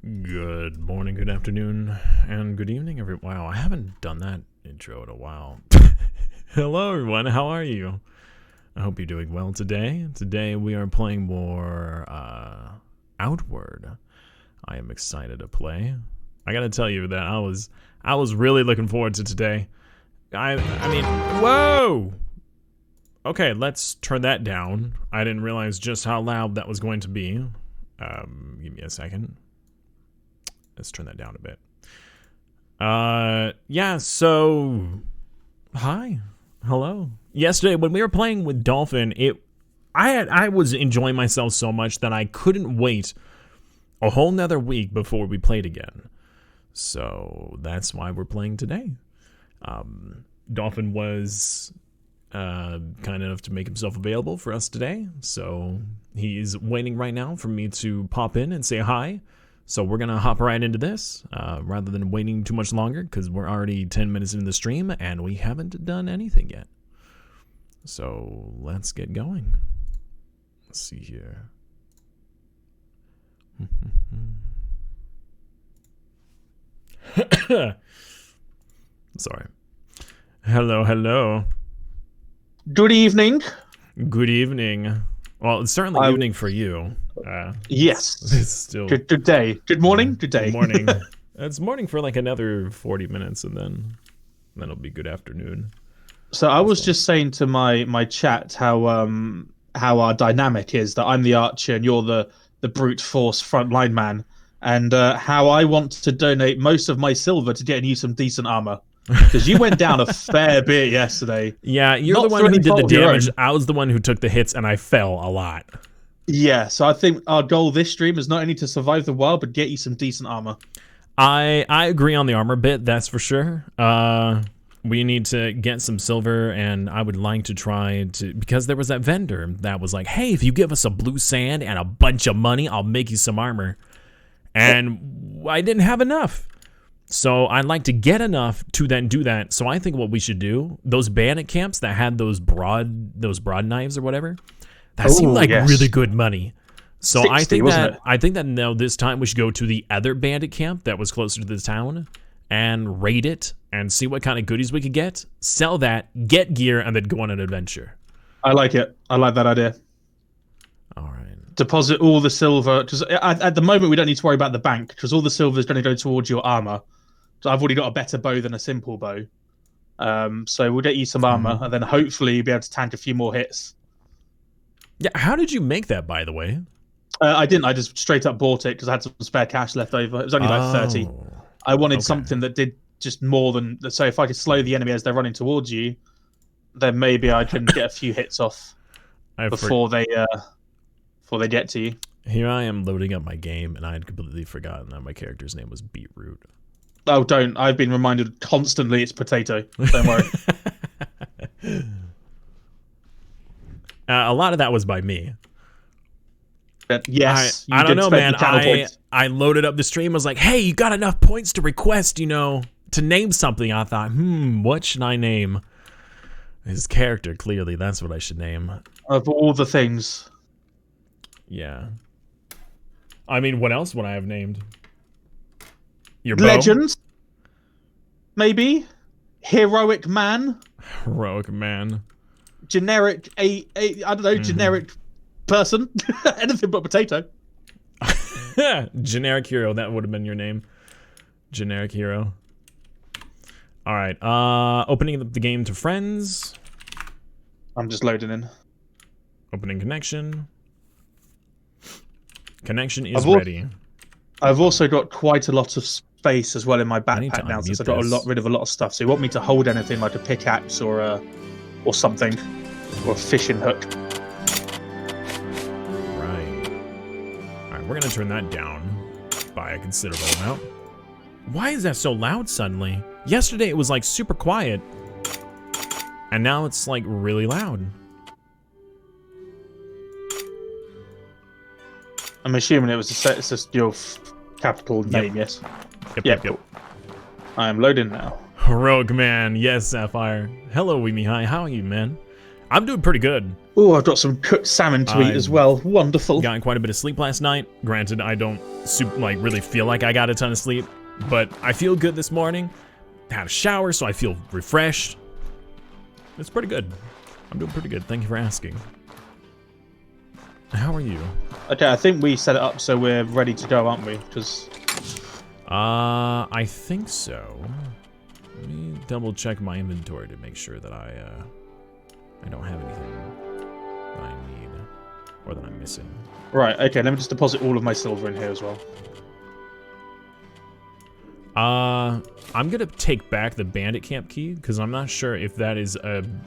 Good morning, good afternoon, and good evening, everyone. Wow, I haven't done that intro in a while. Hello, everyone. How are you? I hope you're doing well today. Today we are playing more Outward. I am excited to play. I gotta tell you that I was really looking forward to today. I mean, whoa! Okay, let's turn that down. I didn't realize just how loud that was going to be. Give me a second. Let's turn that down a bit. Yeah, so hi. Hello. Yesterday when we were playing with Dolphin, I was enjoying myself so much that I couldn't wait a whole nother week before we played again. So that's why we're playing today. Dolphin was kind enough to make himself available for us today, so he's waiting right now for me to pop in and say hi. So we're gonna hop right into this rather than waiting too much longer, because we're already 10 minutes into the stream and we haven't done anything yet. So let's get going. Let's see here. Sorry. Hello. Good evening. Good evening. Well, it's certainly evening for you. Yes. It's still good day. Good morning. Good day. Good morning. It's morning for like another 40 minutes, and then it'll be good afternoon. So I was just saying to my chat how our dynamic is, that I'm the archer and you're the brute force frontline man, and how I want to donate most of my silver to getting you some decent armor. Because you went down a fair bit yesterday. Yeah, you're the one who did the damage. I was the one who took the hits, and I fell a lot. Yeah, so I think our goal this stream is not only to survive the wild, but get you some decent armor. I agree on the armor bit, that's for sure. We need to get some silver, and I would like to try to, because there was that vendor that was like, hey, if you give us a blue sand and a bunch of money, I'll make you some armor. And I didn't have enough. So I'd like to get enough to then do that. So I think what we should do, those bandit camps that had those broad knives or whatever, that seemed like really good money. So 60, I think that now this time we should go to the other bandit camp that was closer to the town and raid it and see what kind of goodies we could get, sell that, get gear, and then go on an adventure. I like it. I like that idea. All right. Deposit all the silver, because at the moment we don't need to worry about the bank, because all the silver is going to go towards your armor. So I've already got a better bow than a simple bow. So we'll get you some armor, and then hopefully you'll be able to tank a few more hits. Yeah, how did you make that, by the way? I didn't. I just straight up bought it because I had some spare cash left over. It was only like 30. I wanted something that did just more than... So if I could slow the enemy as they're running towards you, then maybe I can get a few hits off before they get to you. Here I am loading up my game, and I had completely forgotten that my character's name was Beetroot. Oh, don't. I've been reminded constantly it's potato. Don't worry. A lot of that was by me. Yes. I don't know, man. I loaded up the stream. I was like, hey, you got enough points to request, to name something. I thought, what should I name? His character, clearly. That's what I should name. Of all the things. Yeah. I mean, what else would I have named? Your bow? Legends? Maybe? Heroic man? Heroic man. Generic, I don't know, generic person. Anything but potato. Generic hero, that would have been your name. Generic hero. Alright, opening the game to friends. I'm just loading in. Opening connection. Connection is ready. I've also got quite a lot of space as well in my backpack now, since I got rid of a lot of stuff. So you want me to hold anything like a pickaxe or something, or a fishing hook? Right. All right, we're gonna turn that down by a considerable amount. Why is that so loud suddenly? Yesterday it was like super quiet, and now it's like really loud. I'm assuming it's just your capital name, yes? Yep. I am loading now. Heroic man, yes, Sapphire. Hello, Weemy Hi, how are you, man? I'm doing pretty good. Oh, I've got some cooked salmon to eat as well. Wonderful. Got quite a bit of sleep last night. Granted, I don't really feel like I got a ton of sleep, but I feel good this morning. Had a shower, so I feel refreshed. It's pretty good. I'm doing pretty good. Thank you for asking. How are you? Okay, I think we set it up so we're ready to go, aren't we? Because I think so. Let me double check my inventory to make sure that I don't have anything that I need or that I'm missing. Right. Okay. Let me just deposit all of my silver in here as well. I'm gonna take back the bandit camp key because I'm not sure if that is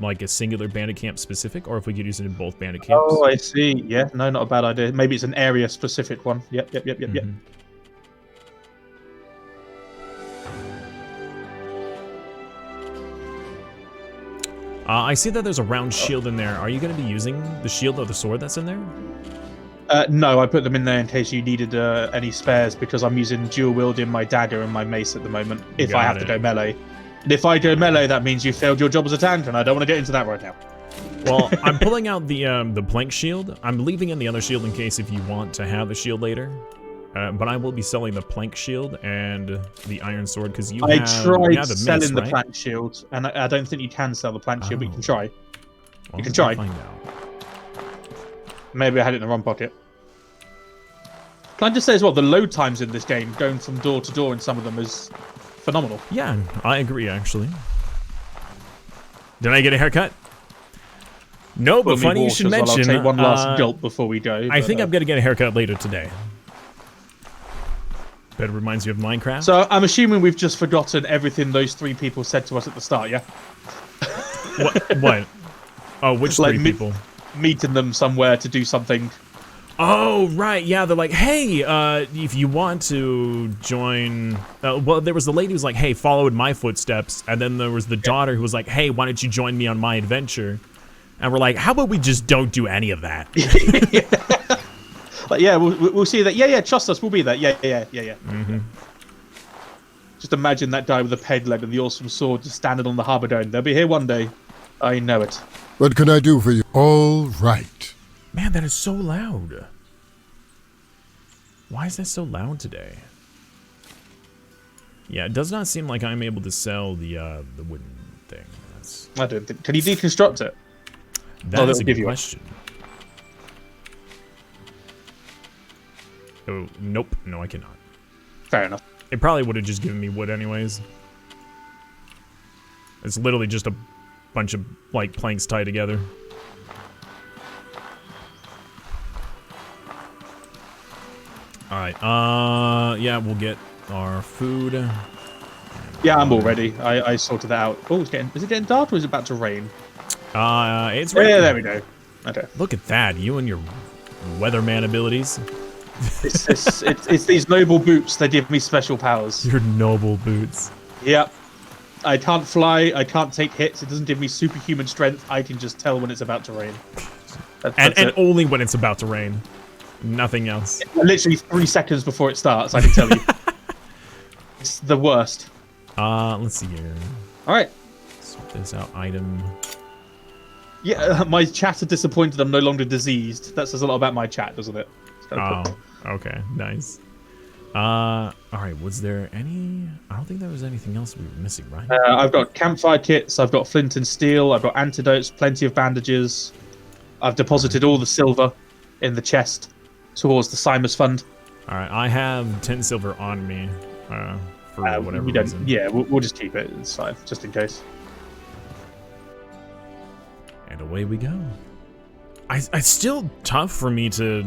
like a singular bandit camp specific or if we could use it in both bandit camps. Oh, I see. Yeah. No, not a bad idea. Maybe it's an area specific one. Yep. Yep. I see that there's a round shield in there. Are you going to be using the shield or the sword that's in there? No, I put them in there in case you needed any spares because I'm using dual wielding my dagger and my mace at the moment. If I have to go melee, and if I go melee, that means you failed your job as a tank, and I don't want to get into that right now. Well, I'm pulling out the plank shield. I'm leaving in the other shield in case if you want to have the shield later. But I will be selling the plank shield and the iron sword because you have the mace, selling the right? plank shield, and I don't think you can sell the plank shield, but you can try. Well, you can try. Find out. Maybe I had it in the wrong pocket. Can I just say as well, the load times in this game, going from door to door in some of them, is phenomenal. Yeah, I agree, actually. Did I get a haircut? No, but funny you should mention. I'll take one last gulp before we go. I think I'm going to get a haircut later today. Bet it reminds you of Minecraft. So I'm assuming we've just forgotten everything those three people said to us at the start, yeah? What? Oh, which three people? Meeting them somewhere to do something. Oh, right. Yeah, they're like, hey, if you want to join... well, there was the lady who was like, hey, follow in my footsteps. And then there was the daughter who was like, hey, why don't you join me on my adventure? And we're like, how about we just don't do any of that? Like, yeah, we'll see that. Yeah, trust us, we'll be there. Yeah. Mm-hmm. Just imagine that guy with the peg leg and the awesome sword just standing on the harbour going, they'll be here one day. I know it. What can I do for you? All right. Man, that is so loud. Why is that so loud today? Yeah, it does not seem like I'm able to sell the wooden thing. I don't think. Can you deconstruct it? That is a good question. Oh, nope. No, I cannot. Fair enough. It probably would have just given me wood anyways. It's literally just a bunch of, like, planks tied together. Alright, yeah, we'll get our food. Yeah, I'm all ready. I sorted that out. Oh, is it getting dark or is it about to rain? It's raining. Yeah, there we go. Okay. Look at that, you and your weatherman abilities. It's these noble boots that give me special powers. Your noble boots. Yep. I can't fly, I can't take hits, it doesn't give me superhuman strength, I can just tell when it's about to rain. And only when it's about to rain. Nothing else. Literally 3 seconds before it starts, I can tell you. It's the worst. Let's see here. Alright. Sort this out, item. Yeah, my chat are disappointed I'm no longer diseased. That says a lot about my chat, doesn't it? Oh, okay, nice. Alright, was there any... I don't think there was anything else we were missing, right? I've got campfire kits, I've got flint and steel, I've got antidotes, plenty of bandages. I've deposited all the silver in the chest towards the Simus Fund. Alright, I have 10 silver on me, for whatever reason. Yeah, we'll just keep it, it's fine, just in case. And away we go. It's still tough for me to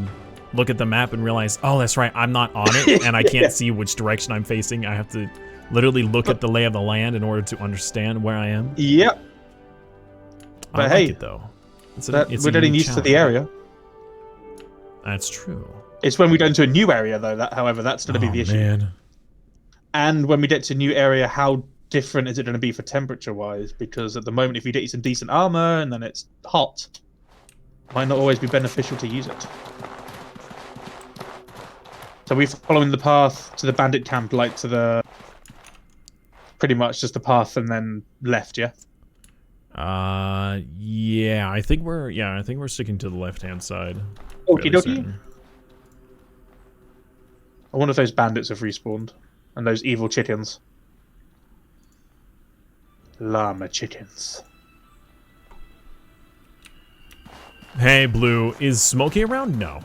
look at the map and realize, oh, that's right, I'm not on it, and I can't see which direction I'm facing. I have to literally look at the lay of the land in order to understand where I am. Yep. I like it, though. We're getting used to the area. That's true. It's when we go into a new area, though, however, that's going to be the issue. Man. And when we get to a new area, how different is it going to be for temperature-wise? Because at the moment, if you get you some decent armor and then it's hot, it might not always be beneficial to use it. So we're following the path to the bandit camp, like to the... Pretty much just the path and then left, yeah? Yeah, I think we're sticking to the left-hand side. Okie Fairly dokie. certain. I wonder if those bandits have respawned. And those evil chickens. Llama chickens. Hey, Blue, is Smokey around? No.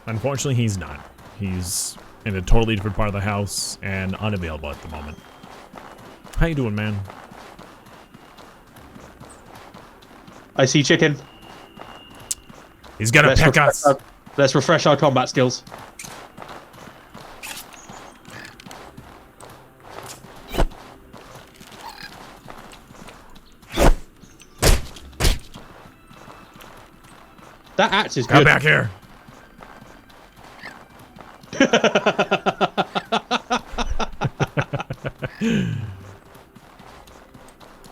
Unfortunately, he's not. He's in a totally different part of the house and unavailable at the moment. How you doing, man? I see chicken. He's gonna peck us. Let's refresh our combat skills. That axe is Come good. back here.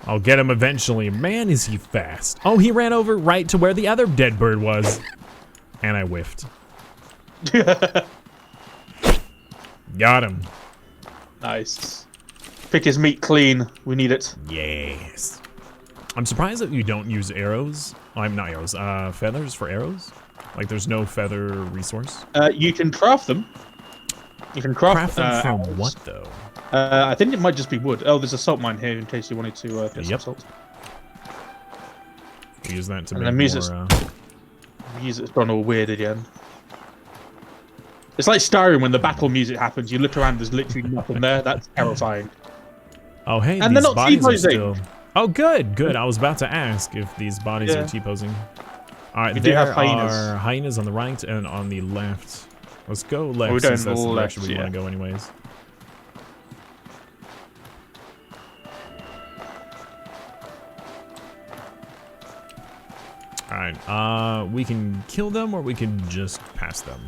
I'll get him eventually. Man, is he fast. Oh, he ran over right to where the other dead bird was. And I whiffed. Got him. Nice. Pick his meat clean. We need it. Yes. I'm surprised that you don't use arrows. I'm not arrows. Feathers for arrows? Like there's no feather resource? You can craft them. You can craft them from arrows. what, though? I think it might just be wood. Oh, there's a salt mine here in case you wanted to get some salt. We use that to And make the music's, more... music's gone all weird again. It's like Skyrim when the battle music happens. You look around, there's literally nothing there. That's terrifying. Oh, hey, and these they're not bodies are T-posing. still... Oh, good, good. I was about to ask if these bodies are T-posing. All right, We do there have hyenas. are hyenas on the right and on the left. Let's go left We're since going that's the left, direction we want to go anyways. Alright, we can kill them or we can just pass them.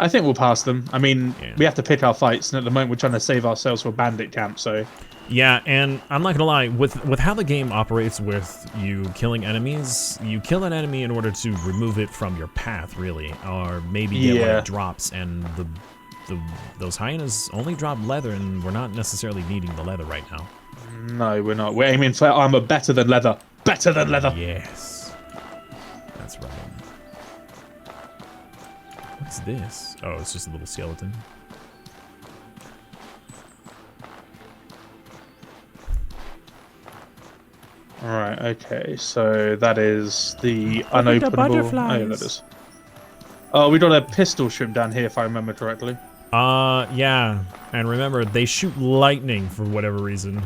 I think we'll pass them. I mean, Yeah. we have to pick our fights, and at the moment we're trying to save ourselves for a bandit camp, so... Yeah, and I'm not gonna lie, with how the game operates with you killing enemies, you kill an enemy in order to remove it from your path, really, or maybe get what it drops, and those hyenas only drop leather, and we're not necessarily needing the leather right now. No, we're not. We're aiming for armor better than leather. Better than leather! Yes. That's right. What's this? Oh, it's just a little skeleton. Alright, okay, so that is the unopenable... butterflies. Oh, that is. Oh, we got a pistol shrimp down here, if I remember correctly. Yeah. And remember, they shoot lightning for whatever reason.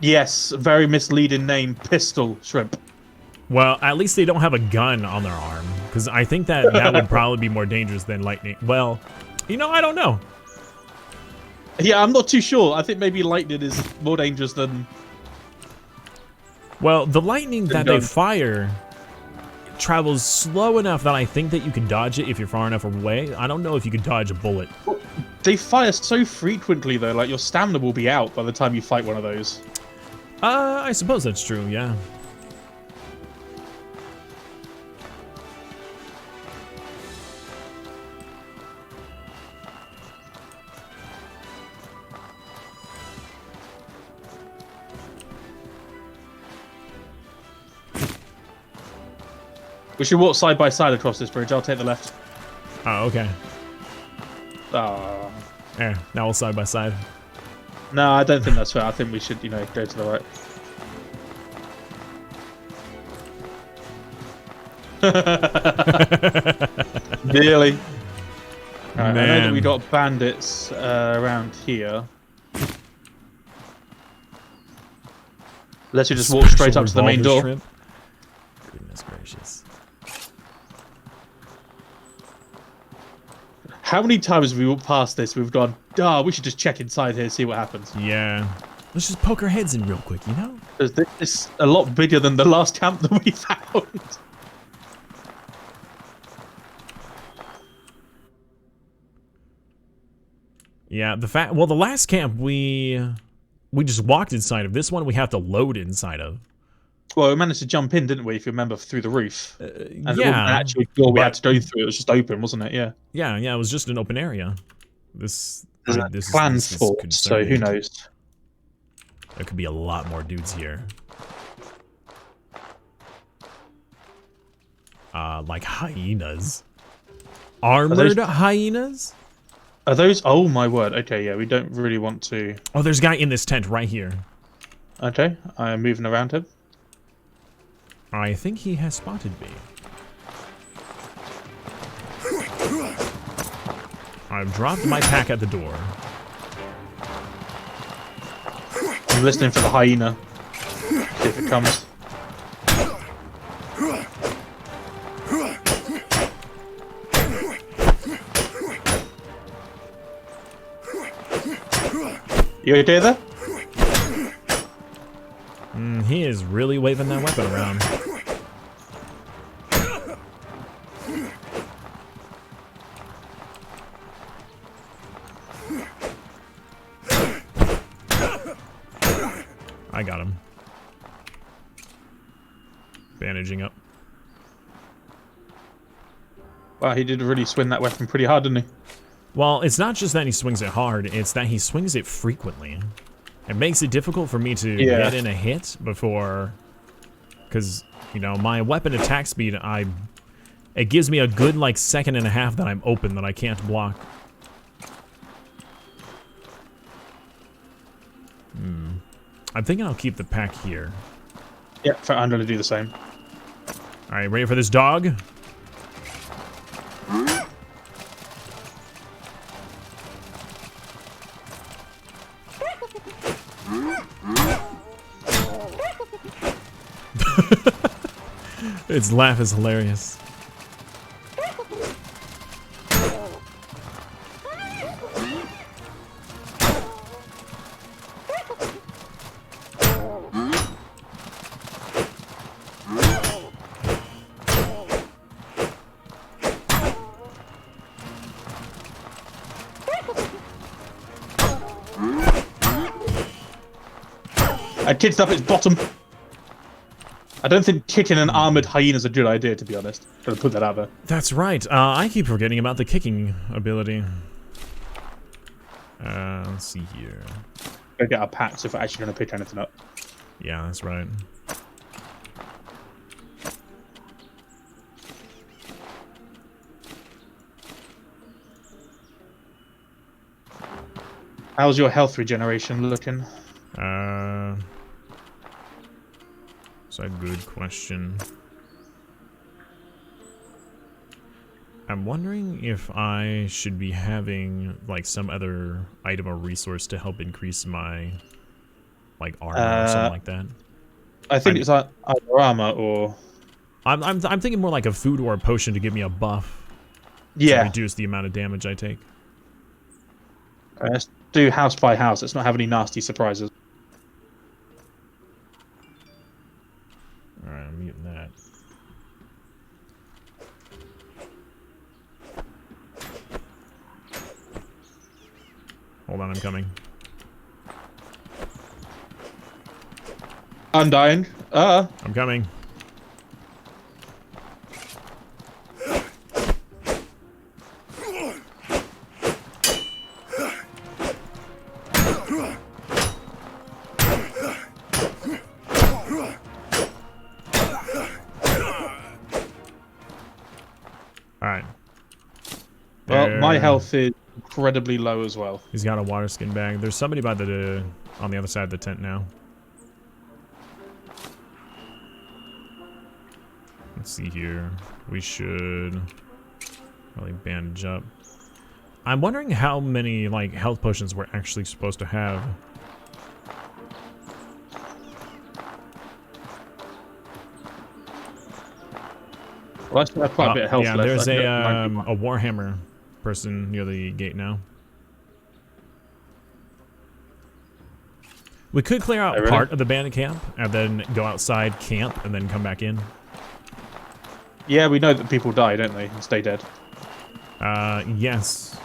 Yes, very misleading name, pistol shrimp. Well, at least they don't have a gun on their arm, because I think that would probably be more dangerous than lightning. Well, you know, I don't know. Yeah, I'm not too sure. I think maybe lightning is more dangerous than... Well, the lightning that they gun. fire travels slow enough that I think that you can dodge it if you're far enough away. I don't know if you can dodge a bullet. They fire so frequently, though, like your stamina will be out by the time you fight one of those. I suppose that's true, yeah. We should walk side by side across this bridge. I'll take the left. Oh, okay. Ah. Yeah, now we'll side by side. No, I don't think that's fair. I think we should, go to the right. Really? Right, I know that we got bandits around here. Let's just walk straight up to the main door. Shrimp. Goodness gracious. How many times have we walked past this? We've gone, we should just check inside here, see what happens. Yeah. Let's just poke our heads in real quick, you know? Because this is a lot bigger than the last camp that we found. Yeah, the last camp we just walked inside of. This one we have to load inside of. Well, we managed to jump in, didn't we? If you remember, through the roof. And it wasn't actually a door we had to go through. It was just open, wasn't it? Yeah. Yeah, it was just an open area. This Clan fort, so who knows? There could be a lot more dudes here. like hyenas. Armored hyenas? Are those? Oh my word. Okay, yeah, we don't really want to. Oh, there's a guy in this tent right here. Okay, I am moving around him. I think he has spotted me. I've dropped my pack at the door. I'm listening for the hyena. See if it comes. You okay there? He is really waving that weapon around. I got him. Bandaging up. Wow, he did really swing that weapon pretty hard, didn't he? Well, it's not just that he swings it hard, it's that he swings it frequently. It makes it difficult for me to get in a hit before... Because, you know, my weapon attack speed, it gives me a good, like, second and a half that I'm open that I can't block. I'm thinking I'll keep the pack here. Yeah, I'm going to do the same. Alright, ready for this dog? Its laugh is hilarious. I kicked up its bottom. I don't think kicking an armored hyena is a good idea, to be honest. Gotta put that out there. That's right. I keep forgetting about the kicking ability. Let's see here. Go get our packs if we're actually going to pick anything up. Yeah, that's right. How's your health regeneration looking? That's a good question. I'm wondering if I should be having like some other item or resource to help increase my like armor or something like that. I think it's either armor or... I'm thinking more like a food or a potion to give me a buff. Yeah. To reduce the amount of damage I take. Let's do house by house. Let's not have any nasty surprises. Alright, I'm getting that. Hold on, I'm coming. Undying. I'm coming. Alright. Well, my health is incredibly low as well. He's got a water skin bag. There's somebody by the on the other side of the tent now. Let's see here. We should probably bandage up. I'm wondering how many like health potions we're actually supposed to have. Well, I still have quite a bit of health yeah, left. there's I a can get 91. Warhammer person near the gate now. We could clear out really? part of the bandit camp and then go outside camp and then come back in. Yeah, we know that people die, don't they? And stay dead. Yes.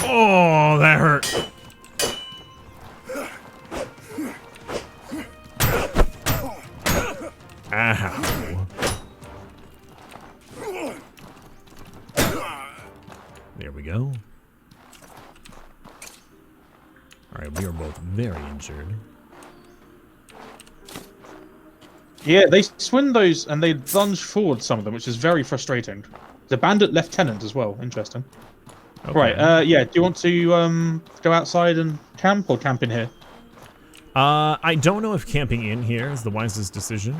Oh, that hurt. There we go. Alright, we are both very injured. Yeah, they swing those and they lunge forward, some of them, which is very frustrating. The bandit lieutenant as well. Interesting. Okay. Right, yeah, do you want to go outside and camp or camp in here? I don't know if camping in here is the wisest decision.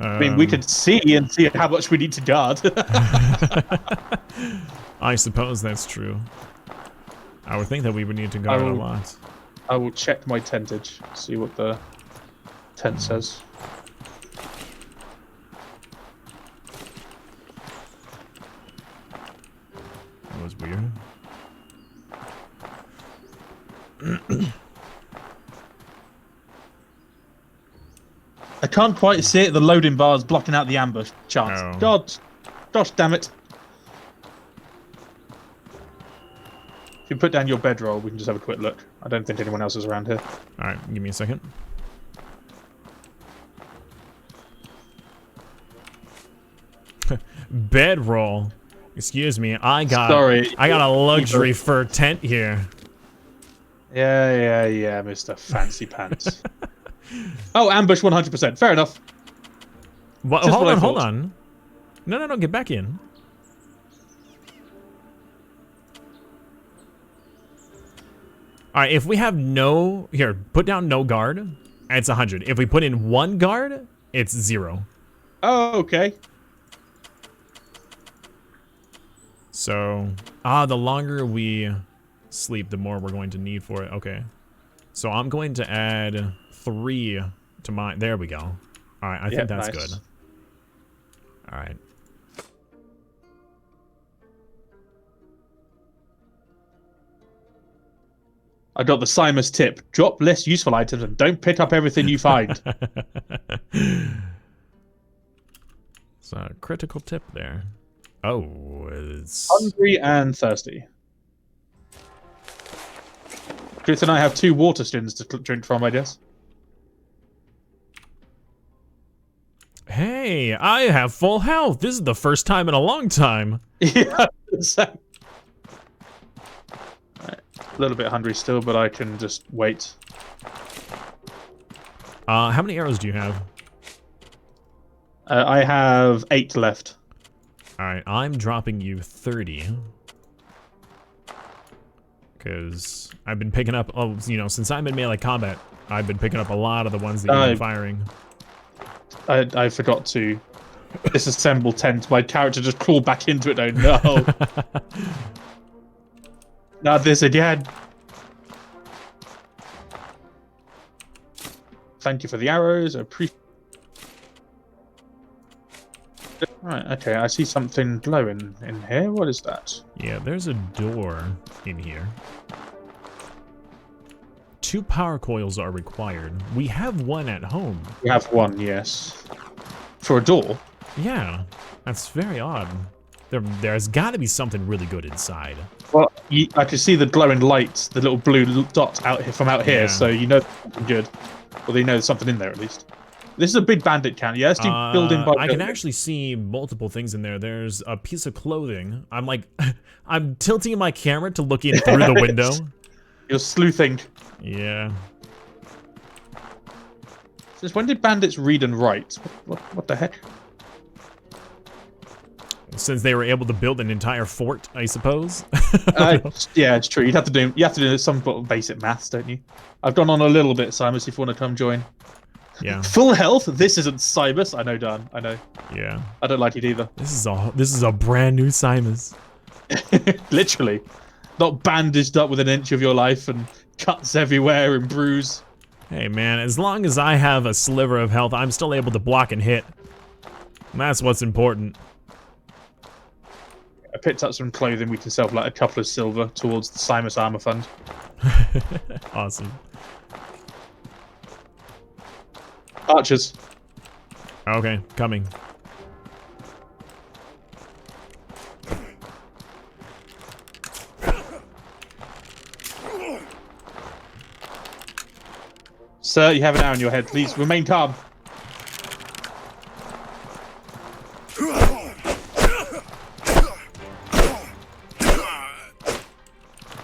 I mean, we could see and see how much we need to guard. I suppose that's true. I would think that we would need to guard a lot. I will check my tentage, see what the tent says. That was weird. I can't quite see it. The loading bar is blocking out the ambush chance. Oh. God, gosh damn it. If you put down your bedroll, we can just have a quick look. I don't think anyone else is around here. Alright, give me a second. Bedroll. Excuse me, I got a luxury fur tent here. Yeah, Mr. Fancy Pants. Oh, ambush 100%. Fair enough. Well, hold on. No, get back in. Alright, if we have no... Here, put down no guard. It's 100. If we put in 1 guard, it's 0. Oh, okay. So... the longer we sleep, the more we're going to need for it. Okay. So I'm going to add 3 to my... There we go. Alright, I think that's nice. good. Alright. I got the Simus tip. Drop less useful items and don't pick up everything you find. It's a critical tip there. Oh, it's... Hungry and thirsty. Truth and I have 2 water skins to drink from, I guess. Hey, I have full health. This is the first time in a long time. Yeah, a little bit hungry still, but I can just wait. How many arrows do you have? I have 8 left. Alright, I'm dropping you 30. Because I've been picking up, since I'm in melee combat, I've been picking up a lot of the ones that you've been firing. I forgot to disassemble tent. My character just crawled back into it. Oh no. Not this again. Thank you for the arrows. I appreciate. Right, okay, I see something glowing in here. What is that? Yeah, there's a door in here. 2 power coils are required. We have 1 at home. We have 1, yes. For a door? Yeah, that's very odd. There's got to be something really good inside. Well, I can see the glowing lights, the little blue dot out here, from out here, so you know something good. Well, you know there's something in there at least. This is a big bandit camp. Yeah, let's do building by I can actually see multiple things in there. There's a piece of clothing. I'm tilting my camera to look in through the window. You're sleuthing. Yeah. Since when did bandits read and write? What the heck? Since they were able to build an entire fort, I suppose. Yeah, it's true. You have to do some sort of basic maths, don't you? I've gone on a little bit, Simus, if you want to come join. Yeah. Full health? This isn't Simus. I know, Dan. I know. Yeah. I don't like it either. This is a brand new Simus. Literally. Not bandaged up with an inch of your life and cuts everywhere and bruise. Hey man, as long as I have a sliver of health, I'm still able to block and hit. And that's what's important. I picked up some clothing we can sell for like a couple of silver towards the Simus Armor Fund. Awesome. Archers. Okay, coming. Sir, you have an arrow in your head. Please remain calm.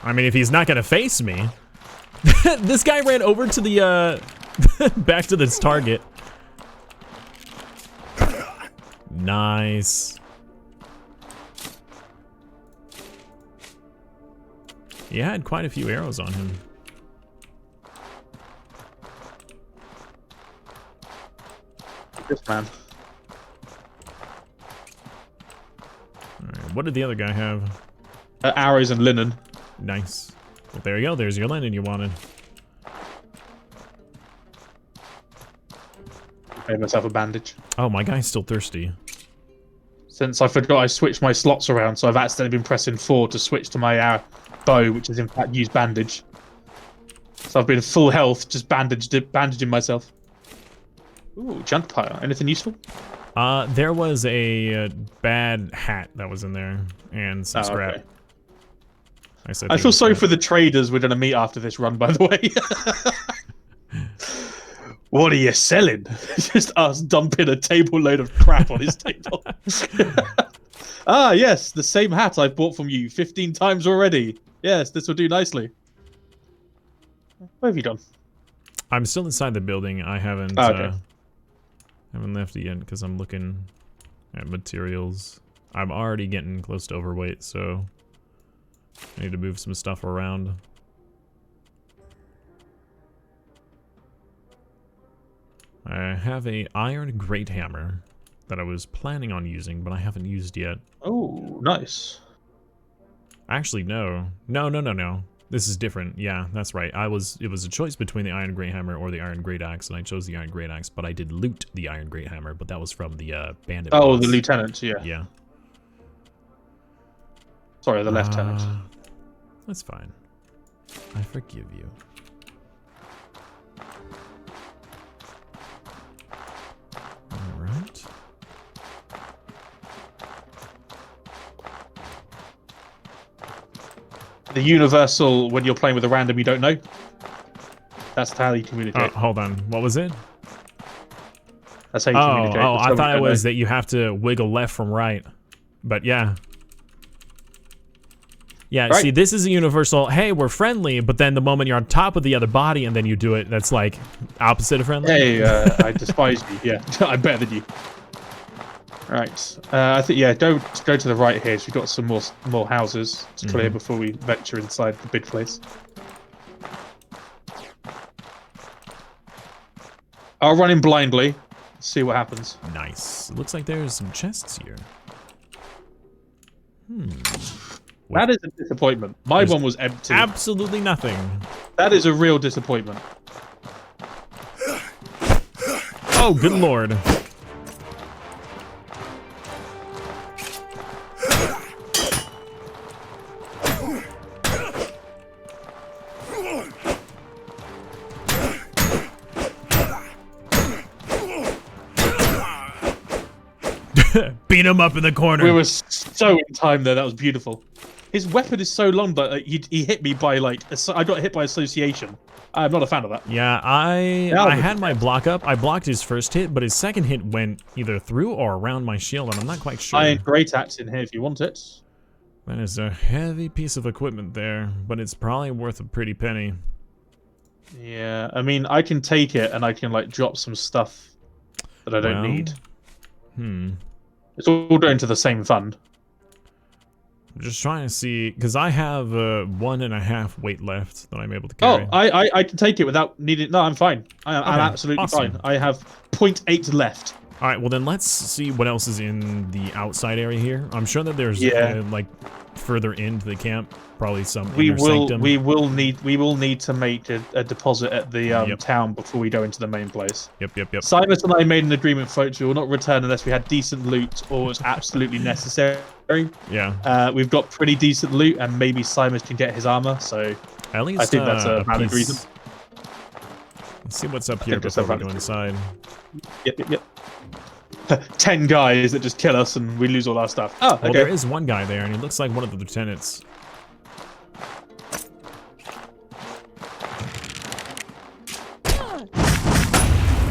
I mean, if he's not gonna face me. This guy ran over to the, back to this target. Nice. He had quite a few arrows on him. This man. Alright, what did the other guy have? Arrows and linen. Nice. Well, there you go. There's your linen you wanted. Made myself a bandage. Oh, my guy's still thirsty. Since I forgot I switched my slots around, so I've accidentally been pressing 4 to switch to my bow, which is in fact use bandage. So I've been full health, just bandaging myself. Ooh, junk pile. Anything useful? There was a bad hat that was in there, and some scrap. Okay. I feel sorry for the traders we're going to meet after this run, by the way. What are you selling? Just us dumping a table load of crap on his table. Ah, yes, the same hat I've bought from you 15 times already. Yes, this will do nicely. What have you done? I'm still inside the building. I haven't haven't left it yet because I'm looking at materials. I'm already getting close to overweight, so I need to move some stuff around. I have a iron great hammer that I was planning on using, but I haven't used yet. Oh, nice. Actually, no. No. This is different. Yeah, that's right. It was a choice between the iron great hammer or the iron great axe, and I chose the iron great axe, but I did loot the iron great hammer, but that was from the bandit boss. The lieutenant, yeah. Yeah. Sorry, the lieutenant. That's fine. I forgive you. Alright. The universal, when you're playing with a random you don't know. That's how you communicate. Hold on. What was it? That's how you communicate. Oh, I thought it was that you have to wiggle left from right. But yeah. Yeah, right. See, this is a universal, hey, we're friendly, but then the moment you're on top of the other body and then you do it, that's like opposite of friendly. Hey, I despise you. Yeah, I'm better than you. Right. I think, yeah, go to the right here. So we've got some more houses to clear before we venture inside the big place. I'll run in blindly. See what happens. Nice. Looks like there's some chests here. That is a disappointment. There's one was empty. Absolutely nothing. That is a real disappointment. Oh, good lord. Beat him up in the corner. We were so in time there. That was beautiful. His weapon is so long that he hit me by like I got hit by association. I'm not a fan of that. Yeah, I had my block up. I blocked his first hit, but his second hit went either through or around my shield, and I'm not quite sure. Iron great axe in here if you want it. That is a heavy piece of equipment there, but it's probably worth a pretty penny. Yeah, I mean, I can take it and I can like drop some stuff that I don't need. It's all going to the same fund. I'm just trying to see, because I have 1.5 weight left that I'm able to carry. Oh, I can take it without needing. No, I'm fine. I'm absolutely awesome. fine. I have 0.8 left. All right, well then let's see what else is in the outside area here. I'm sure that there's like further into the camp, probably some inner sanctum. We will need to make a deposit at the town before we go into the main place. Yep. Silas and I made an agreement, folks. We will not return unless we had decent loot or was absolutely necessary. Yeah. We've got pretty decent loot, and maybe Silas can get his armor. So at least I think that's a valid reason. Let's see what's up here before we go inside. Yep. 10 guys that just kill us and we lose all our stuff. Oh, okay. Well, there is one guy there, and he looks like one of the lieutenants.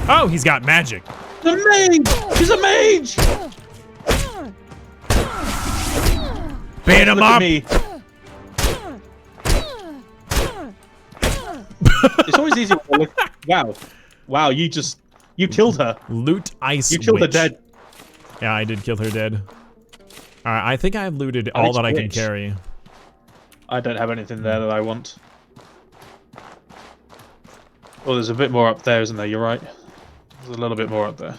Oh, he's got magic. The mage! He's a mage! Beat him up! It's always easy when I look. Wow, you killed her. Loot ice You killed her witch. dead. Yeah, I did kill her dead. Alright, I think I've looted Oh, all it's that I can witch. carry. I don't have anything there that I want. Oh, there's a bit more up there, isn't there? You're right. There's a little bit more up there.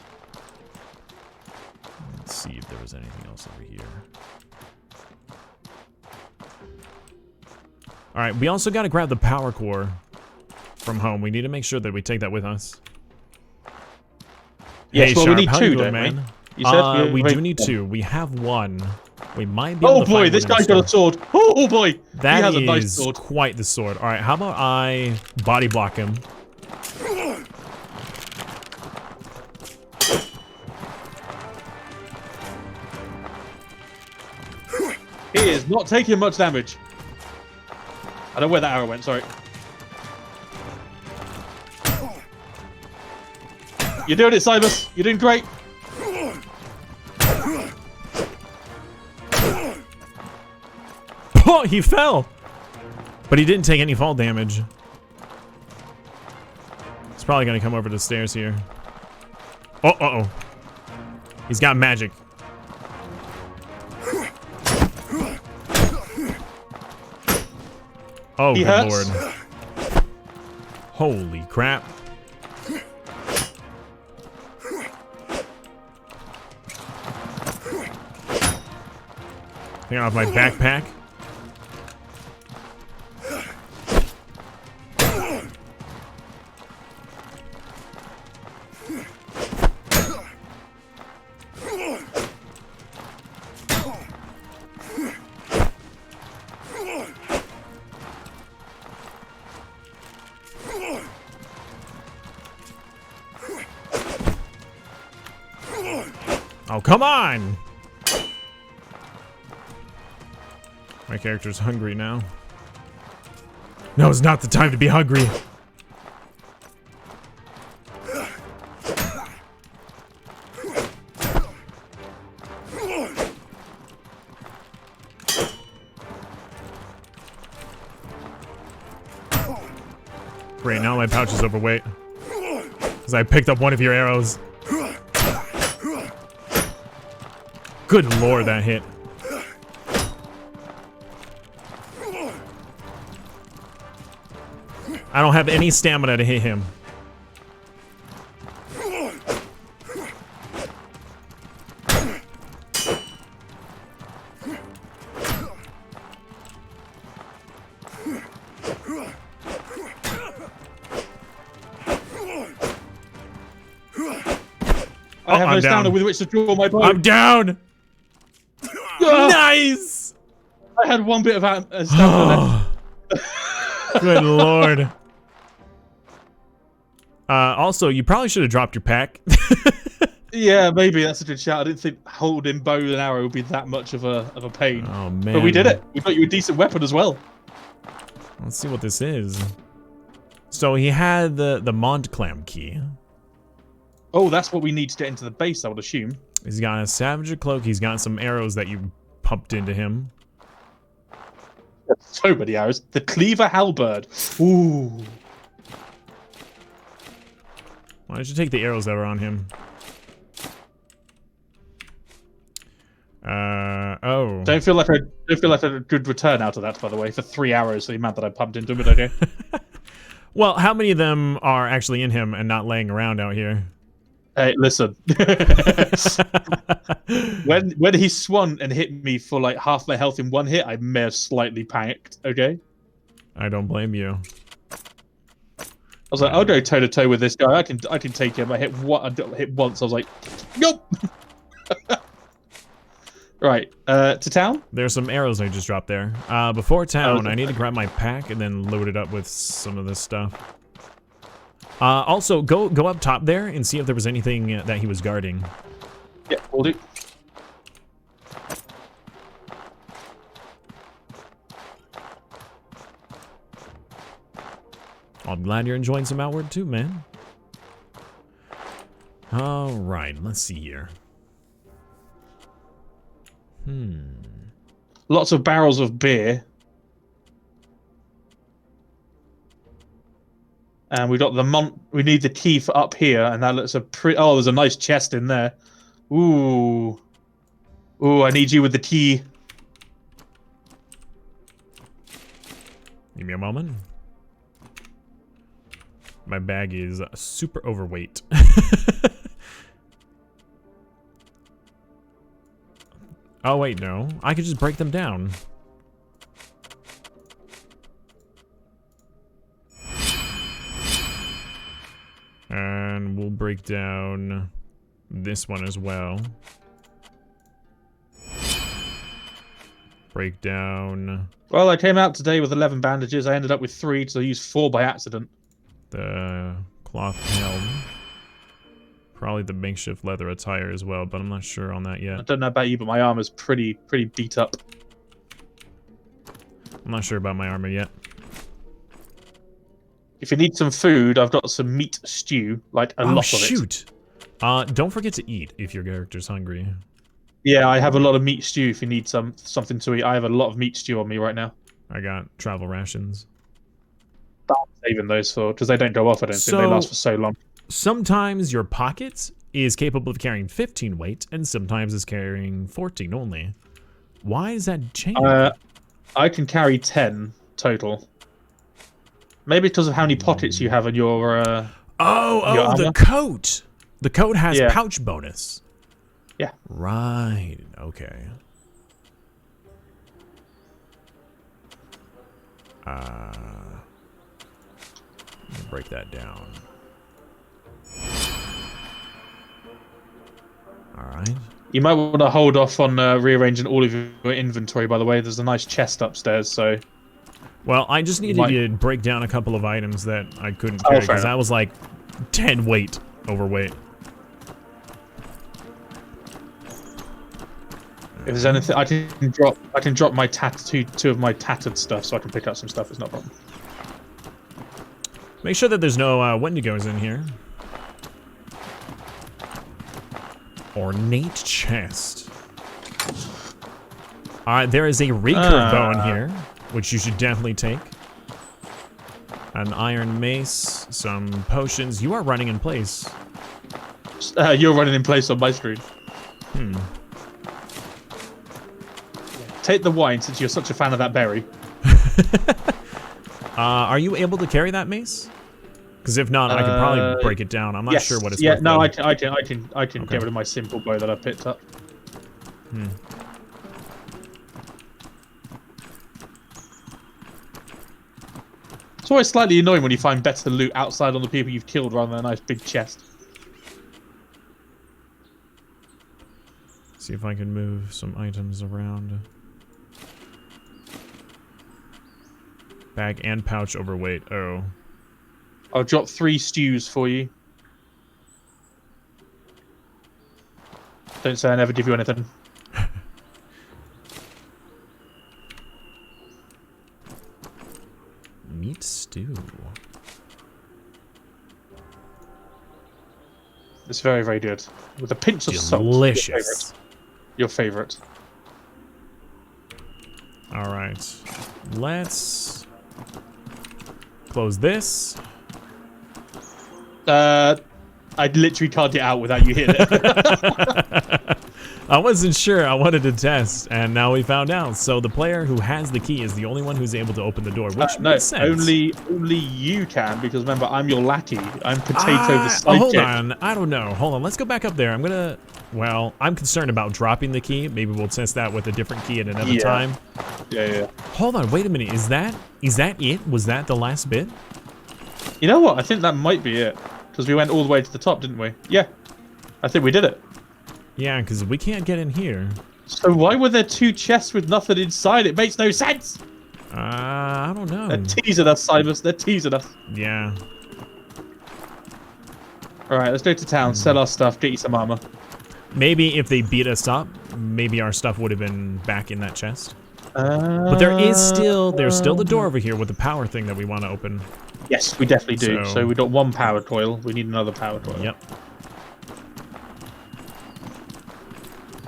Let's see if there was anything else over here. Alright, we also gotta grab the power core from home. We need to make sure that we take that with us. Yes, Hey, well, Sharp, we need how two, you doing, don't we? man? You said We do need two. We have one. We might be able Oh to boy, find this one in guy's the got a store. sword. Oh boy, That he has a nice is sword. quite the sword. Alright, how about I body block him? He is not taking much damage. I don't know where that arrow went, sorry. You're doing it, Cybus. You're doing great. Oh, he fell! But he didn't take any fall damage. He's probably gonna come over the stairs here. Oh, uh-oh. He's got magic. Oh, He good hurts. lord. Holy crap. Taking off my backpack. Oh, come on! My character's hungry now. No, it's not the time to be hungry. Great, now my pouch is overweight. Because I picked up one of your arrows. Good lord, that hit. I don't have any stamina to hit him. I have I'm no down. stamina with which to draw my bow. I'm down! Ah! Nice! I had one bit of stamina left. Good lord. Also, you probably should have dropped your pack. Yeah, maybe that's a good shout. I didn't think holding bow and arrow would be that much of a pain. Oh, man. But we did it. We got you a decent weapon as well. Let's see what this is. So he had the Montclair key. Oh, that's what we need to get into the base, I would assume. He's got a Scavenger Cloak. He's got some arrows that you pumped into him. So many arrows. The Cleaver Halberd. Ooh. Why don't you take the arrows that are on him? Oh. Don't feel like a good return out of that, by the way, for 3 arrows, the amount that I pumped into him, but okay. Well, how many of them are actually in him and not laying around out here? Hey, listen. when he swung and hit me for like half my health in one hit, I may have slightly panicked, okay? I don't blame you. I was like, I'll go toe to toe with this guy. I can take him. I hit once. I was like, nope. Right, to town. There's some arrows I just dropped there. Before town, Oh, I need to grab my pack and then load it up with some of this stuff. Also, go up top there and see if there was anything that he was guarding. Yeah, we'll do. I'm glad you're enjoying some Outward too, man. All right, let's see here. Lots of barrels of beer. And we got we need the key for up here, and that looks a pretty. Oh, there's a nice chest in there. Ooh, ooh! I need you with the key. Give me a moment. My bag is super overweight. Oh wait, no. I could just break them down. And we'll break down this one as well. Break down Well, I came out today with 11 bandages. I ended up with 3, so I used 4 by accident. the cloth helm. Probably the makeshift leather attire as well, but I'm not sure on that I yet. don't know about you, but my armor's pretty beat up. I'm not sure about my armor yet. If you need some food, I've got some meat stew, like a lot of it. Shoot! Don't forget to eat if your character's hungry. Yeah, I have a lot of meat stew if you need something to eat. I have a lot of meat stew on me right now. I got travel rations. But I'm saving those for, because they don't go off, I don't think. They last for so long. Sometimes your pocket is capable of carrying 15 weight, and sometimes it's carrying 14 only. Why is that changing? I can carry 10 total. Maybe because of how many pockets you have in your your armor. The coat! The coat has Yeah. pouch bonus. Yeah. Right, okay. Let me break that down. Alright. You might want to hold off on rearranging all of your inventory, by the way. There's a nice chest upstairs, so... Well, I just needed to break down a couple of items that I couldn't Oh, carry, fair because I was like 10 weight overweight. If there's anything, I can drop my two of my tattered stuff, so I can pick up some stuff. It's not a problem. Make sure that there's no Wendigos in here. Ornate chest. Alright, there is a recurve bow in here, which you should definitely take. An iron mace, some potions. You are running in place. You're running in place on my screen. Take the wine since you're such a fan of that berry. Are you able to carry that mace? Because if not, I can probably break it down. I'm not sure what it's worth. No, though. I can get rid of my simple bow that I picked up. It's always slightly annoying when you find better loot outside on the people you've killed rather than a nice big chest. See if I can move some items around. Bag and pouch overweight. Oh. I'll drop 3 stews for you. Don't say I never give you anything. Meat stew. It's very, very good. With a pinch of salt. Delicious. Your favorite. Alright. Let's close this. I literally can't get out without you hitting it. I wasn't sure. I wanted to test, and now we found out. So the player who has the key is the only one who's able to open the door, which No, makes sense. only you can, because remember, I'm your lackey. I'm Potato the sidekick. Hold on. I don't know. Hold on. Let's go back up there. I'm gonna... Well, I'm concerned about dropping the key. Maybe we'll test that with a different key at another time. Yeah. Hold on. Wait a minute. Is that it? Was that the last bit? You know what? I think that might be it. Because we went all the way to the top, didn't we? Yeah. I think we did it. Yeah, because we can't get in here. So why were there 2 chests with nothing inside? It makes no sense! I don't know. They're teasing us, Simus. They're teasing us. Yeah. Alright, let's go to town, sell our stuff, get you some armor. Maybe if they beat us up, maybe our stuff would have been back in that chest. But there's still the door over here with the power thing that we want to open. Yes, we definitely do. So- So we got 1 power coil. We need another power coil. Yep.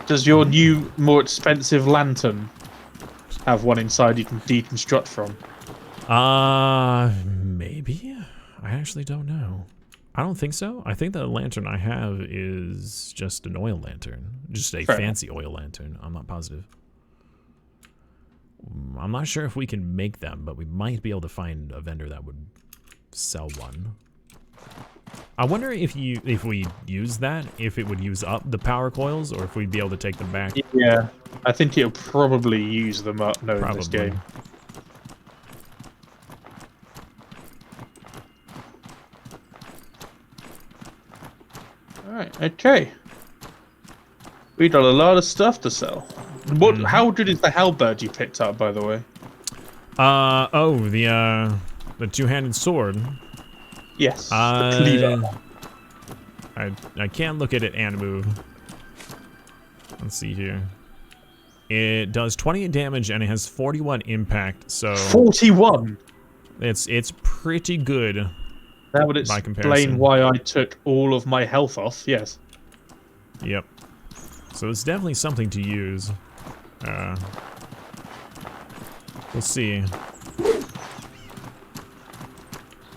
Does your new, more expensive lantern have one inside you can deconstruct from? Maybe? I actually don't know. I don't think so. I think the lantern I have is just an oil lantern. Just a fancy oil lantern. I'm not positive. I'm not sure if we can make them, but we might be able to find a vendor that would sell one. I wonder if we use that, if it would use up the power coils, or if we'd be able to take them back. Yeah, I think it'll probably use them up knowing this game. Alright, okay. We got a lot of stuff to sell. What? How good is the halberd you picked up, by the way? The two-handed sword. Yes, the cleaver. I can't look at it and move. Let's see here. It does 28 damage and it has 41 impact, so 41. It's pretty good. That would explain why I took all of my health off. Yes. Yep. So it's definitely something to use. We'll see.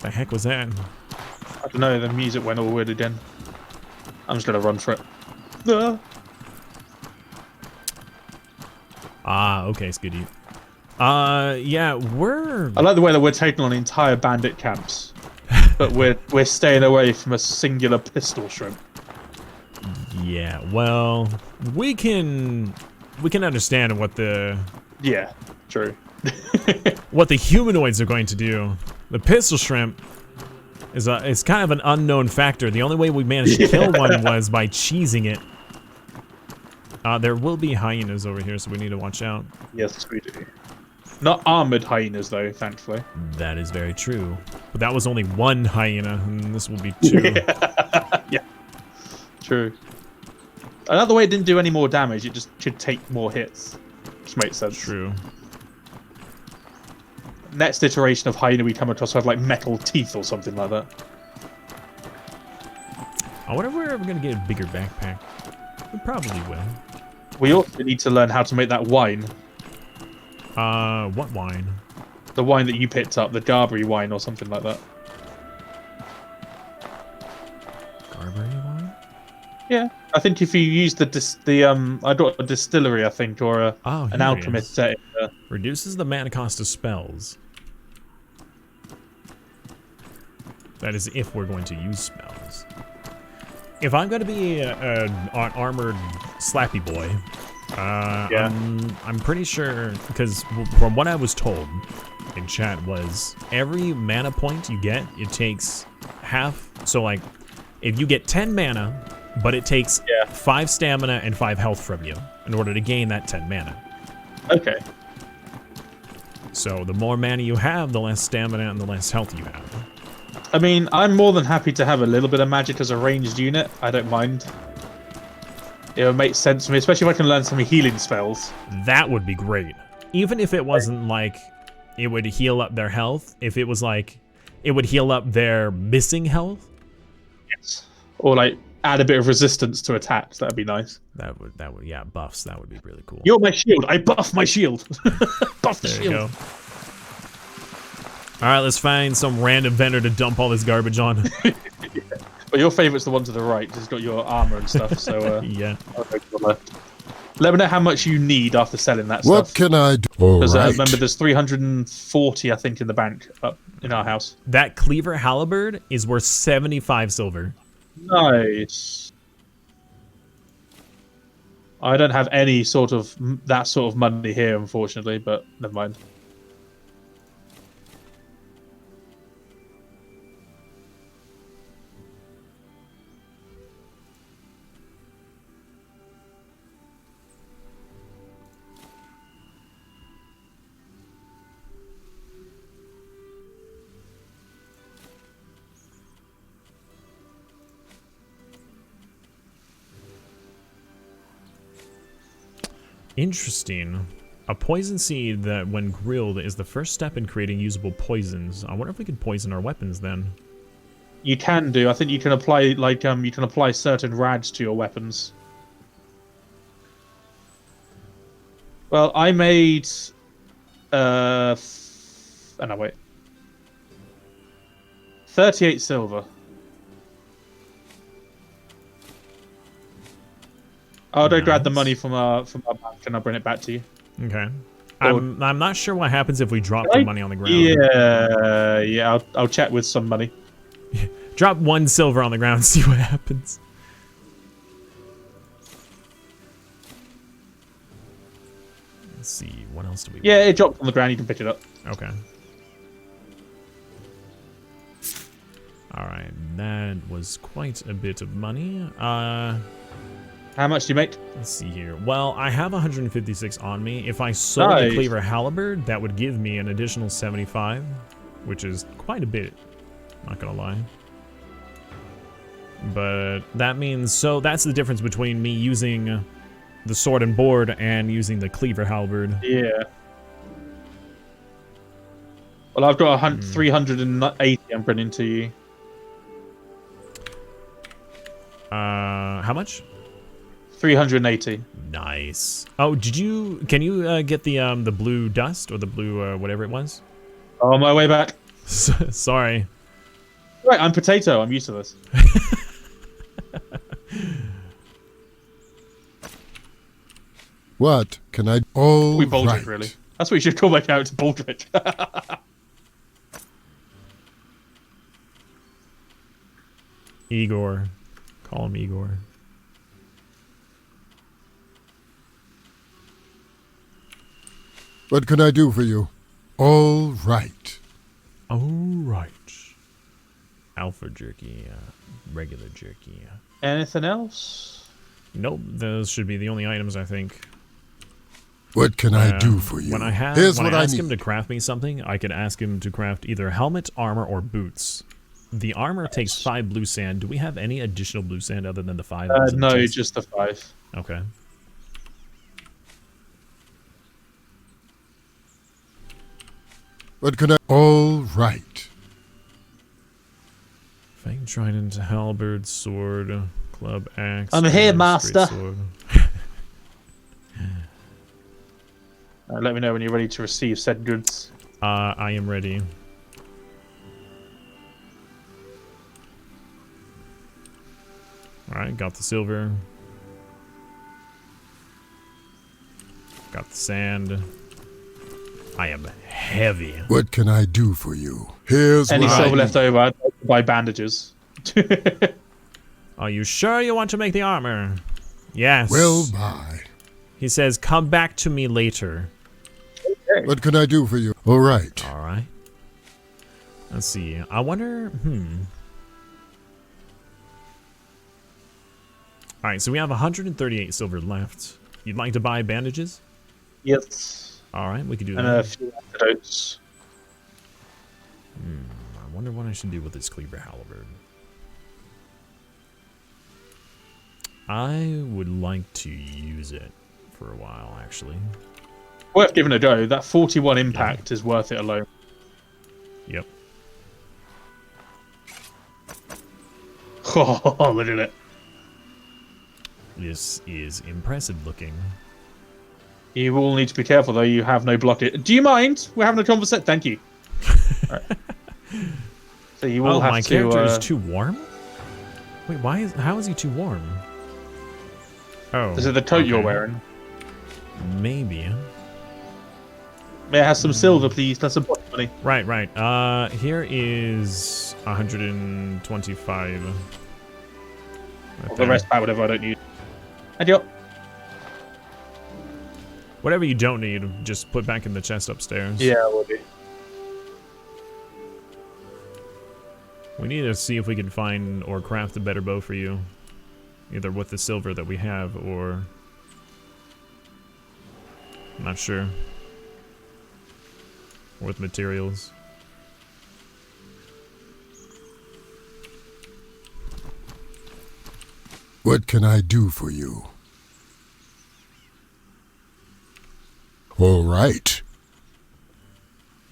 The heck was that? I don't know. The music went all weird again. I'm just gonna run for it. Okay, Skiddy. Yeah, I like the way that we're taking on entire bandit camps, but we're staying away from a singular pistol shrimp. Yeah, well, we can understand what the true. what the humanoids are going to do. The pistol shrimp is kind of an unknown factor. The only way we managed to kill one was by cheesing it. There will be hyenas over here, so we need to watch out. Yes, we do. Not armored hyenas, though, thankfully. That is very true. But that was only one hyena, and this will be two. Yeah. True. Another way it didn't do any more damage, it just could take more hits. Which makes sense. True. Next iteration of hyena we come across will have like metal teeth or something like that. I wonder if we're ever going to get a bigger backpack. We probably will. We also need to learn how to make that wine. What wine? The wine that you picked up, the Garbury wine or something like that. Garbury wine? Yeah, I think if you use I got a distillery, I think, or an alchemist set. Reduces the mana cost of spells. That is if we're going to use spells. If I'm going to be an armored slappy boy, I'm pretty sure, because from what I was told in chat was every mana point you get, it takes half. So like, if you get 10 mana, but it takes 5 stamina and 5 health from you in order to gain that 10 mana. Okay. So the more mana you have, the less stamina and the less health you have. I mean, I'm more than happy to have a little bit of magic as a ranged unit. I don't mind. It would make sense to me, especially if I can learn some healing spells. That would be great. Even if it wasn't like it would heal up their health. If it was like it would heal up their missing health. Yes. Or like add a bit of resistance to attacks. That'd be nice. That would yeah, buffs. That would be really cool. You're my shield. I buff my shield. Buff the shield. You go. All right, let's find some random vendor to dump all this garbage on. Well, your favorite's the one to the right. It's got your armor and stuff. So yeah. I'll go to the left. Let me know how much you need after selling that What stuff. can I do? Because remember, there's 340, I think, in the bank up in our house. That cleaver halberd is worth 75 silver. Nice. I don't have any sort of that sort of money here, unfortunately, but never mind. Interesting. A poison seed that, when grilled, is the first step in creating usable poisons. I wonder if we could poison our weapons then. You can do. I think you can apply you can apply certain rads to your weapons. Well, I made oh no, wait. 38 silver. I'll go grab the Nice. money from our bank and I'll bring it back to you. Okay. Or- I'm not sure what happens if we drop the money on the ground. Yeah. I'll chat with some money. Drop 1 silver on the ground and see what happens. Let's see, what else do we Yeah, it dropped on the ground. You can pick it up. Okay. Alright, that was quite a bit of money. How much do you make? Let's see here. Well, I have 156 on me. If I sold Nice. the Cleaver Halberd, that would give me an additional 75, which is quite a bit, not gonna lie. But that means, so that's the difference between me using the sword and board and using the Cleaver Halberd. Yeah. Well, I've got 380 I'm bringing to you. How much? 380. Nice. Oh, can you get the blue dust or the blue whatever it was? On my way back. Sorry. Right, I'm potato. I'm used to this. What can I... All We Baldric, right. really. That's what you should call my character, Baldric. Igor. Call him Igor. What can I do for you? All right. All right. Alpha jerky, regular jerky. Anything else? Nope, those should be the only items I think. What can I do for you? When I Here's what I ask need. him to craft me something, I could ask him to craft either helmet, armor, or boots. The armor takes 5 blue sand. Do we have any additional blue sand other than the 5? that's in the No, chest? just the 5. Okay. What can I... All right. Fang trident, halberd, sword, club, axe. I'm here, straight master. sword. Let me know when you're ready to receive said goods. I am ready. Alright, got the silver. Got the sand. I am heavy. What can I do for you? Here's Any what I silver need. left over, I'd like to buy bandages. Are you sure you want to make the armor? Yes. Well, bye. He says, come back to me later. What can I do for you? All right. Alright. Let's see. I wonder, Alright, so we have 138 silver left. You'd like to buy bandages? Yes. Alright, we could do And that. a few antidotes. I wonder what I should do with this Cleaver Halberd. I would like to use it for a while, actually. Worth giving a go. That 41 impact is worth it alone. Yep. Oh, look at it. This is impressive looking. You will need to be careful, though. You have no blockage. Do you mind? We're having a conversation. Thank you. Right. So you will Oh, have my to. character is too warm? Wait, how is he too warm? Oh. Is it the coat you're okay. wearing? Maybe. May I have some silver, please? That's some pocket money. Right. Here is 125. Right The there. rest back, whatever I don't need. And you. Whatever you don't need, just put back in the chest upstairs. Yeah, I will be. We need to see if we can find or craft a better bow for you. Either with the silver that we have or... I'm not sure. Or with materials. What can I do for you? All right.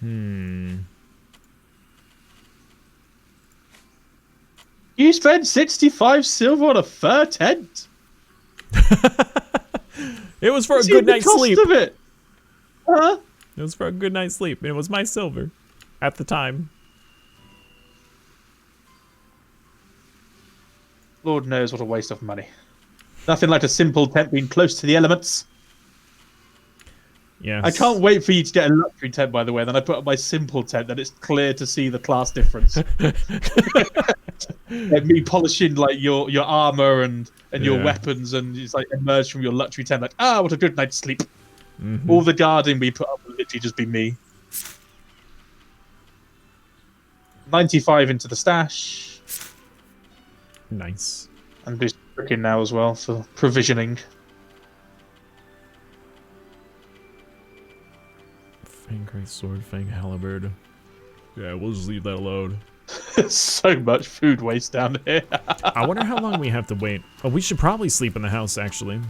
You spent 65 silver on a fur tent? It was for a See good the night's cost sleep. of it? Huh? It was for a good night's sleep. And it was my silver. At the time. Lord knows what a waste of money. Nothing like a simple tent being close to the elements. Yes. I can't wait for you to get a luxury tent, by the way. Then I put up my simple tent, then it's clear to see the class difference. Like me polishing like your armor and your weapons, and it's like emerge from your luxury tent like, what a good night's sleep. All the guarding we put up will literally just be me. 95 into the stash. Nice. And do cooking now as well for provisioning. Fang great sword, fang halberd. Yeah, we'll just leave that alone. So much food waste down here. I wonder how long we have to wait. Oh, we should probably sleep in the house, actually.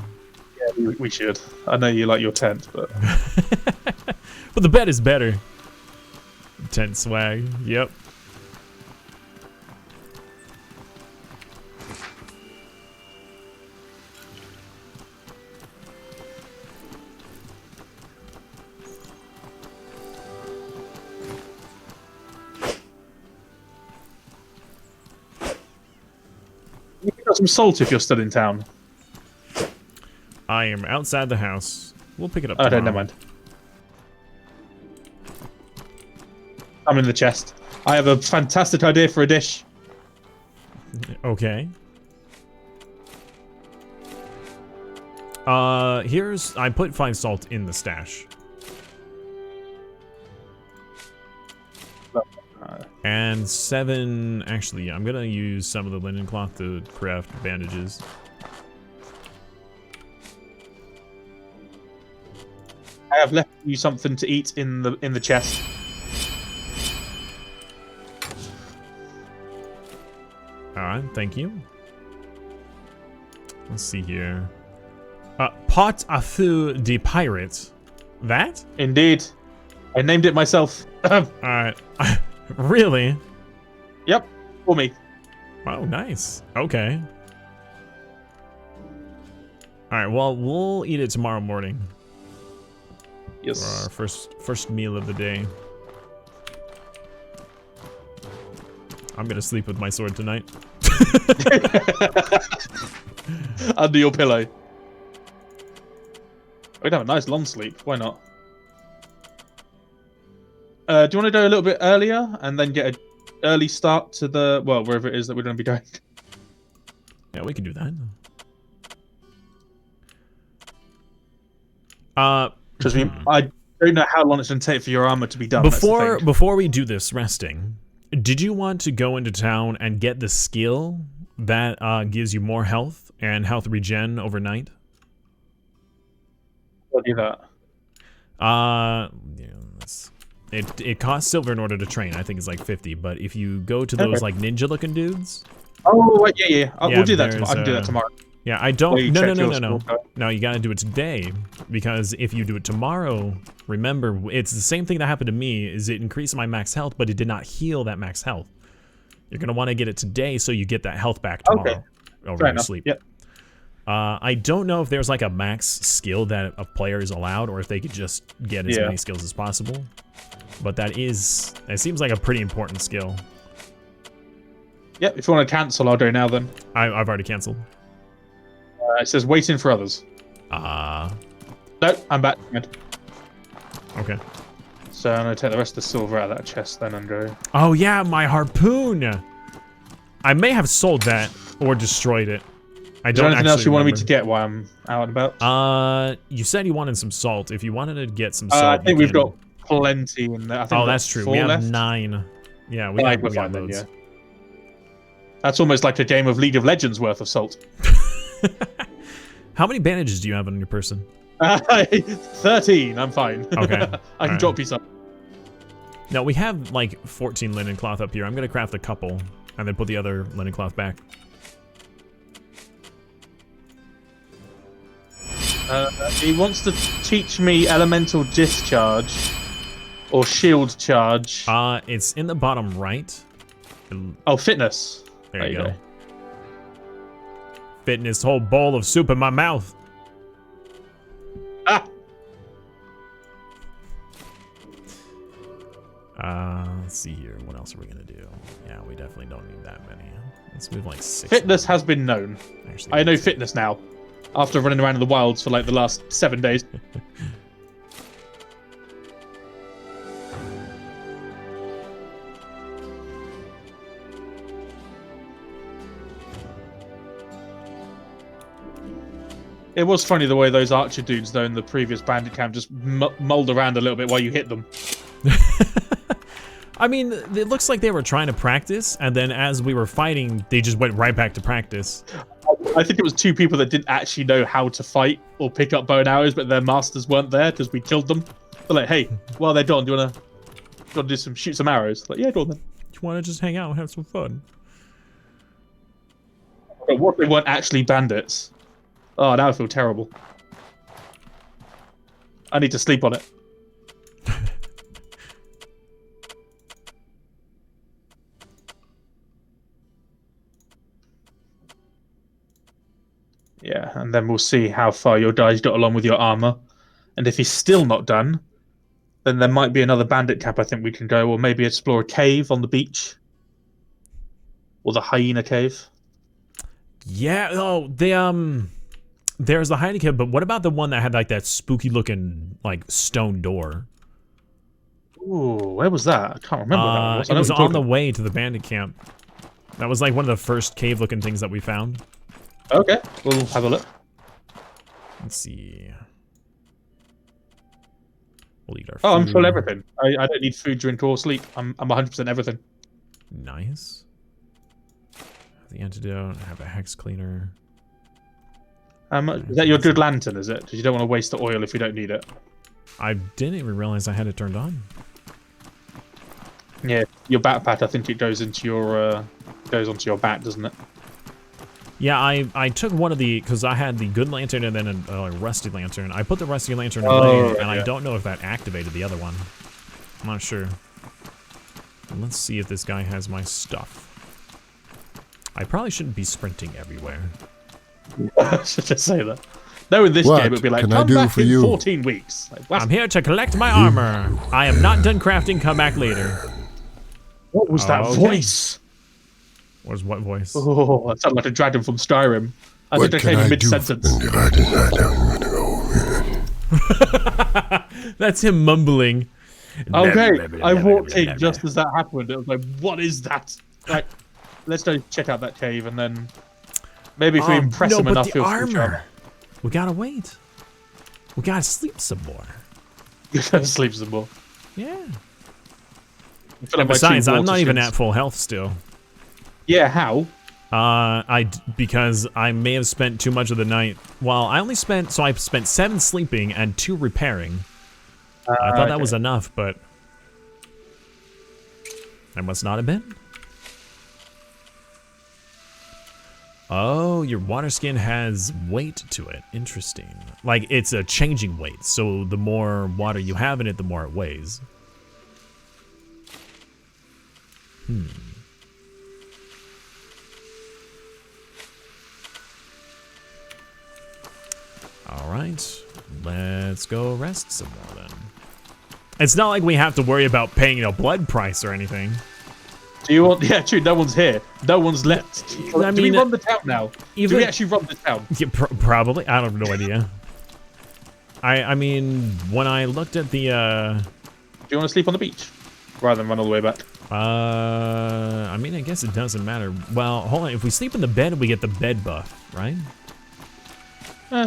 Yeah, we should. I know you like your tent, but... But the bed is better. Tent swag, yep. You got some salt if you're still in town. I am outside the house. We'll pick it up Oh, tomorrow. no, never mind. I'm in the chest. I have a fantastic idea for a dish. Okay. I put 5 salt in the stash. And 7, actually, I'm gonna use some of the linen cloth to craft bandages. I have left you something to eat in the chest. Alright, thank you. Let's see here. Pot à feu de pirate. That? Indeed. I named it myself. Alright. Really? Yep, for me. Oh, nice. Okay. Alright, well, we'll eat it tomorrow morning. Yes. For our first meal of the day. I'm gonna sleep with my sword tonight. Under your pillow. We'd have a nice long sleep. Why not? Do you want to go a little bit earlier and then get an early start to the wherever it is that we're going to be going? Yeah, we can do that. Because I don't know how long it's going to take for your armor to be done. Before we do this resting, did you want to go into town and get the skill that gives you more health and health regen overnight? I'll do that. Yeah, it costs silver in order to train. I think it's like 50. But if you go to those like ninja looking dudes. Oh right, yeah. We'll do that. there's, I can do that tomorrow. Yeah, I don't. No. skill. No, you gotta do it today, because if you do it tomorrow, remember, it's the same thing that happened to me. Is it increased my max health, but it did not heal that max health. You're gonna want to get it today so you get that health back tomorrow over your sleep. Yep. I don't know if there's like a max skill that a player is allowed, or if they could just get as many skills as possible. But it seems like a pretty important skill. Yep. If you want to cancel, I'll go now then. I've already canceled. It says waiting for others. No, I'm back. Okay. So I'm gonna take the rest of the silver out of that chest then and go. Oh yeah, my harpoon. I may have sold that or destroyed it. I Is don't there anything else you wanted me remember. to get while I'm out and about? You said you wanted some salt. If you wanted to get some salt, I think we've can- got plenty in there. I think Oh, we've got that's true. 4 We have left. 9. Yeah, we We're got fine then, loads. yeah. That's almost like a game of League of Legends worth of salt. How many bandages do you have on your person? 13. I'm fine. Okay. I can drop you some. No, we have like 14 linen cloth up here. I'm gonna craft a couple and then put the other linen cloth back. He wants to teach me elemental discharge or shield charge. It's in the bottom right. Oh, fitness. There you go. Fitness, whole bowl of soup in my mouth. Ah! Let's see here. What else are we gonna do? Yeah, we definitely don't need that many. Let's move like 6. Fitness has been known. Actually, I know fitness now. After running around in the wilds for like the last 7 days. It was funny the way those archer dudes, though, in the previous bandit camp just mulled around a little bit while you hit them. I mean, it looks like they were trying to practice, and then as we were fighting, they just went right back to practice. I think it was 2 people that didn't actually know how to fight or pick up bow and arrows, but their masters weren't there because we killed them. They're like, hey, while they're done, do you wanna do some shoot some arrows? Like, yeah, go on then. You wanna just hang out and have some fun? But what if they weren't actually bandits? Oh, now I feel terrible. I need to sleep on it. Yeah, and then we'll see how far your guy's got along with your armor. And if he's still not done, then there might be another bandit camp I think we can go, or maybe explore a cave on the beach. Or the hyena cave. Yeah, there's the hyena cave, but what about the one that had like that spooky looking like stone door? Ooh, where was that? I can't remember what that was. It was on the way to the bandit camp. That was like one of the first cave looking things that we found. Okay, we'll have a look. Let's see. We'll eat our food. Oh, I'm full everything. I don't need food, drink, or sleep. I'm 100% everything. Nice. The antidote. Have a hex cleaner. Is that your good lantern, is it? Because you don't want to waste the oil if you don't need it. I didn't even realize I had it turned on. Yeah, your backpack, I think it goes into your goes onto your back, doesn't it? Yeah, I took one of the, because I had the good lantern and then a rusty lantern. I put the rusty lantern away, and I don't know if that activated the other one. I'm not sure. Let's see if this guy has my stuff. I probably shouldn't be sprinting everywhere. I should just say that. No, in this What game it would be like, can I come do back for in you? 14 weeks. Like, what? I'm here to collect my armor. I am not done crafting. Come back later. What was that Okay. voice? What's what voice? Oh, that sounded like a dragon from Skyrim. I What think I can came in I do? mid-sentence. That's him mumbling. Okay, I walked in just as that happened. It was like, what is that? Right, let's go check out that cave, and then maybe if we impress him enough, the he'll armor. We gotta wait. We gotta sleep some more. You can sleep some more. Yeah. I feel like my Besides, two I'm not water even skins- at full health still. Yeah, how? Because I may have spent too much of the night. Well, I spent 7 sleeping and 2 repairing. I thought that was enough, but I must not have been. Oh, your water skin has weight to it. Interesting. Like, it's a changing weight, so the more water you have in it, the more it weighs. Alright, let's go rest some more then. It's not like we have to worry about paying a blood price or anything. Do you want? Yeah, true. No one's here. No one's left. I Do we mean, run the town now? Do even- we actually run the town? Yeah, probably. I have no idea. I mean, when I looked at the, Do you want to sleep on the beach rather than run all the way back? I mean, I guess it doesn't matter. Well, hold on. If we sleep in the bed, we get the bed buff, right?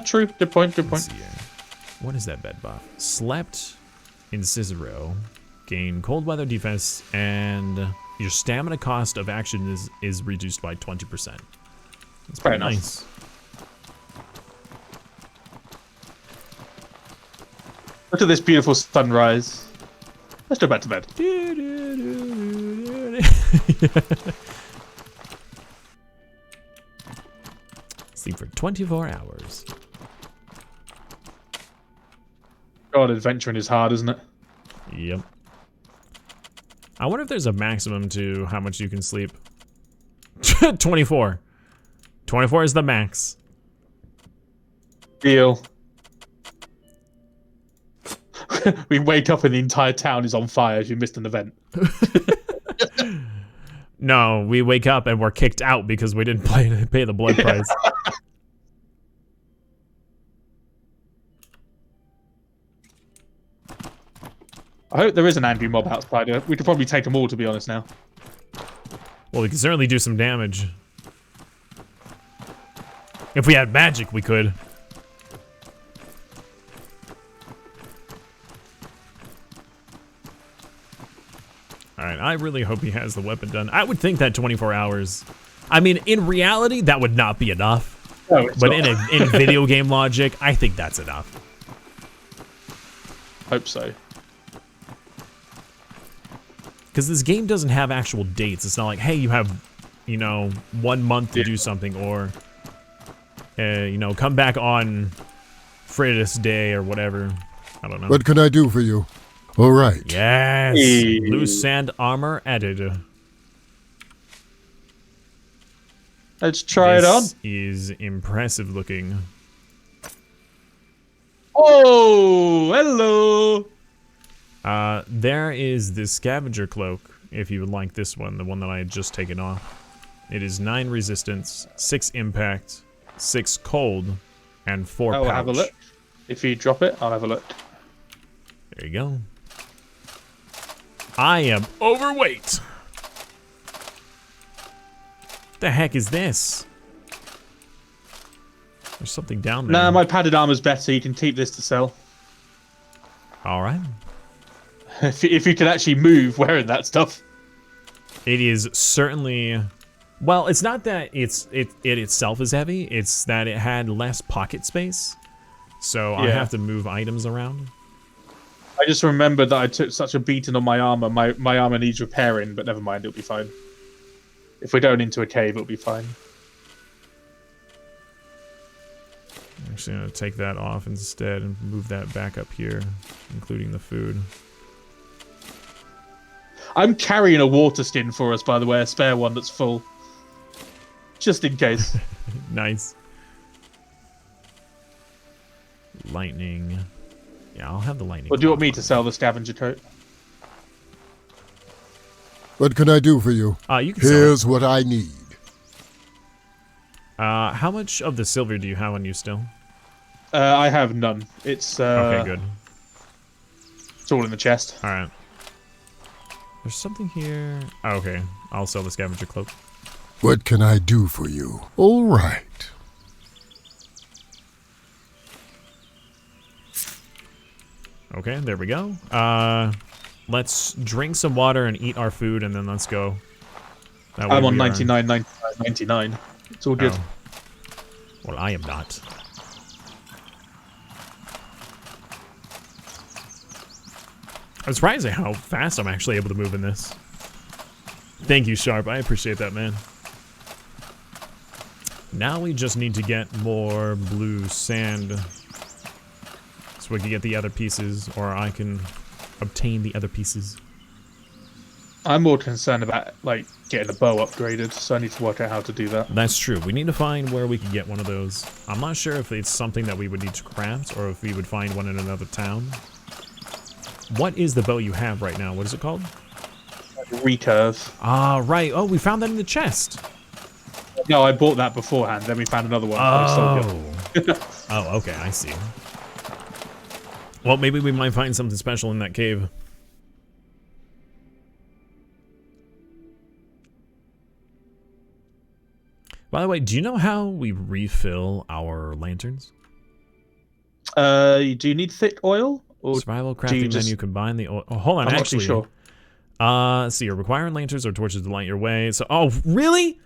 True. Good point. Good Let's point. see here. What is that bed buff? Slept in Cicero. Gain cold weather defense, and your stamina cost of action is reduced by 20%. That's Fair pretty enough. nice. Look at this beautiful sunrise. Let's go back to bed. Sleep for 24 hours. God, adventuring is hard, isn't it? Yep. I wonder if there's a maximum to how much you can sleep. 24. 24 is the max. Deal. we wake up and the entire town is on fire as you missed an event. No, we wake up and we're kicked out because we didn't pay the blood price. I hope there is an angry mob outside. We could probably take them all, to be honest, now. Well, we can certainly do some damage. If we had magic, we could. Alright, I really hope he has the weapon done. I would think that 24 hours... I mean, in reality, that would not be enough. No, but not. in video game logic, I think that's enough. Hope so. Because this game doesn't have actual dates. It's not like, hey, you have, 1 month to do something, or, come back on Fridas Day or whatever. I don't know. What can I do for you? All right. Yes! Hey. Loose sand armor added. Let's try it on. This is impressive looking. Oh, hello. There is the Scavenger Cloak, if you would like this one, the one that I had just taken off. It is 9 resistance, 6 impact, 6 cold, and 4 pouch. I'll have a look. If you drop it, I'll have a look. There you go. I am overweight. The heck is this? There's something down there. Nah, my padded armor's better. You can keep this to sell. All right. If you can actually move wearing that stuff. It is certainly... Well, it's not that it itself is heavy. It's that it had less pocket space. So I have to move items around. I just remembered that I took such a beating on my armor. My armor needs repairing, but never mind. It'll be fine. If we're going into a cave, it'll be fine. I'm actually going to take that off instead and move that back up here, including the food. I'm carrying a water skin for us, by the way, a spare one that's full. Just in case. Nice. Lightning. Yeah, I'll have the lightning. Or do you want me to sell the scavenger coat? What can I do for you? You can sell Here's what I need. it. How much of the silver do you have on you still? I have none. It's Okay, good. It's all in the chest. All right. There's something here. Oh, okay. I'll sell the scavenger cloak. What can I do for you? All right. Okay, there we go. Let's drink some water and eat our food, and then let's go. That way I'm on we are- 99, 99, 99. It's all good. Oh. Well, I am not. I'm surprised at how fast I'm actually able to move in this. Thank you, Sharp. I appreciate that, man. Now we just need to get more blue sand so we can get the other pieces, or I can obtain the other pieces. I'm more concerned about like getting the bow upgraded, so I need to work out how to do that. That's true. We need to find where we can get one of those. I'm not sure if it's something that we would need to craft or if we would find one in another town. What is the bow you have right now? What is it called? Recurve. Ah, right. Oh, we found that in the chest. No, I bought that beforehand. Then we found another one. I sold it. Oh, okay. I see. Well, maybe we might find something special in that cave. By the way, do you know how we refill our lanterns? Do you need thick oil? Or Survival do you crafting just... menu, combine the oil. Oh, hold on, I'm actually. not too sure. So you're requiring lanterns or torches to light your way. So, oh, really?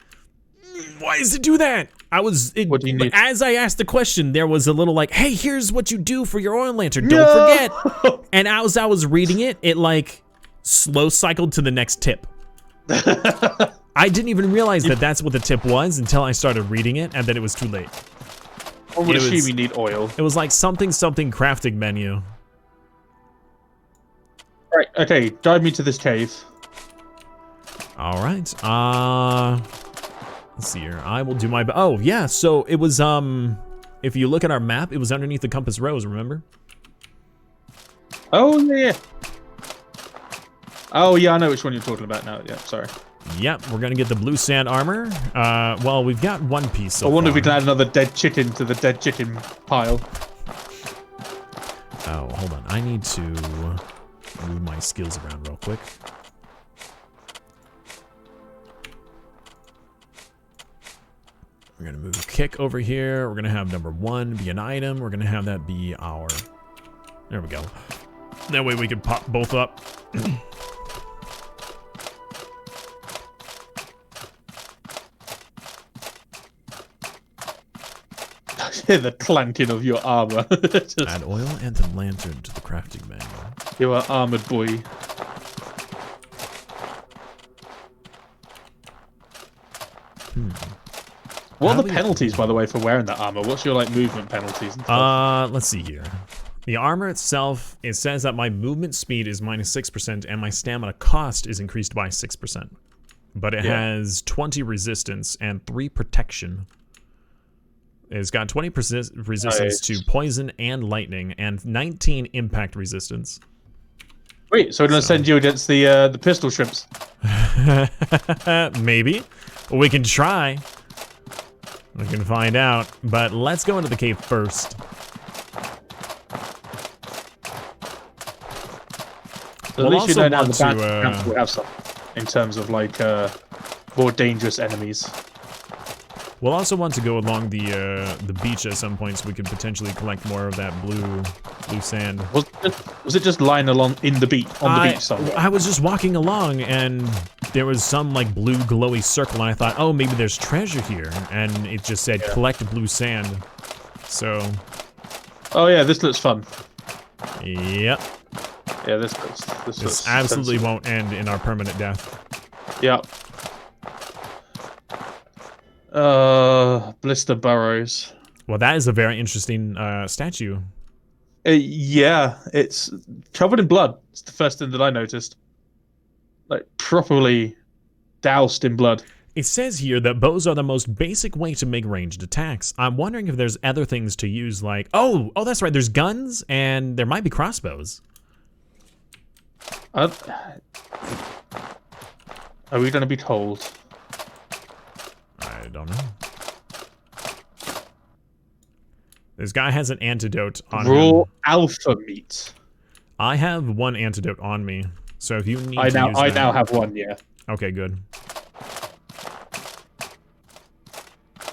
Why does it do that? What do you need? As I asked the question, there was a little like, hey, here's what you do for your oil lantern. Don't forget. And as I was reading it, it like slow cycled to the next tip. I didn't even realize that that's what the tip was until I started reading it, and then it was too late. I would assume you need oil. It was like something crafting menu. Right, okay, guide me to this cave. All right. Let's see here. I will do my... Oh, yeah, so it was, if you look at our map, it was underneath the compass rose, remember? Oh yeah. Oh yeah, I know which one you're talking about now. Yeah, sorry. Yep, we're gonna get the blue sand armor. Well, we've got one piece so I wonder if we far. can add another dead chicken to the dead chicken pile. Oh, hold on. I need to move my skills around real quick. We're gonna move kick over here. We're gonna have number 1 be an item. We're gonna have that be our... There we go. That way we can pop both up. Hear the clanking of your armor. Just, Add oil and the lantern to the crafting manual. you are armored boy. What How are do the we- penalties, by the way, for wearing that armor? What's your like movement penalties and stuff? Let's see here. The armor itself, it says that my movement speed is -6% and my stamina cost is increased by 6%. But it has 20 resistance and 3 protection. It's got 20 resistance to poison and lightning and 19 impact resistance. Wait, so we're gonna send you against the pistol shrimps? Maybe. We can try. We can find out. But let's go into the cave first. So We'll at least you also know now want the band to, council have some in terms of like more dangerous enemies. We'll also want to go along the beach at some point so we could potentially collect more of that blue sand. Was it just lying along in the beach on the beach somewhere? I was just walking along and there was some like blue glowy circle and I thought, oh, maybe there's treasure here, and it just said collect blue sand. So. Oh yeah, this looks fun. Yep. Yeah, this looks absolutely sensible. won't end in our permanent death. Yep. Blister burrows. Well, that is a very interesting statue. Yeah, it's covered in blood. It's the first thing that I noticed. Like, properly doused in blood. It says here that bows are the most basic way to make ranged attacks. I'm wondering if there's other things to use, like... Oh, that's right, there's guns, and there might be crossbows. Are we going to be told? I don't know. This guy has an antidote on Raw him. alpha meat. I have one antidote on me, so if you need I to use that... now have one, yeah. Okay, good.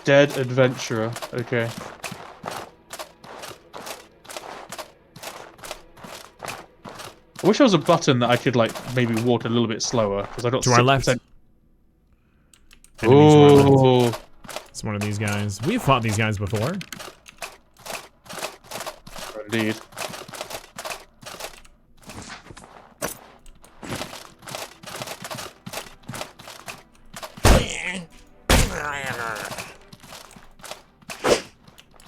Dead adventurer. Okay. I wish there was a button that I could like maybe walk a little bit slower because I got To our left. 6%. Enemies to our left. Oh, It's one of these guys. We've fought these guys before. indeed.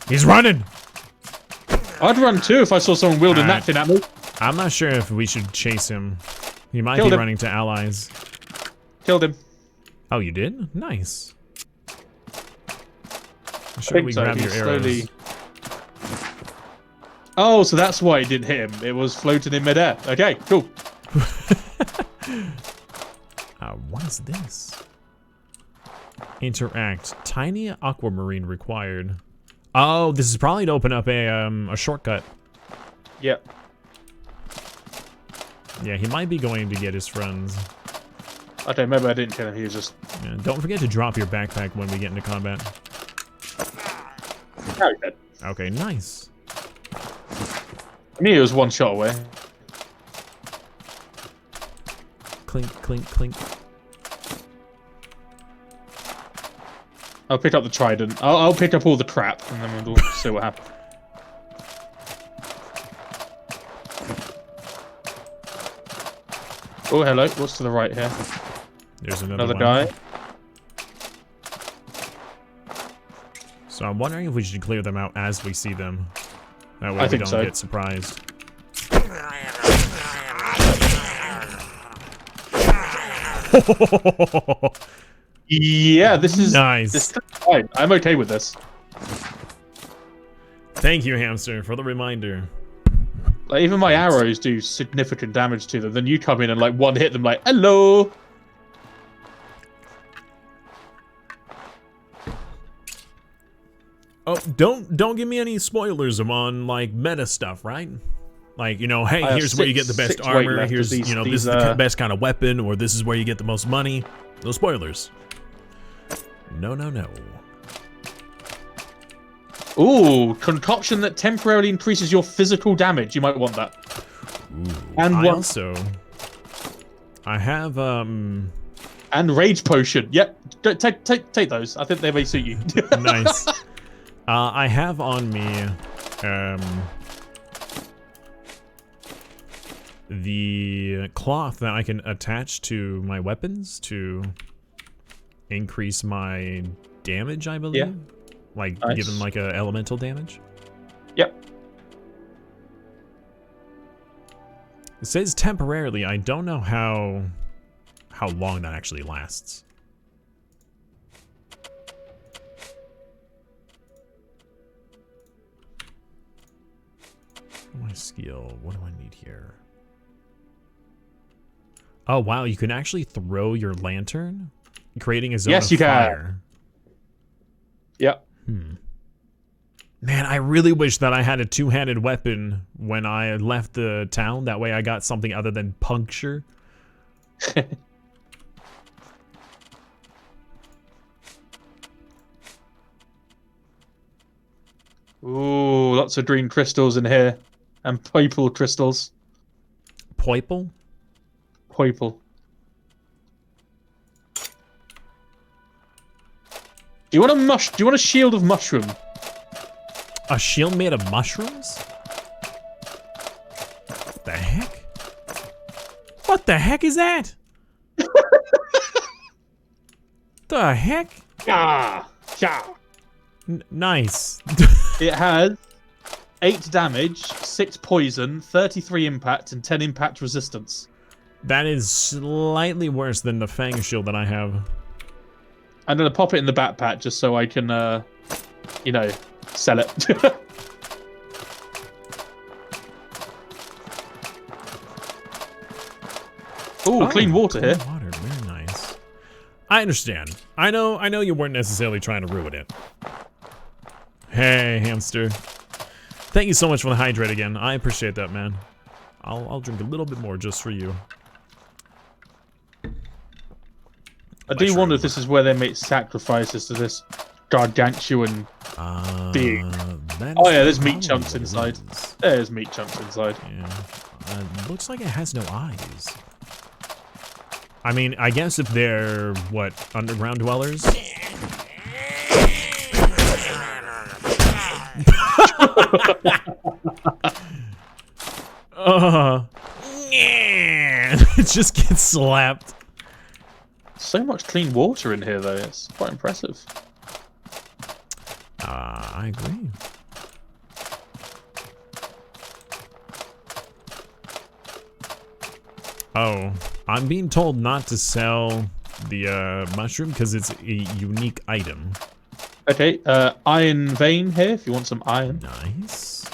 He's running! I'd run too if I saw someone wielding Alright. that thing at me. I'm not sure if we should chase him. He might Killed be him. running to allies. Killed him. Oh, you did? Nice. I Should think we so. grab He your arrows? slowly... Oh, so that's why it didn't hit him. It was floating in midair. Okay, cool. What is this? Interact. Tiny aquamarine required. Oh, this is probably to open up a shortcut. Yep. Yeah, he might be going to get his friends. Okay, maybe I didn't kill him. He was just... Yeah, don't forget to drop your backpack when we get into combat. Oh, he's dead. Okay, nice. I knew he was one shot away. Clink, clink, clink. I'll pick up the trident. I'll pick up all the crap, and then we'll see what happens. Oh, hello. What's to the right here? There's another Another one. guy. So I'm wondering if we should clear them out as we see them. That way I we think don't so. get surprised. Yeah, this is Nice. This is fine. I'm okay with this. Thank you, Hamster, for the reminder. Like, even my arrows do significant damage to them. Then you come in and like one hit them, like hello. Oh, don't give me any spoilers on like meta stuff, right? Like, you know, hey, here's where you get the best armor. Here's, you know, this is the best kind of weapon, or this is where you get the most money. No spoilers. No, no, no. Ooh, concoction that temporarily increases your physical damage. You might want that. Ooh, and I have and rage potion. Yep, take those. I think they may suit you. Nice. I have on me the cloth that I can attach to my weapons to increase my damage, I believe. Yeah. Like, nice. Give them like a elemental damage. Yep. It says temporarily. I don't know how long that actually lasts. My skill. What do I need here? Oh wow! You can actually throw your lantern, creating a zone of fire. Yep. Man, I really wish that I had a two-handed weapon when I left the town. That way I got something other than puncture. Ooh, lots of green crystals in here. And purple crystals. Purple? Purple. Do you want a shield of mushroom? A shield made of mushrooms? What the heck? What the heck is that? The heck? Yeah. Nice. It has 8 damage, 6 poison, 33 impact, and 10 impact resistance. That is slightly worse than the Fang shield that I have. I'm gonna pop it in the backpack just so I can, you know, sell it. Ooh, clean water here. Water, very nice. I understand. I know you weren't necessarily trying to ruin it. Hey, hamster. Thank you so much for the hydrate again. I appreciate that, man. I'll drink a little bit more just for you. I do wonder if this is where they make sacrifices to this gargantuan being. Oh yeah, there's meat chunks inside. There's meat chunks inside. Yeah. Looks like it has no eyes. I mean, I guess if they're, what, underground dwellers? It just gets slapped. So much clean water in here, though. It's quite impressive. I agree. Oh, I'm being told not to sell the mushroom because it's a unique item. Okay, iron vein here if you want some iron. Nice.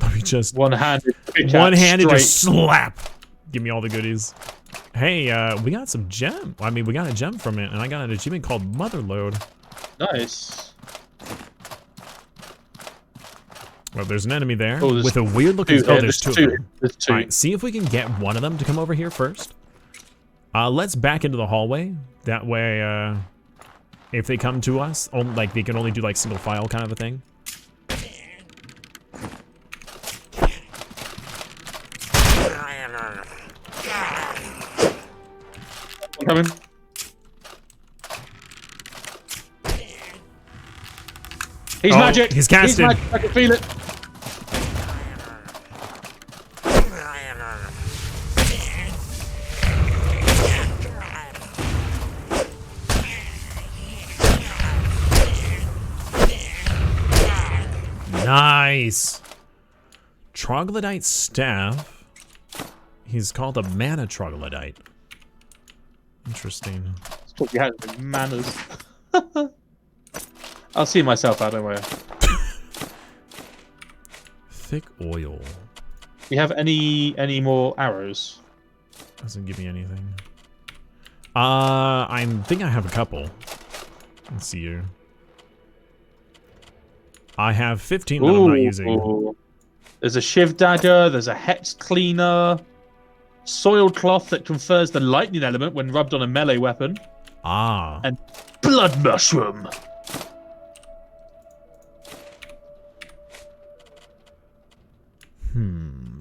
Let me just one-handed just slap. Give me all the goodies. Hey, we got some gem. I mean, we got a gem from it, and I got an achievement called Motherload. Nice. Well, there's an enemy there with a weird looking. Oh, there's two of them. There's two. All right, see if we can get one of them to come over here first. Let's back into the hallway. That way, if they come to us, like they can only do like single file kind of a thing. I'm coming. He's magic. He's casted. He's magic. I can feel it. Nice. Troglodyte staff. He's called a mana troglodyte. Interesting. It's what you had with manners. I'll see myself out, don't worry. Thick oil. Do you have any more arrows? Doesn't give me anything. I think I have a couple. Let's see here. I have 15 that I'm not using. There's a shiv dagger, there's a hex cleaner, soiled cloth that confers the lightning element when rubbed on a melee weapon. Ah. And blood mushroom.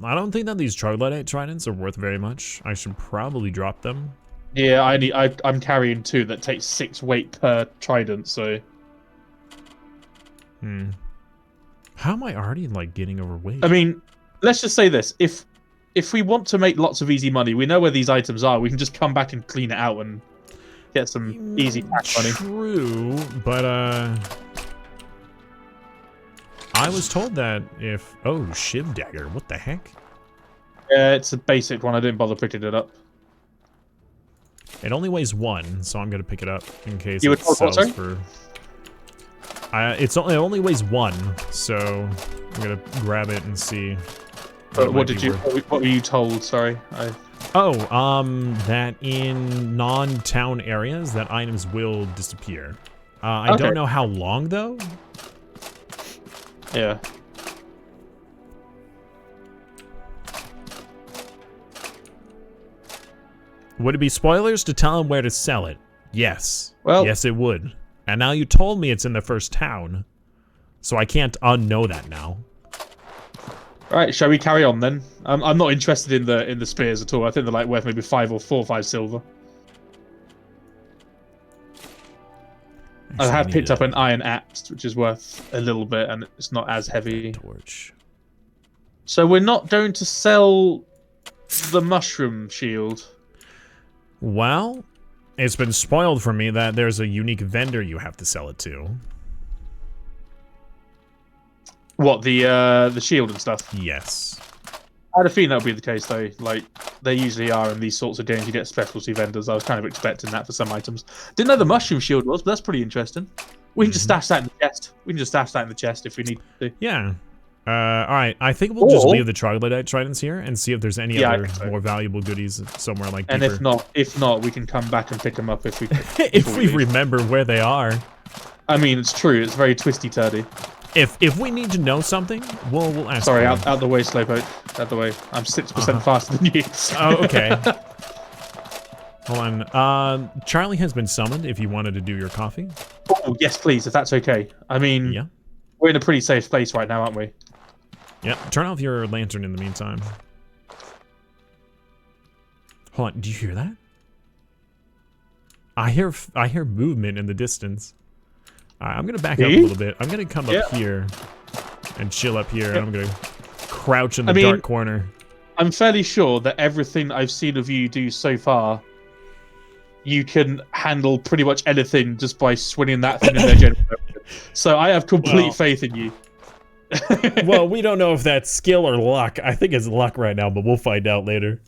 I don't think that these troglodyte tridents are worth very much. I should probably drop them. Yeah, I'm carrying 2 that take 6 weight per trident, so... How am I already, like, getting overweight? I mean, let's just say this. If we want to make lots of easy money, we know where these items are. We can just come back and clean it out and get some easy tax money. True, but, I was told that if... Oh, shiv dagger. What the heck? Yeah, it's a basic one. I didn't bother picking it up. It only weighs 1, so I'm gonna pick it up in case you it sells sorry? for... it only weighs 1, so I'm gonna grab it and see. What were you told? Sorry. That in non-town areas, that items will disappear. I don't know how long though. Yeah. Would it be spoilers to tell him where to sell it? Yes. Well, yes, it would. And now you told me it's in the first town, so I can't unknow that now. All right, shall we carry on then? I'm not interested in the spears at all. I think they're like worth maybe 5 or 4 or 5 silver. I have picked up an iron axe, which is worth a little bit, and it's not as heavy. Torch. So we're not going to sell the mushroom shield. Well, it's been spoiled for me that there's a unique vendor you have to sell it to. What, the shield and stuff? Yes. I had a feeling that would be the case, though. Like, they usually are in these sorts of games. You get specialty vendors. I was kind of expecting that for some items. Didn't know the mushroom shield was, but that's pretty interesting. We can just stash that in the chest. We can just stash that in the chest if we need to. Yeah. All right. I think we'll just leave the troglodyte tridents here and see if there's any other more valuable goodies somewhere like deeper. And if not, we can come back and pick them up if we if we remember where they are. I mean, it's true. It's very twisty-turdy. If we need to know something, we'll ask. Sorry, out the way, Slowpoke. Out the way. I'm 6% faster than you. Oh, okay. Hold on. Charlie has been summoned if you wanted to do your coffee. Oh, yes, please, if that's okay. I mean, yeah. We're in a pretty safe place right now, aren't we? Yeah, turn off your lantern in the meantime. Hold on, do you hear that? I hear movement in the distance. I'm gonna back up a little bit. I'm gonna come up here and chill up here, and I'm gonna crouch in the dark corner. I'm fairly sure that everything I've seen of you do so far, you can handle pretty much anything just by swinging that thing in their general direction. So I have complete faith in you. Well, we don't know if that's skill or luck. I think it's luck right now, but we'll find out later.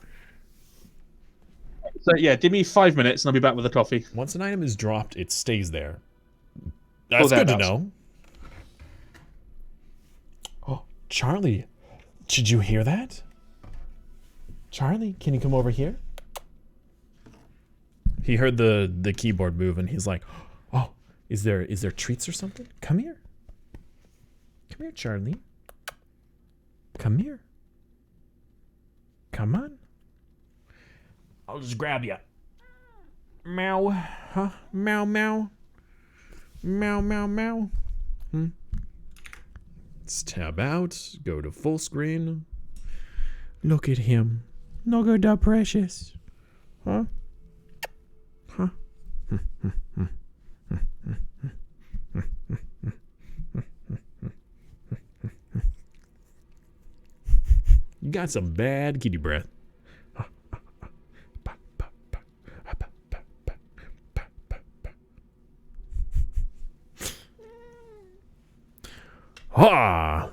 So yeah, give me 5 minutes and I'll be back with the coffee. Once an item is dropped, it stays there. That's good to know. Oh, Charlie, did you hear that? Charlie, can you come over here? He heard the keyboard move and he's like, "Oh, is there treats or something? Come here. Come here, Charlie. Come here. Come on. I'll just grab you. Meow. Huh? Meow, meow. Meow, meow, meow. Let's tab out. Go to full screen. Look at him. Look at that precious. Huh? Huh? You got some bad kitty breath. Ha!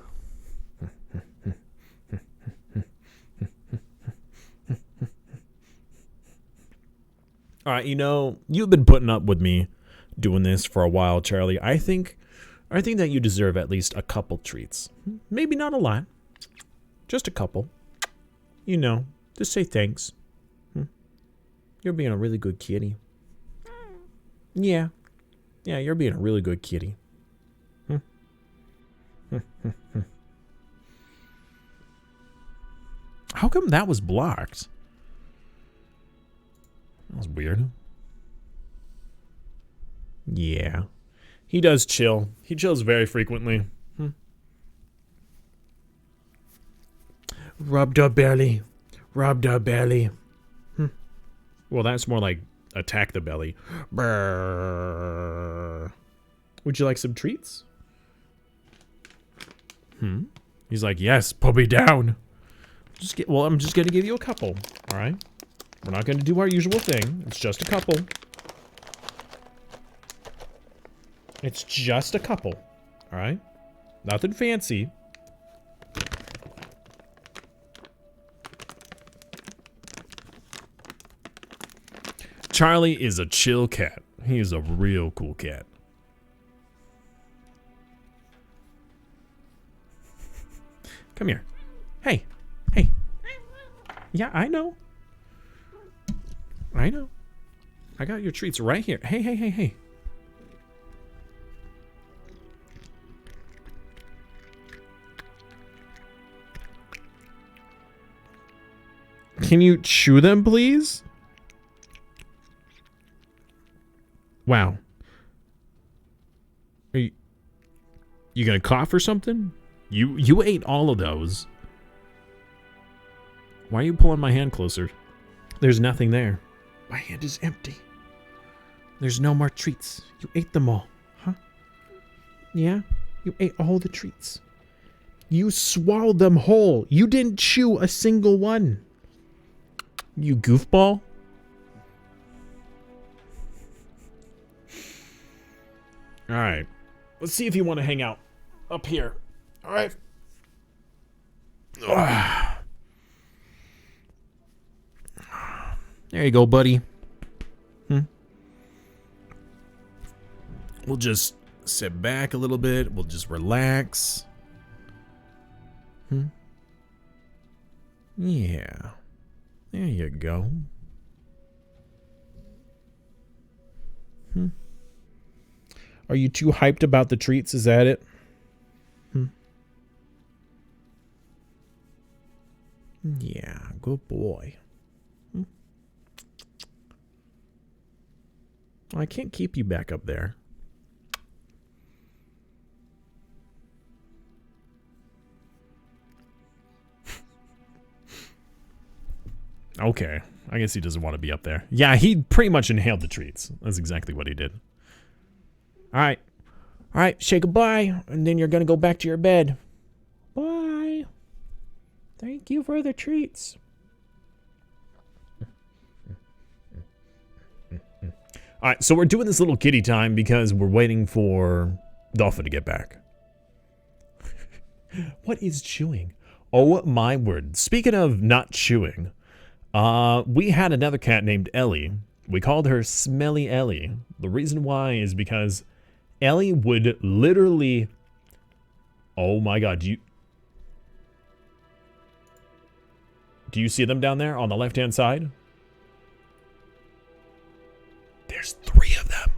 All right, you've been putting up with me doing this for a while, Charlie. I think that you deserve at least a couple treats. Maybe not a lot, Just a couple. You know, just say thanks. You're being a really good kitty. Yeah. Yeah, you're being a really good kitty. How come that was blocked? That was weird. Yeah. He does chill. He chills very frequently. Rub the belly. Rub the belly. Well, that's more like attack the belly. Brrr. Would you like some treats? He's like, yes, put me down. Well, I'm just gonna give you a couple. All right. We're not gonna do our usual thing. It's just a couple. It's just a couple. All right. Nothing fancy. Charlie is a chill cat. He is a real cool cat. Come here. Hey. Hey. Yeah, I know. I know. I got your treats right here. Hey, hey, hey, hey. Can you chew them, please? Wow. Are you gonna cough or something? You ate all of those. Why are you pulling my hand closer? There's nothing there. My hand is empty. There's no more treats. You ate them all, huh? Yeah? You ate all the treats. You swallowed them whole. You didn't chew a single one. You goofball. Alright. Let's see if you want to hang out up here. Alright. There you go, buddy. We'll just sit back a little bit. We'll just relax. Yeah. There you go. Are you too hyped about the treats? Is that it? Yeah, good boy. I can't keep you back up there. Okay, I guess he doesn't want to be up there. Yeah, he pretty much inhaled the treats. That's exactly what he did. Alright. Alright, say goodbye, and then you're gonna go back to your bed. Bye. Thank you for the treats. Alright, so we're doing this little kitty time because we're waiting for Dolphin to get back. What is chewing? Oh my word. Speaking of not chewing, we had another cat named Ellie. We called her Smelly Ellie. The reason why is because Ellie would literally... Oh my god, do you see them down there on the left-hand side? There's 3 of them.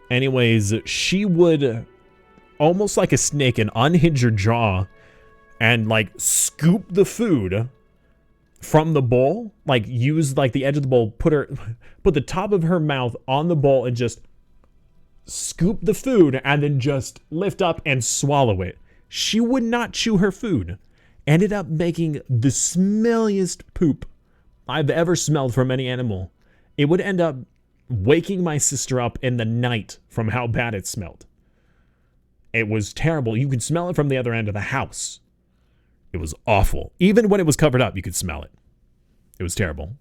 Anyways, she would, almost like a snake, and unhinge her jaw and, like, scoop the food from the bowl. Like, use, like, the edge of the bowl, put the top of her mouth on the bowl and just scoop the food and then just lift up and swallow it. She would not chew her food. Ended up making the smelliest poop I've ever smelled from any animal. It would end up waking my sister up in the night from how bad it smelled. It was terrible. You could smell it from the other end of the house. It was awful. Even when it was covered up, you could smell it. It was terrible.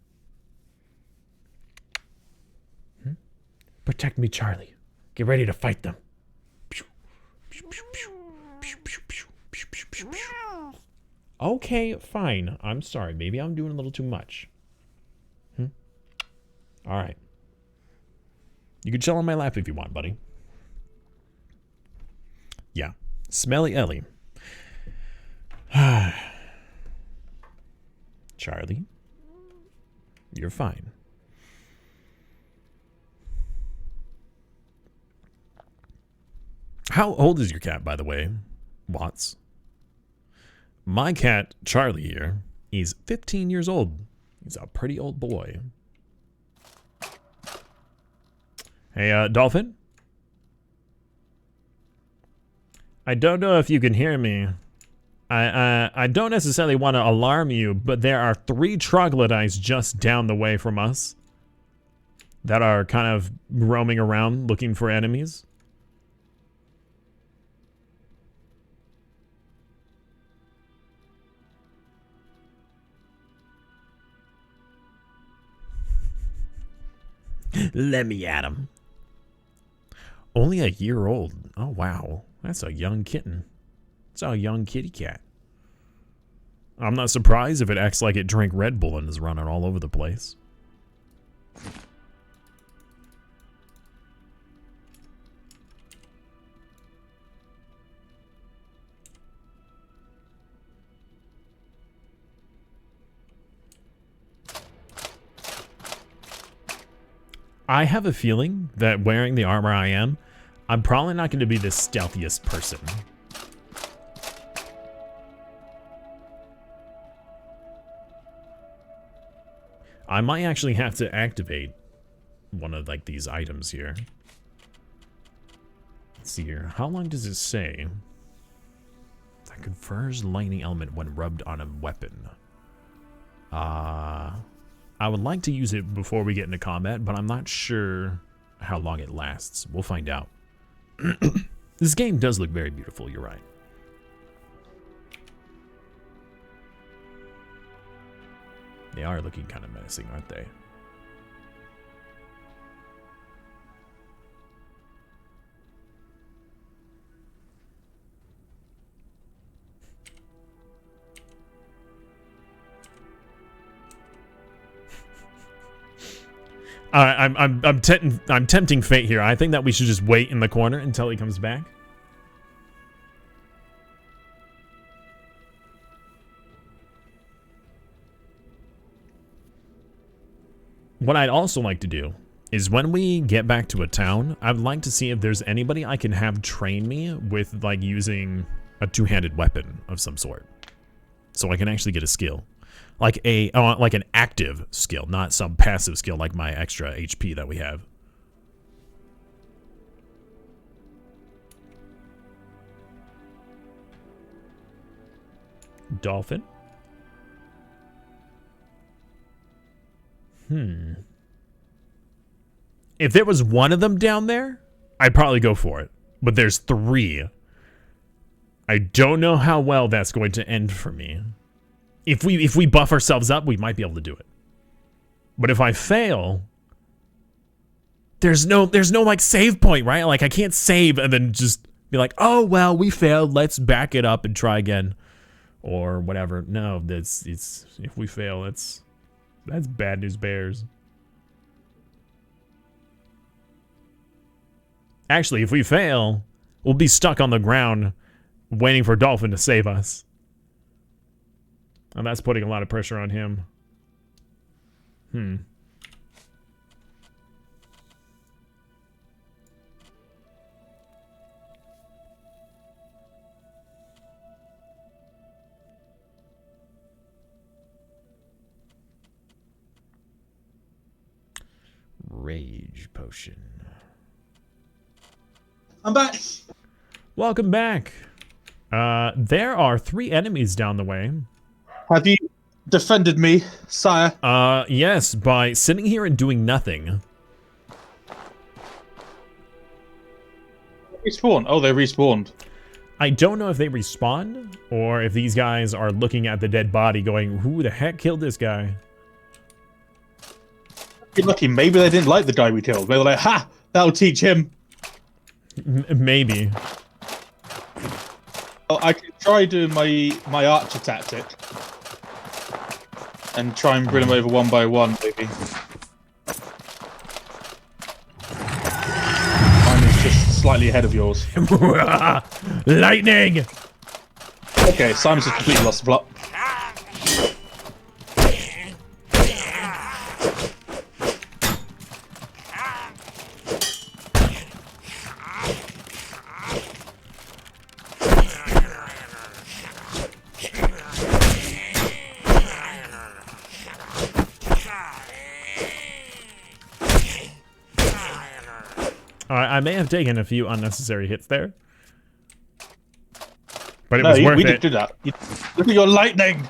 Protect me, Charlie. Get ready to fight them. Okay, fine. I'm sorry. Maybe I'm doing a little too much. All right. You can chill on my lap if you want, buddy. Yeah. Smelly Ellie. Charlie, you're fine. How old is your cat, by the way, Watts? My cat, Charlie here, he's 15 years old. He's a pretty old boy. Hey, Dolphin? I don't know if you can hear me. I don't necessarily want to alarm you, but there are 3 troglodytes just down the way from us that are kind of roaming around looking for enemies. Let me at him. Only a year old. Oh, wow. That's a young kitten. It's a young kitty cat. I'm not surprised if it acts like it drank Red Bull and is running all over the place. I have a feeling that wearing the armor I am, I'm probably not going to be the stealthiest person. I might actually have to activate one of like these items here. Let's see here. How long does it say? That confers lightning element when rubbed on a weapon. I would like to use it before we get into combat, but I'm not sure how long it lasts. We'll find out. This game does look very beautiful, you're right. They are looking kind of menacing, aren't they? I'm tempting fate here. I think that we should just wait in the corner until he comes back. What I'd also like to do is when we get back to a town, I'd like to see if there's anybody I can have train me with like using a two-handed weapon of some sort, so I can actually get a skill. Like like an active skill, not some passive skill like my extra HP that we have. Dolphin? If there was one of them down there, I'd probably go for it. But there's 3. I don't know how well that's going to end for me. If we buff ourselves up, we might be able to do it. But if I fail, there's no like save point, right? Like I can't save and then just be like, oh well, we failed. Let's back it up and try again, or whatever. No, it's if we fail, that's bad news bears. Actually, if we fail, we'll be stuck on the ground waiting for Dolphin to save us. And that's putting a lot of pressure on him. Rage potion. I'm back. Welcome back. There are 3 enemies down the way. Have you defended me, sire? Yes, by sitting here and doing nothing. Respawn. Oh, they respawned. I don't know if they respawn or if these guys are looking at the dead body going, who the heck killed this guy? You're lucky. Maybe they didn't like the guy we killed. They were like, ha! That'll teach him. Maybe. Well, I could try doing my archer tactic. And try and bring them over one by one, maybe. Mine is just slightly ahead of yours. Lightning! Okay, Simon's just completely lost the plot. I may have taken a few unnecessary hits there, but it No, was worth we it. didn't do that. Look at your lightning!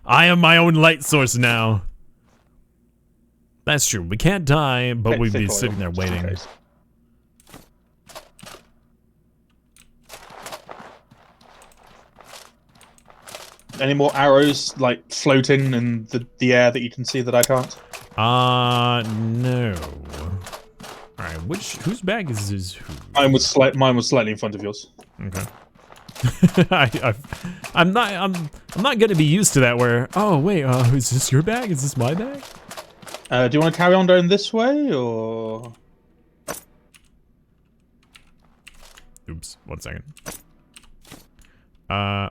I am my own light source now. That's true. We can't die, but Okay, we'd thick be oil, sitting there just in waiting. case. Any more arrows, like, floating in the air that you can see that I can't? No. Alright, whose bag is this? Mine was slightly in front of yours. Okay. I'm not gonna be used to that where, oh wait, is this your bag? Is this my bag? Do you want to carry on going this way, or...? Oops, 1 second.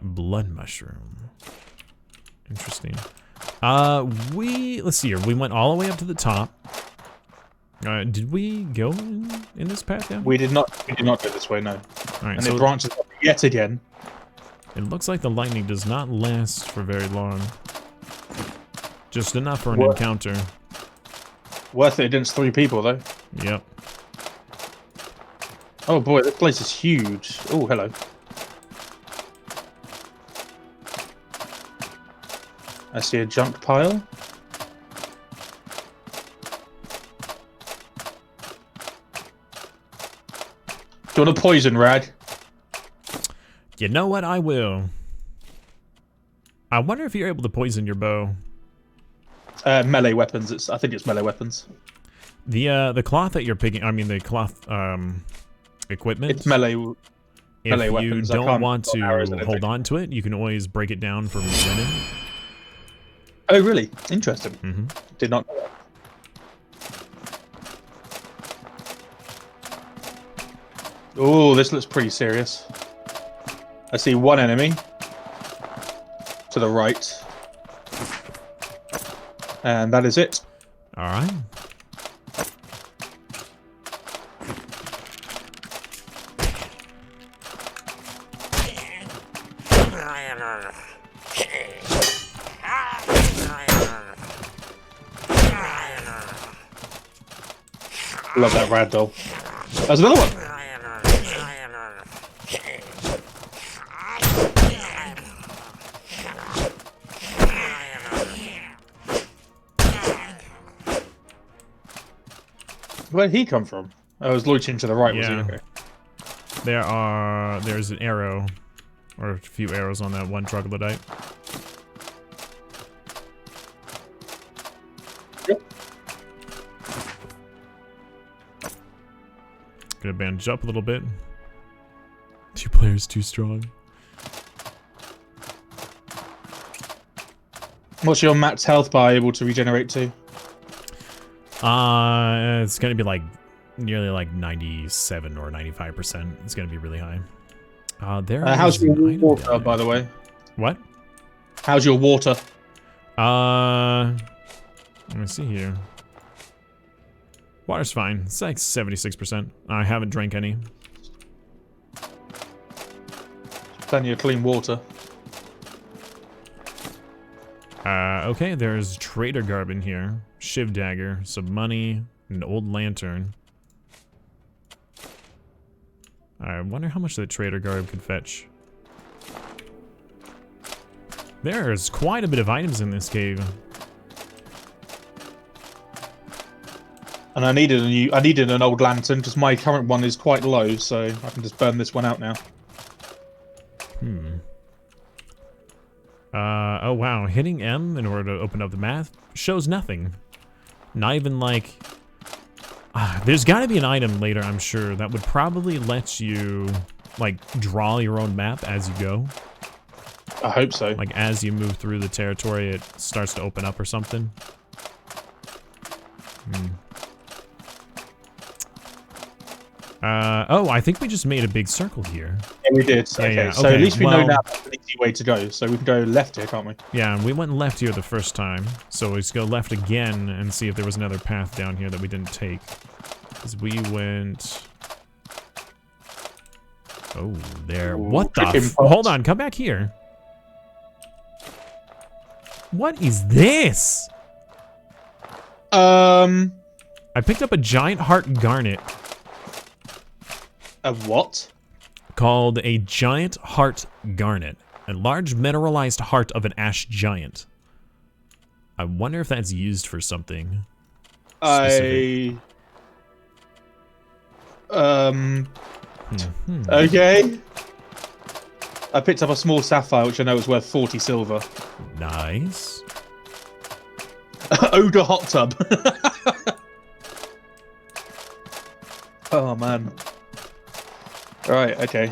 Blood mushroom. Interesting. Let's see here. We went all the way up to the top. Did we go in this path down? We did not go this way, no. Alright, And so it branches up yet again. it looks like the lightning does not last for very long. Just enough for an What? encounter. Worth it against 3 people, though. Yep. Oh boy, this place is huge. Oh, hello. I see a junk pile. Do you want a poison rag? You know what? I will. I wonder if you're able to poison your bow. Melee weapons. I think it's melee weapons. The cloth that you're picking, I mean the cloth equipment. It's melee. If melee you weapons. I don't can't want put arrows to in it. hold on to it, you can always break it down for linen. Oh, really? Interesting. Mm-hmm. Did not know that. Oh, this looks pretty serious. I see one enemy to the right. And that is it. All right. Love that ragdoll. There's another one. Where'd he come from? I was looking to the right, was he? Yeah. Okay. There's an arrow, or a few arrows on that one troglodyte. Yep. Gonna bandage up a little bit. 2 players too strong. What's your max health bar able to regenerate to? It's gonna be like nearly like 97 or 95%. It's gonna be really high. How's is your an item water, down by there. the way? What? How's your water? Let me see here. Water's fine. It's like 76%. I haven't drank any. Plenty of clean water. Okay, there's trader garb in here. Shiv dagger, some money, an old lantern. I wonder how much that trader garb could fetch. There's quite a bit of items in this cave. And I needed an old lantern because my current one is quite low, so I can just burn this one out now. Oh wow, hitting M in order to open up the map shows nothing. Not even like... there's gotta be an item later, I'm sure, that would probably let you, like, draw your own map as you go. I hope so. Like, as you move through the territory, it starts to open up or something. Oh, I think we just made a big circle here. Yeah, we did. Okay, yeah, so okay, at least we know well- now that's an easy way to go. So we can go left here, can't we? Yeah, we went left here the first time, so let's go left again and see if there was another path down here that we didn't take. Because we went... Oh, there. Ooh, What the chicken f- pox. Hold on, come back here. What is this? I picked up a giant heart garnet A what? called a giant heart garnet. A large mineralized heart of an ash giant. I wonder if that's used for something. I. Hmm. Okay. I picked up a small sapphire, which I know is worth 40 silver. Nice. Odor hot tub. Oh man. Right. Okay.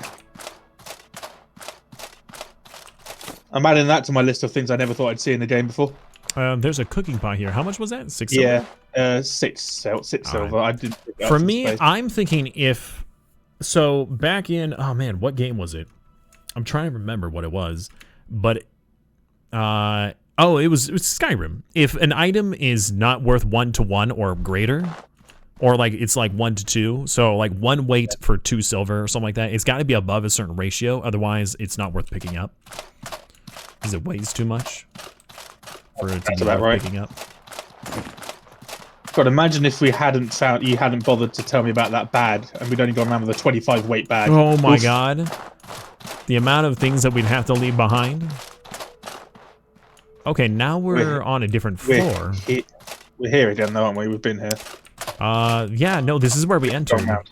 I'm adding that to my list of things I never thought I'd see in the game before. There's a cooking pot here. How much was that? 6 Yeah. silver? Six silver. I didn't. pick it up For some me, space. I'm thinking if... So, back in... Oh, man, what game was it? I'm trying to remember what it was. But... Oh, it was Skyrim. If an item is not worth 1 to 1 or greater, or like it's like 1 to 2, so like 1 weight for 2 silver or something like that, it's got to be above a certain ratio. Otherwise, it's not worth picking up. Because it weighs too much for it to That's be about worth right. picking up. God, imagine if we hadn't found, you hadn't bothered to tell me about that bag, and we'd only gone around with a 25 weight bag. Oh my Oof. god. The amount of things that we'd have to leave behind. Okay, now we're on a different floor. We're here again, though, aren't we? We've been here. Yeah, no, this is where we entered. Gone round.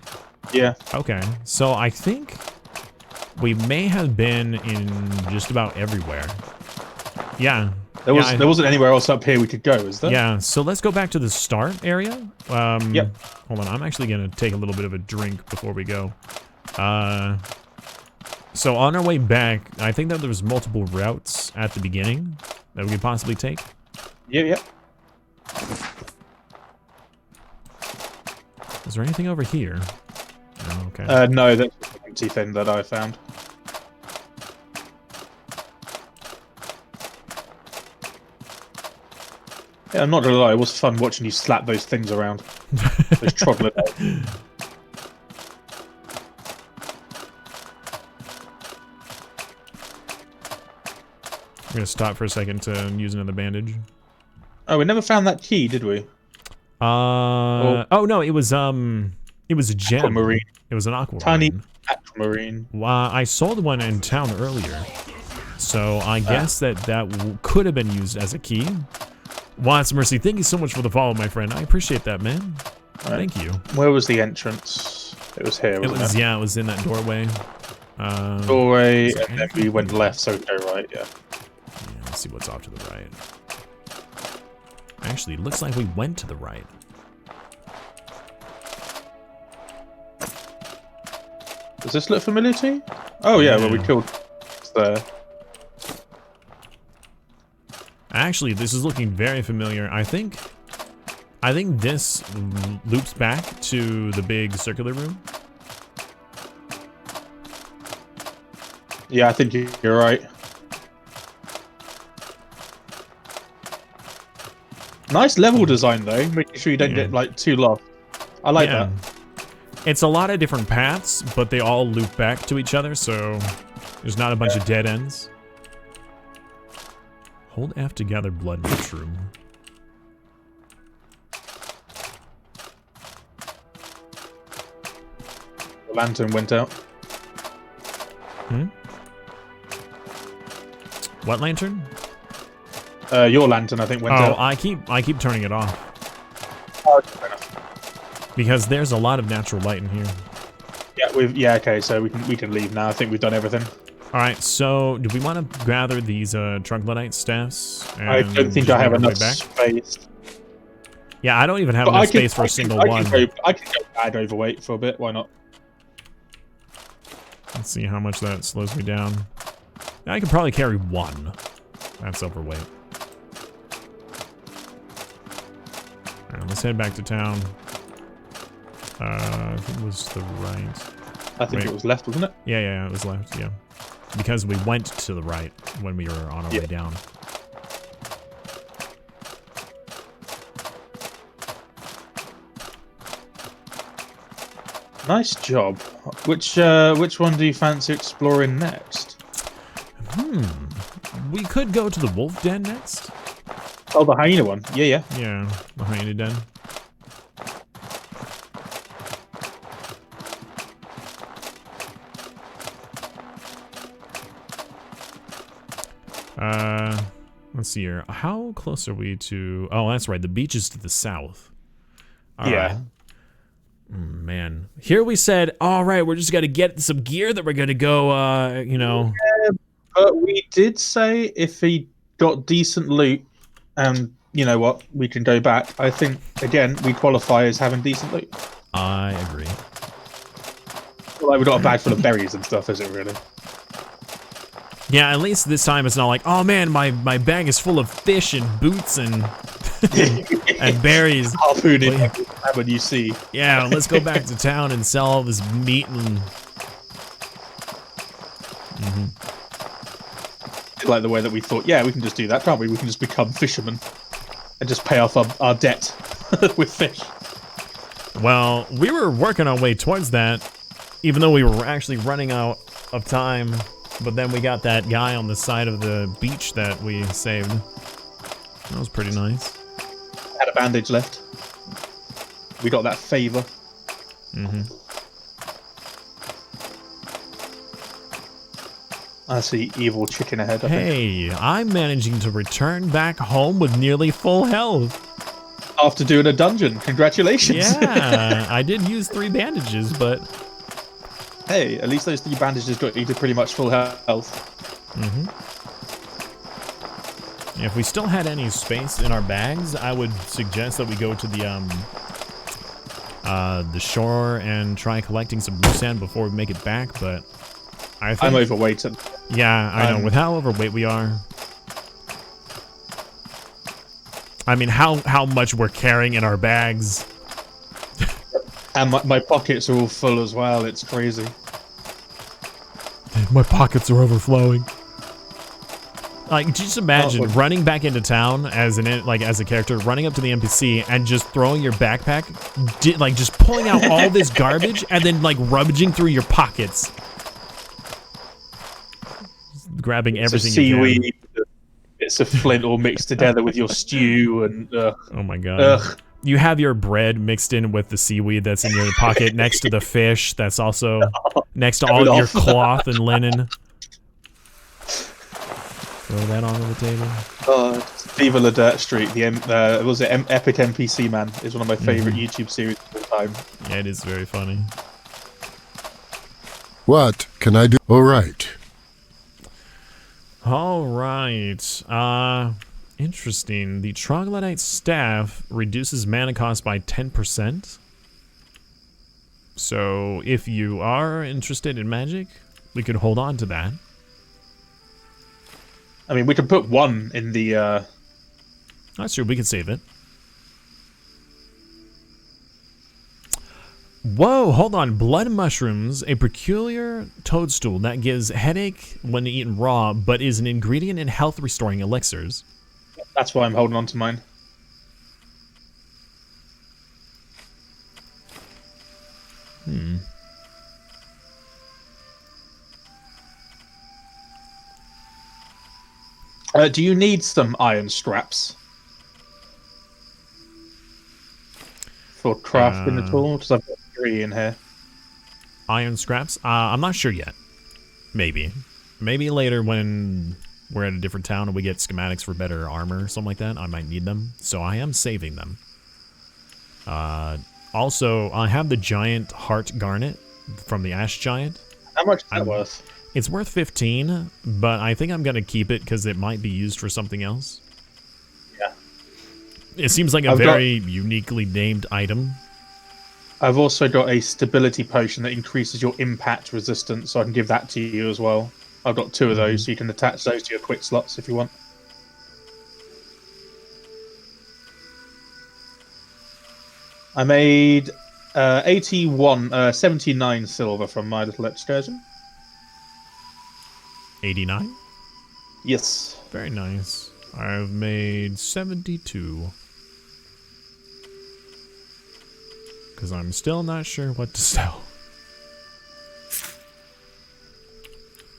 Yeah. Okay, so I think we may have been in just about everywhere. Yeah. There wasn't anywhere else up here we could go, is there? Yeah, so let's go back to the start area. Yep. Hold on, I'm actually going to take a little bit of a drink before we go. So on our way back, I think that there was multiple routes at the beginning that we could possibly take. Yeah. Is there anything over here? No, okay. No, that's an empty thing that I found. Yeah, I'm not gonna lie, it was fun watching you slap those things around. Those troglodytes. I'm gonna stop for a second to use another bandage. Oh, we never found that key, did we? Oh no, it was a gem. Aquamarine. It was an aquamarine. Tiny aquamarine. I sold one in town earlier, so I guess that could have been used as a key. Watts Mercy, thank you so much for the follow, my friend. I appreciate that, man. Right. Thank you. Where was the entrance? It was here, wasn't it? Yeah, it was in that doorway. Doorway, is there and then anything? we went left, so we go right, yeah. Yeah, let's see what's off to the right. Actually, it looks like we went to the right. Does this look familiar to you? Oh yeah, well we Yeah. killed there. Actually, this is looking very familiar. I think this loops back to the big circular room. Yeah, I think you're right. Nice level design though, making sure you don't Yeah. get like too lost. I like that. It's a lot of different paths, but they all loop back to each other, so there's not a bunch of dead ends. Hold F to gather blood mushroom. The lantern went out. What lantern? Your lantern, I think, went Oh, out. I keep turning it off Oh, fair enough. because there's a lot of natural light in here. Yeah, okay, so we can leave now. I think we've done everything. All right, so do we want to gather these troglodyte staffs? I and don't think just I have make our way enough back? space. Yeah, I don't even have But enough space for a single one. I can go bad overweight for a bit. Why not? Let's see how much that slows me down. I can probably carry one. That's overweight. Alright, let's head back to town. I think it was the right. I think it was left, wasn't it? Yeah, it was left, yeah. Because we went to the right when we were on our way down. Nice job. Which one do you fancy exploring next? We could go to the wolf den next. Oh, the hyena one. Yeah. Yeah, the hyena den. Let's see here. How close are we to... Oh, that's right. The beach is to the south. All right. Man. Here we said, all right, we're just going to get some gear that we're going to go, you know... Yeah, but we did say if he got decent loot, and you know what, we can go back. I think, again, we qualify as having decent loot. I agree. Well, like, we got a bag full of berries and stuff, is it really? Yeah, at least this time it's not like, oh man, my bag is full of fish and boots and and berries. Harpooning every salmon you see. Yeah, let's go back to town and sell all this meat and... Like the way that we thought, yeah, we can just do that, can't we? We can just become fishermen and just pay off our debt with fish. Well, we were working our way towards that, even though we were actually running out of time. But then we got that guy on the side of the beach that we saved. That was pretty nice. Had a bandage left. We got that favor. I see evil chicken ahead. I think. Hey, I'm managing to return back home with nearly full health. After doing a dungeon, congratulations. Yeah, I did use 3 bandages, but... Hey, at least those 3 bandages got you to pretty much full health. If we still had any space in our bags, I would suggest that we go to the shore and try collecting some blue sand before we make it back, but I think... I'm overweight. Yeah, I know. With how overweight we are... I mean, how much we're carrying in our bags. And my pockets are all full as well. It's crazy. My pockets are overflowing. Like, just imagine running back into town as as a character, running up to the NPC and just throwing your backpack, like just pulling out all this garbage and then like rummaging through your pockets, grabbing everything you can. Seaweed, bits of flint all mixed together with your stew and. Oh my god. You have your bread mixed in with the seaweed that's in your pocket next to the fish that's also next to all your cloth and linen. Throw that onto the table. Viva La Dirt Street, Epic NPC Man is one of my favorite YouTube series of all time. Yeah, it is very funny. What can I do? All right. All right. Interesting. The troglodyte staff reduces mana cost by 10%. So if you are interested in magic, we could hold on to that. I mean, we could put 1 in the... That's true. We can save it. Whoa, hold on. Blood mushrooms, a peculiar toadstool that gives headache when eaten raw, but is an ingredient in health-restoring elixirs. That's why I'm holding on to mine. Do you need some iron straps for crafting at all? Because I've got 3 in here. Iron scraps? I'm not sure yet. Maybe later when we're at a different town and we get schematics for better armor or something like that, I might need them. So I am saving them. Also, I have the giant heart garnet from the Ash Giant. How much is that worth? It's worth 15, but I think I'm going to keep it because it might be used for something else. Yeah. It seems like a very uniquely named item. I've also got a stability potion that increases your impact resistance, so I can give that to you as well. I've got 2 of those, so you can attach those to your quick slots if you want. I made 81, 79 silver from my little excursion. 89? Yes. Very nice. I've made 72. Because I'm still not sure what to sell.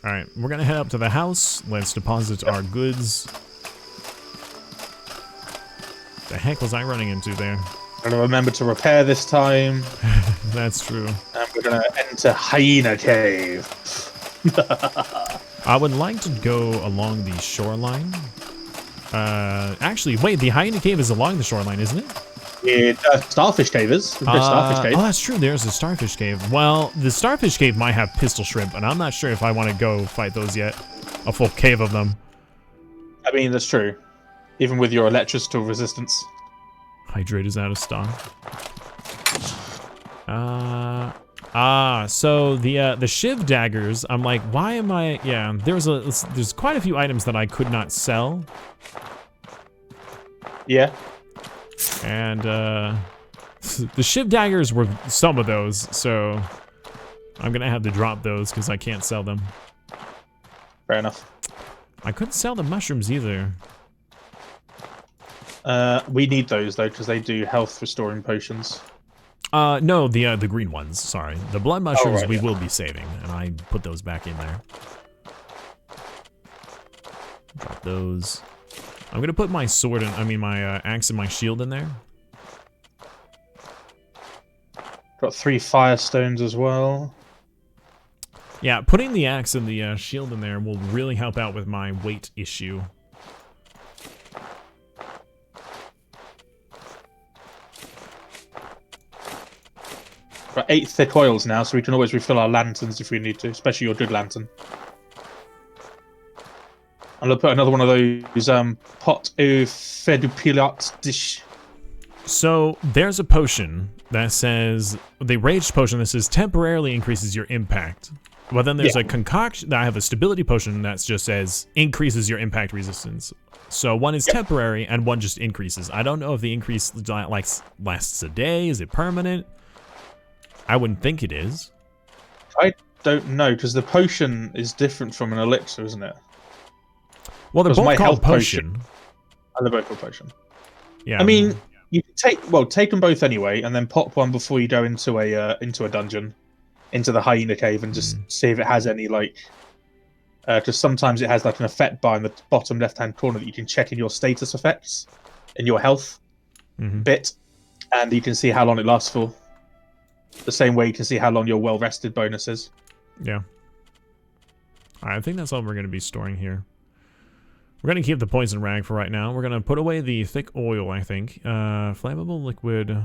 Alright, we're gonna head up to the house. Let's deposit our goods. The heck was I running into there? I'm gonna remember to repair this time. That's true. And we're gonna enter Hyena Cave. I would like to go along the shoreline. Actually, wait, the Hyena Cave is along the shoreline, isn't it? Starfish Cave is. Starfish Cave. Oh, that's true. There's a Starfish Cave. Well, the Starfish Cave might have pistol shrimp, and I'm not sure if I want to go fight those yet. A full cave of them. I mean, that's true. Even with your electrical resistance. Hydrate is out of stock. So the Shiv daggers, I'm like, why am I, yeah, there's quite a few items that I could not sell. Yeah. And the Shiv daggers were some of those, so I'm gonna have to drop those because I can't sell them. Fair enough. I couldn't sell the mushrooms either. We need those though because they do health restoring potions. No, the green ones. Sorry, the blood mushrooms we yeah. will be saving, and I put those back in there. Drop those. I'm gonna put my sword in. My axe and my shield in there. Got 3 firestones as well. Yeah, putting the axe and the shield in there will really help out with my weight issue. Got 8 thick oils now, so we can always refill our lanterns if we need to, especially your good lantern. I'm gonna put another one of those pot au fait du pilote dish. So there's a potion that says the raged potion that says temporarily increases your impact. But then there's a concoction. I have a stability potion that just says increases your impact resistance. So one is temporary and one just increases. I don't know if the increase lasts a day. Is it permanent? I wouldn't think it is. I don't know because the potion is different from an elixir, isn't it? Well, they're both my called health potion. And they're both called potion. Yeah. I mean, you can take them both anyway, and then pop one before you go into a dungeon, into the hyena cave, and just see if it has any because sometimes it has like an effect bar in the bottom left-hand corner that you can check in your status effects, in your health bit, and you can see how long it lasts for. The same way you can see how long your well-rested bonus is. Yeah. Alright, I think that's all we're going to be storing here. We're going to keep the poison rag for right now. We're going to put away the thick oil, I think. Flammable liquid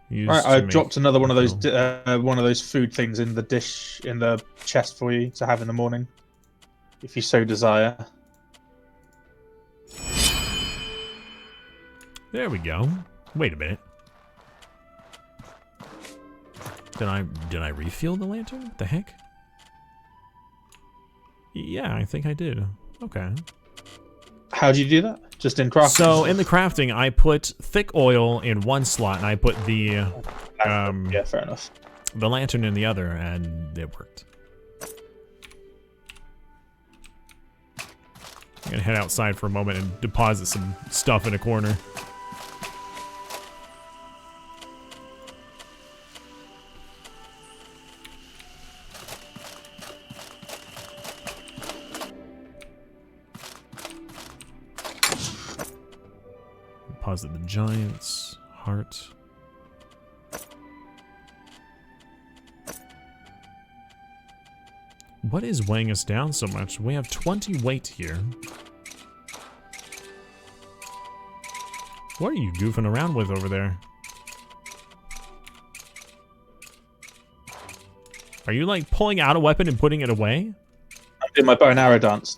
used Alright, I've to dropped another one of those food things in the dish, in the chest for you to have in the morning, if you so desire. There we go. Wait a minute. Did I refuel the lantern? What the heck? Yeah, I think I did. Okay. How do you do that? Just in crafting? So in the crafting, I put thick oil in one slot, and I put the yeah, fair enough. the lantern in the other, and it worked. I'm gonna head outside for a moment and deposit some stuff in a corner. Deposit the giant's heart. What is weighing us down so much? We have 20 weight here. What are you goofing around with over there? Are you like pulling out a weapon and putting it away? I'm doing my bow and arrow dance.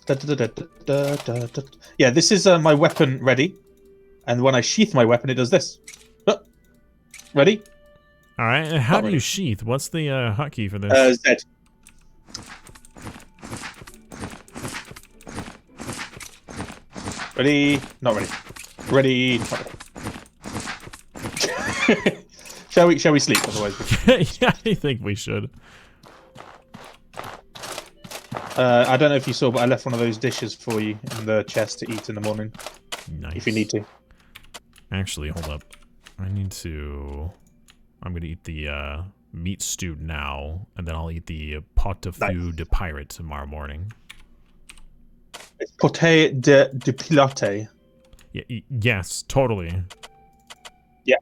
Yeah, this is my weapon ready. And when I sheath my weapon, it does this. Ready? All right. And how do you sheath? What's the hotkey for this? Z. Ready? Not ready. Ready? Not ready. Shall we sleep? Otherwise, Yeah, I think we should. I don't know if you saw, but I left one of those dishes for you in the chest to eat in the morning. Nice. If you need to. Actually, hold up. I'm gonna eat the meat stew now, and then I'll eat the pot de feu de pirate tomorrow morning. It's poté de pilote. Yeah, yes, totally. Yeah.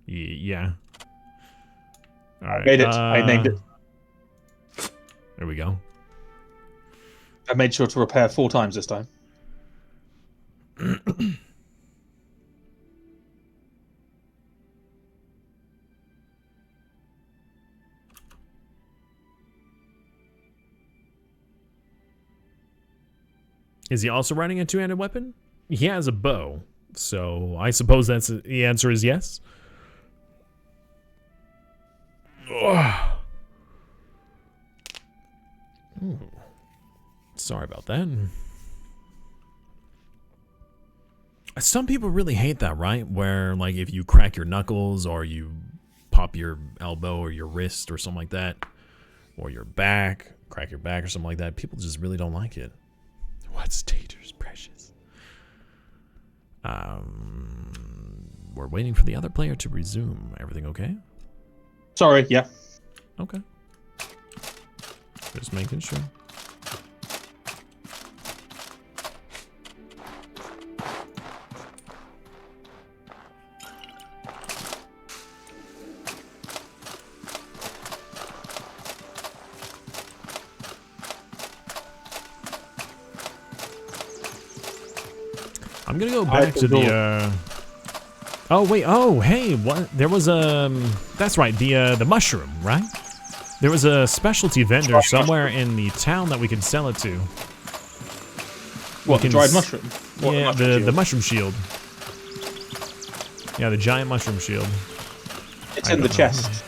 Yeah. All right. Made it. I named it. There we go. I made sure to repair 4 times this time. Is he also running a two-handed weapon? He has a bow, so I suppose the answer is yes. Ugh. Ooh. Sorry about that. Some people really hate that, right? Where, like, if you crack your knuckles or you pop your elbow or your wrist or something like that, or your back, crack your back or something like that, people just really don't like it. What's Tater's precious? We're waiting for the other player to resume. Everything okay? Sorry, yeah. Okay. Just making sure. I'm gonna go back to the oh wait, oh hey, what there was that's right, the mushroom, right? There was a specialty vendor somewhere in the town that we could sell it to. What, the dried mushroom? Yeah, the mushroom shield. Yeah, the giant mushroom shield. It's in the chest.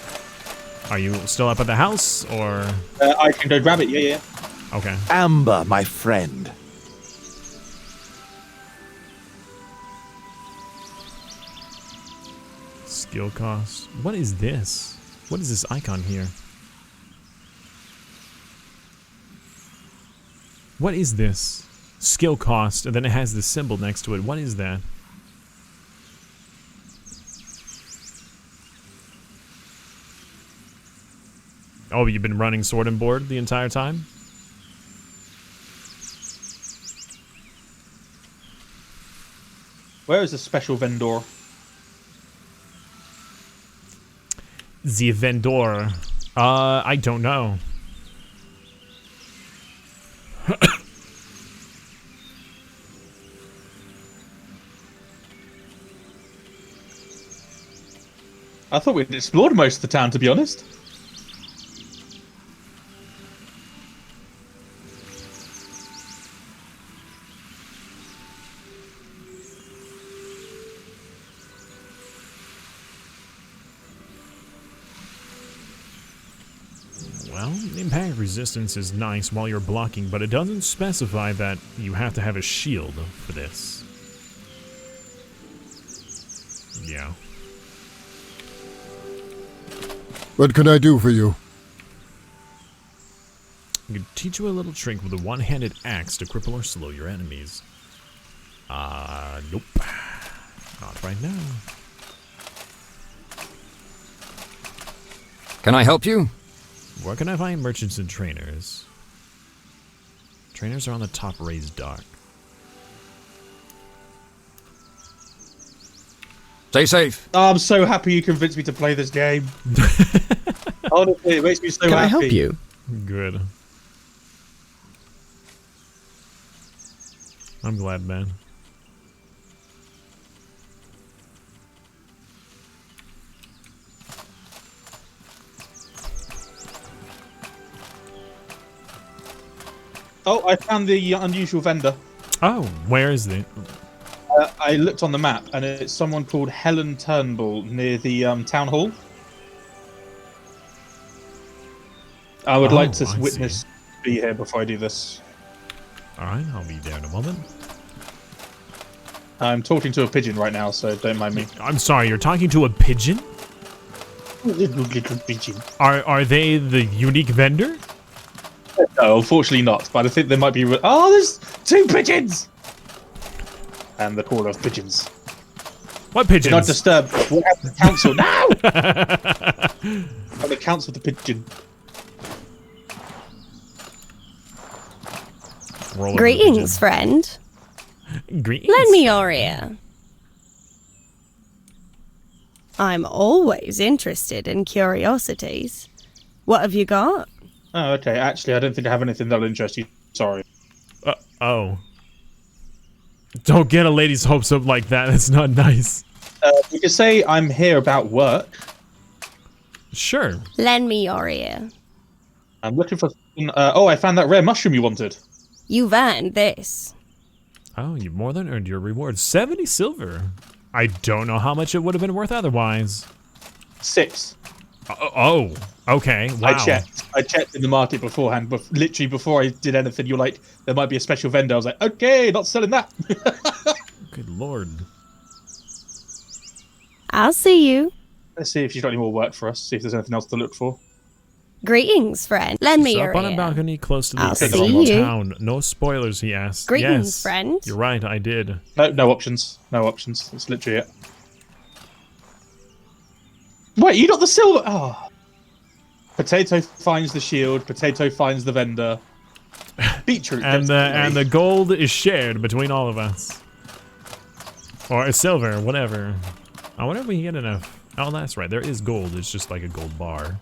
Are you still up at the house, or? I can go grab it, yeah. Okay. Amber, my friend. Skill cost. What is this? What is this icon here? What is this? Skill cost, and then it has the symbol next to it. What is that? Oh, you've been running sword and board the entire time? Where is the special vendor? The vendor. I don't know. I thought we'd explored most of the town, to be honest. Well, impact resistance is nice while you're blocking, but it doesn't specify that you have to have a shield for this. Yeah. What can I do for you? I can teach you a little trick with a one-handed axe to cripple or slow your enemies. Nope. Not right now. Can I help you? Where can I find merchants and trainers? Trainers are on the top raised dock. Stay safe. Oh, I'm so happy you convinced me to play this game. Honestly, it makes me so happy. Can I help you? Good. I'm glad, man. Oh, I found the unusual vendor. Oh, where is it? I looked on the map, and it's someone called Helen Turnbull near the town hall. I would like to witness be here before I do this. Alright, I'll be there in a moment. I'm talking to a pigeon right now, so don't mind me. I'm sorry, you're talking to a pigeon? Little pigeon. Are they the unique vendor? No, unfortunately not. But I think there might be. Oh, there's 2 pigeons. And the caller of pigeons. What Do pigeons? not disturb. We'll have the council now. On the council of the pigeon. Roll over the Greetings, friend. pigeon. Greetings. Lend me your ear. I'm always interested in curiosities. What have you got? Oh, okay. Actually, I don't think I have anything that'll interest you. Sorry. Oh. Don't get a lady's hopes up like that. That's not nice. You could say I'm here about work. Sure. Lend me your ear. I'm looking for. Oh, I found that rare mushroom you wanted. You've earned this. Oh, you've more than earned your reward. 70 silver. I don't know how much it would have been worth otherwise. 6. Oh, okay. Wow. I checked in the market beforehand, but literally before I did anything, you're like, there might be a special vendor. I was like, okay, not selling that. Good lord. I'll see you. Let's see if she's got any more work for us. See if there's anything else to look for. Greetings, friend. Lend me He's your up on a ear. balcony close to the I'll exit see of you. town. No spoilers, he asked. Greetings, Yes, friend. You're right, I did. No options. No options. That's literally it. Wait, you got the silver. Oh. Potato finds the shield. Potato finds the vendor. Beetroot. And gets the gold is shared between all of us. Or silver, whatever. I wonder if we can get enough. Oh, that's right. There is gold. It's just like a gold bar.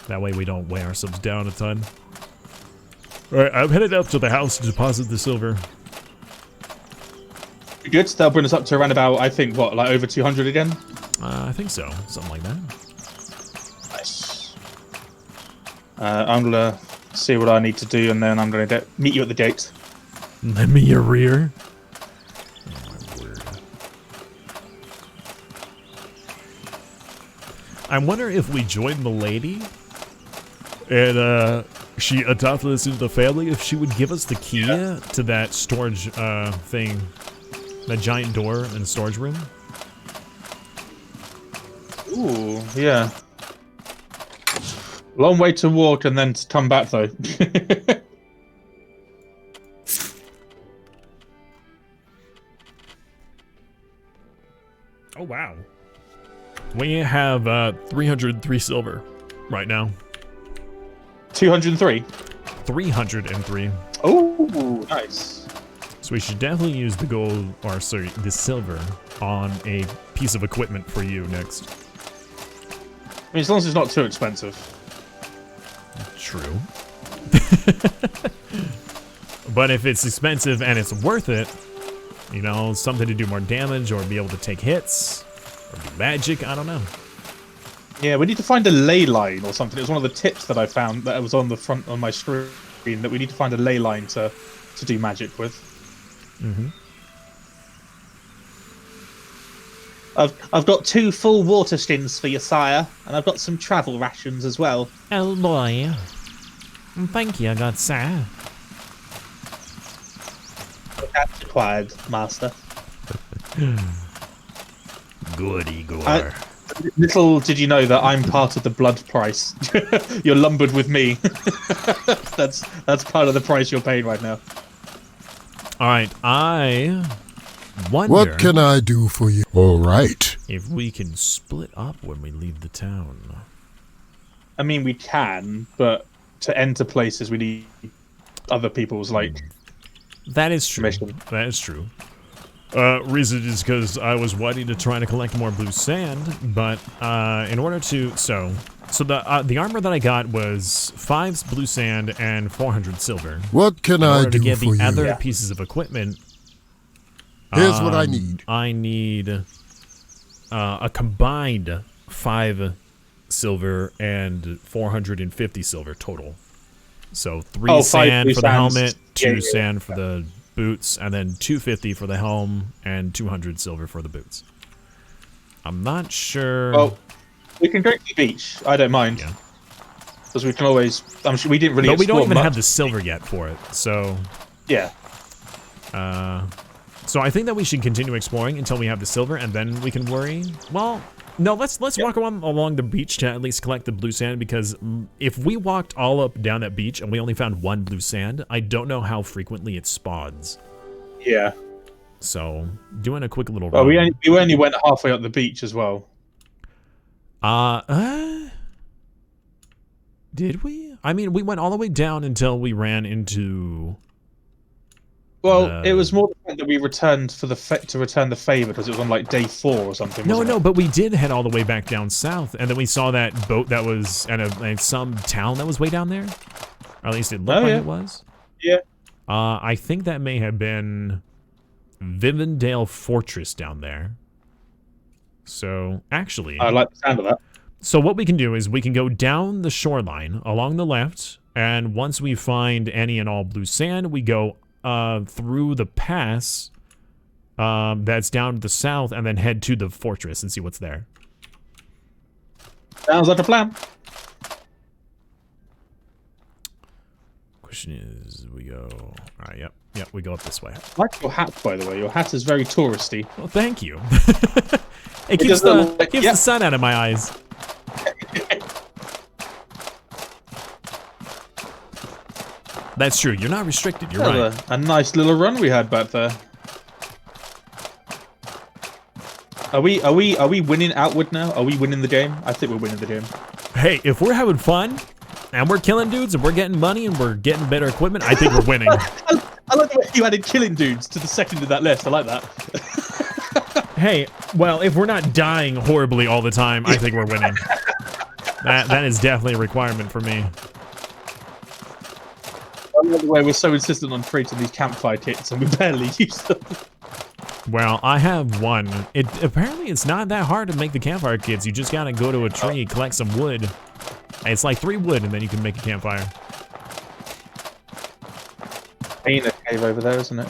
That way we don't weigh ourselves down a ton. Alright, I'm headed up to the house to deposit the silver. Good. That'll bring us up to around about, I think, what, like over 200 again? I think so. Something like that. Nice. I'm gonna see what I need to do, and then I'm gonna meet you at the gate. Lend me your rear. Oh, my word. I wonder if we join the lady and she adopted us into the family, if she would give us the key to that storage thing, that giant door in the storage room. Ooh, yeah. Long way to walk and then to come back, though. Oh, wow. We have 303 silver right now. 203. 303. Oh, nice. So we should definitely use the gold, or sorry, the silver on a piece of equipment for you next. I mean, as long as it's not too expensive. True. But if it's expensive and it's worth it, you know, something to do more damage or be able to take hits or do magic, I don't know. Yeah, we need to find a ley line or something. It was one of the tips that I found that was on the front on my screen, that we need to find a ley line to do magic with. Mm-hmm. I've got 2 full water skins for you, sire, and I've got some travel rations as well. Oh boy. Thank you, good sir. That's required, master. Goody gore. Little did you know that I'm part of the blood price. You're lumbered with me. That's part of the price you're paying right now. Alright, I wonder What can I do for you? All right. if we can split up when we leave the town. I mean, we can, but to enter places, we need other people's, like... That is true. Permission. That is true. Reason is because I was wanting to try to collect more blue sand, but in order to... So the armor that I got was 5 blue sand and 400 silver. What can In I order to do get for the you? other pieces of equipment, Here's what I need. I need a combined 5 silver and 450 silver total. So 3 5 sand blue for the sands. helmet, Yeah, 2 yeah, sand for the boots, and then 250 for the helm, and 200 silver for the boots. I'm not sure. Well, we can go to the beach. I don't mind. Yeah. Because we can always... I'm sure we didn't really But we don't explore even much. have the silver yet for it, so... Yeah. So I think that we should continue exploring until we have the silver, and then we can worry. Well, No, let's walk along the beach to at least collect the blue sand, because if we walked all up down that beach and we only found one blue sand, I don't know how frequently it spawns. Yeah. So, doing a quick little Well, run. we only went halfway up the beach as well. Did we? I mean, we went all the way down until we ran into... Well, it was more the point that we returned for to return the favor, because it was on like day 4 or something. No, but we did head all the way back down south, and then we saw that boat that was at some town that was way down there. Or at least it looked like it was. Yeah. I think that may have been Vivendale Fortress down there. So, actually... I like the sound of that. So what we can do is we can go down the shoreline along the left, and once we find any and all blue sand, we go through the pass that's down to the south, and then head to the fortress and see what's there. Sounds like a plan. Question is, we go... All right, yep, we go up this way. I like your hat, by the way. Your hat is very touristy. Well, thank you. It keeps the sun out of my eyes. That's true. You're not restricted. You're right. A nice little run we had back there. Are we winning outward now? Are we winning the game? I think we're winning the game. Hey, if we're having fun and we're killing dudes and we're getting money and we're getting better equipment, I think we're winning. I like the way you added killing dudes to the second of that list. I like that. Hey, well, if we're not dying horribly all the time, I think we're winning. That is definitely a requirement for me. I love the way we're so insistent on creating these campfire kits and we barely use them. Well, I have one. Apparently it's not that hard to make the campfire kits. You just gotta go to a tree, collect some wood. It's like 3 wood, and then you can make a campfire. Ain't a cave over there, isn't it?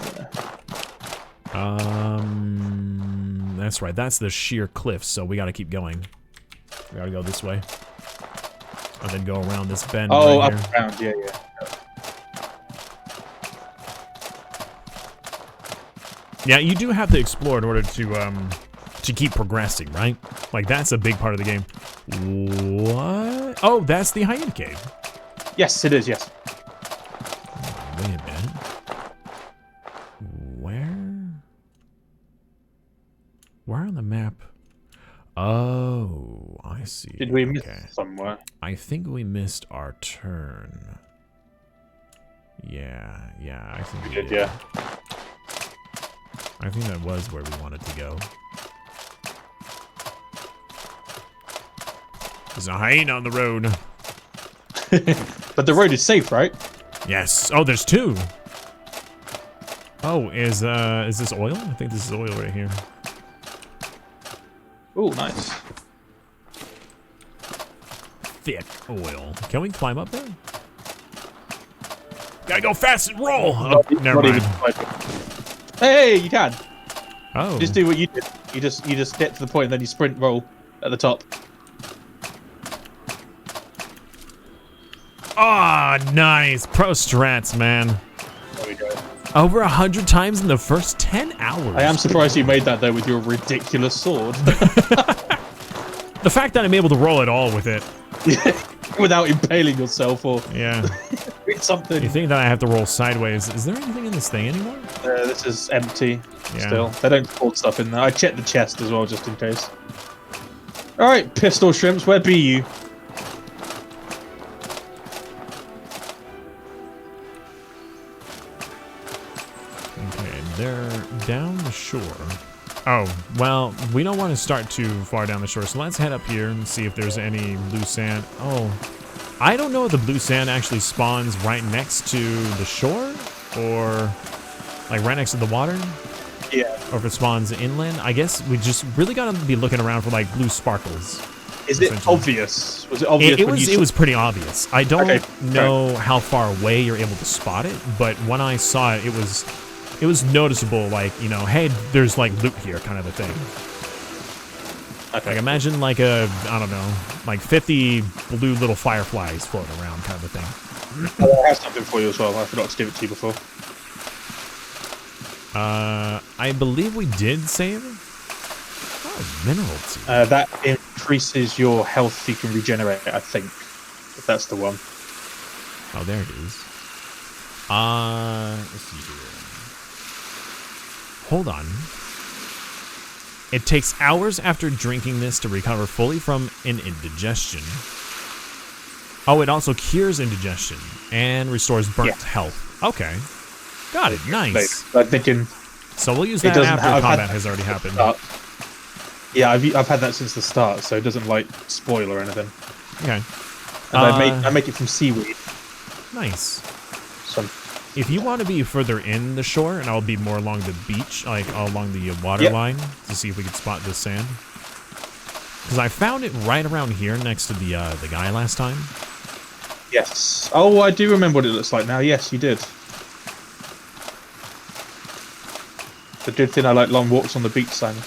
That's right. That's the sheer cliffs, so we gotta keep going. We gotta go this way. And then go around this bend Oh, right up here. around, yeah. Yeah, you do have to explore in order to keep progressing, right? Like, that's a big part of the game. What? Oh, that's the hyena cave. Yes, it is, yes. Wait a minute. Where on the map? Oh, I see. Did we miss somewhere? I think we missed our turn. Yeah, I think we did. Yeah. I think that was where we wanted to go. There's a hyena on the road. But the road is safe, right? Yes. Oh, there's 2. Oh, is this oil? I think this is oil right here. Oh, nice. Thick oil. Can we climb up there? Gotta go fast and roll. Oh, never mind. Hey, you can. Oh. Just do what you did. You just get to the point and then you sprint roll at the top. Ah, nice. Pro strats, man. There we go. Over 100 times in the first 10 hours. I am surprised you made that though with your ridiculous sword. The fact that I'm able to roll at all with it. Without impaling yourself or something. You think that I have to roll sideways? Is there anything in this thing anymore? This is empty Yeah. still. They don't hold stuff in there. I checked the chest as well just in case. Alright, pistol shrimps, where be you? Okay, they're down the shore. Oh, well, we don't want to start too far down the shore, so let's head up here and see if there's any blue sand. Oh, I don't know if the blue sand actually spawns right next to the shore, or like right next to the water. Yeah. Or if it spawns inland. I guess we just really gotta be looking around for like blue sparkles. Is it obvious? Was it obvious? It was pretty obvious. I don't know how far away you're able to spot it, but when I saw it, it was noticeable, like, you know, hey, there's like loot here kind of a thing. Okay. Like imagine like I don't know, like 50 blue little fireflies floating around kind of a thing. I have something for you as well. I forgot to give it to you before. I believe we did save. Oh, mineral tea. That increases your health you can regenerate, I think. If that's the one. Oh, there it is. Let's see here. Hold on. It takes hours after drinking this to recover fully from an indigestion. Oh, it also cures indigestion and restores burnt health. Okay. Got it. Nice. I'm thinking. So we'll use that after combat has already happened. Yeah, I've had that since the start, so it doesn't like spoil or anything. Okay. And I make it from seaweed. Nice. So if you want to be further in the shore, and I'll be more along the beach, like along the water line, to see if we can spot the sand. Because I found it right around here next to the guy last time. Yes. Oh, I do remember what it looks like now. Yes, you did. The good thing I like long walks on the beach, Simon.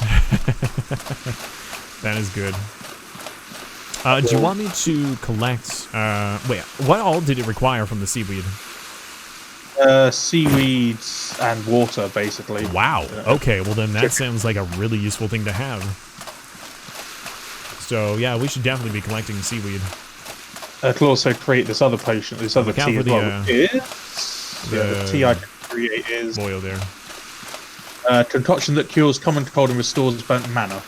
That is good. Do you want me to collect... wait, what all did it require from the seaweed? Seaweeds and water, basically. Wow. Okay, well then that sounds like a really useful thing to have. So, yeah, we should definitely be collecting seaweed. I could also create this other potion, this other tea as well. The tea I can create is... Boil there. Concoction that cures common cold and restores burnt mana.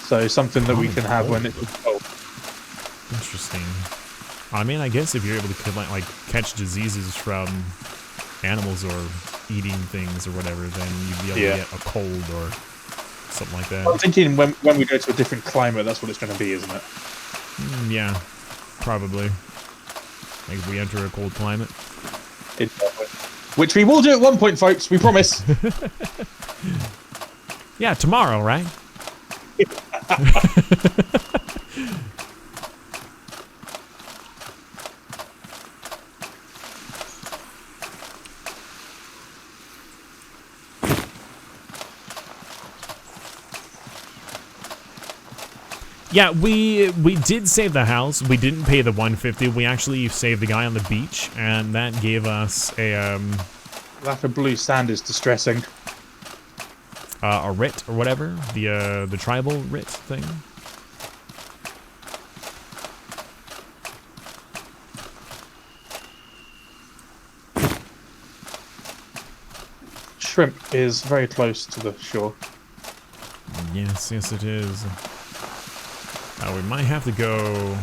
So something that we can have when it's cold. Interesting. I mean, I guess if you're able to like catch diseases from animals or eating things or whatever, then you'd be able to get a cold or something like that. I'm thinking when we go to a different climate, that's what it's going to be, isn't it? Yeah, probably. Like if we enter a cold climate. Which we will do at one point, folks. We promise. Yeah, tomorrow, right? Yeah, we did save the house. We didn't pay the 150. We actually saved the guy on the beach, and that gave us a lack of blue sand is distressing. A writ or whatever, the tribal writ thing. Shrimp is very close to the shore. Yes, it is. We might have to go.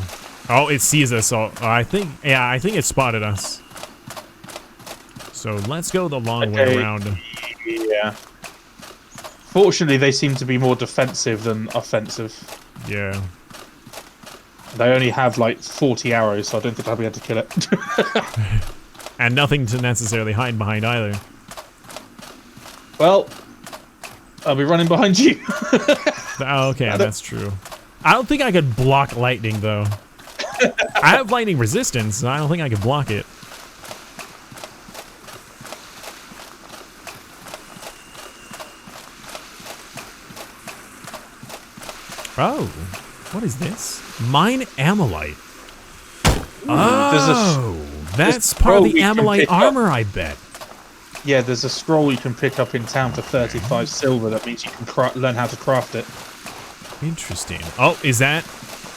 Oh, it sees us. So I think it spotted us. So let's go the long way around. Yeah. Fortunately, they seem to be more defensive than offensive. Yeah. They only have like 40 arrows, so I don't think I'll be able to kill it. And nothing to necessarily hide behind either. Well, I'll be running behind you. Oh, okay, that's true. I don't think I could block lightning, though. I have lightning resistance, so I don't think I could block it. Oh, what is this? Mine Amylite. Oh, that's part of the Amylite armor, I bet. Yeah, there's a scroll you can pick up in town for 35 silver. That means you can learn how to craft it. Interesting. Oh, is that?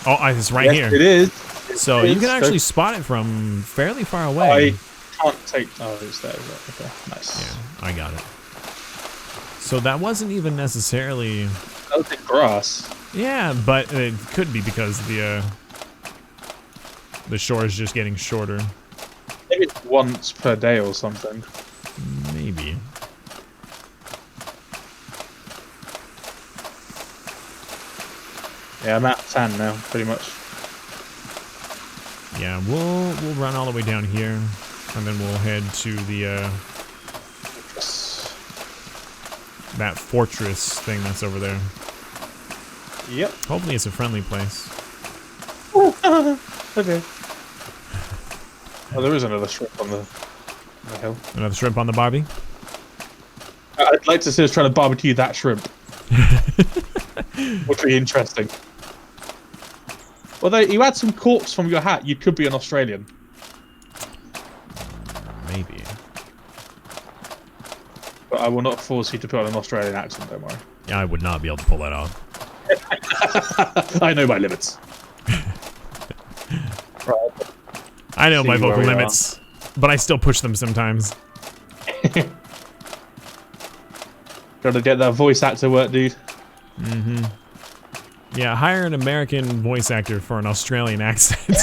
Oh, it's right here. It is. So you can actually spot it from fairly far away. I can't take... Oh, it's there. Okay, nice. Yeah, I got it. So that wasn't even necessarily... That was in grass. Yeah, but it could be because the shore is just getting shorter. Maybe it's once per day or something. Maybe. Yeah, I'm at 10 now, pretty much. Yeah, we'll run all the way down here, and then we'll head to the that fortress thing that's over there. Yep. Hopefully it's a friendly place. Okay. Oh, there is another shrimp on the hill. Another shrimp on the barbie? I'd like to see us trying to barbecue that shrimp. Would be interesting. Although you had some corpse from your hat, you could be an Australian. Maybe. But but I will not force you to put on an Australian accent, don't worry. I would not be able to pull that off. I know my limits. Right. I know See my vocal where we limits, but I still push them sometimes. Gotta get that voice actor work, dude. Mm-hmm. Yeah, hire an American voice actor for an Australian accent.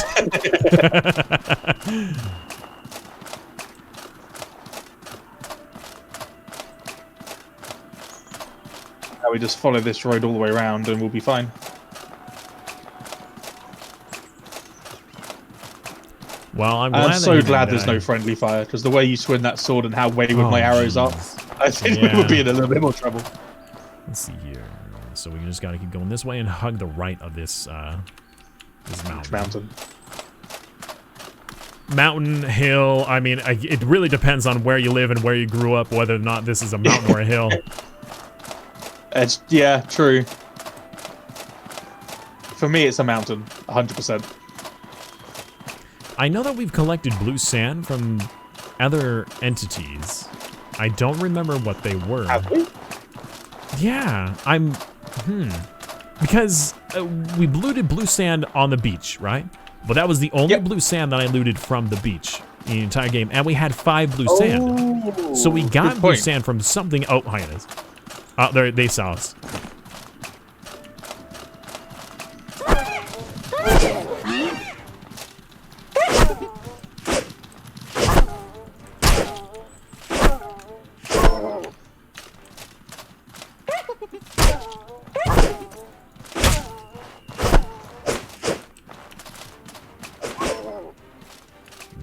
Now we just follow this road all the way around and we'll be fine. Well, I'm glad so glad there's no friendly fire, because the way you swing that sword and how wayward my arrows are, I think we would be in a little bit more trouble. Let's see here. So we just gotta keep going this way and hug the right of this this mountain. Mountain, hill. I mean, it really depends on where you live and where you grew up, whether or not this is a mountain or a hill. Yeah, true. For me, it's a mountain, 100%. I know that we've collected blue sand from other entities. I don't remember what they were. Have we? Yeah, because we looted blue sand on the beach, right? But that was the only blue sand that I looted from the beach in the entire game, and we had 5 blue sand. So we got blue sand from something. Oh, hi it is. Oh, they saw us.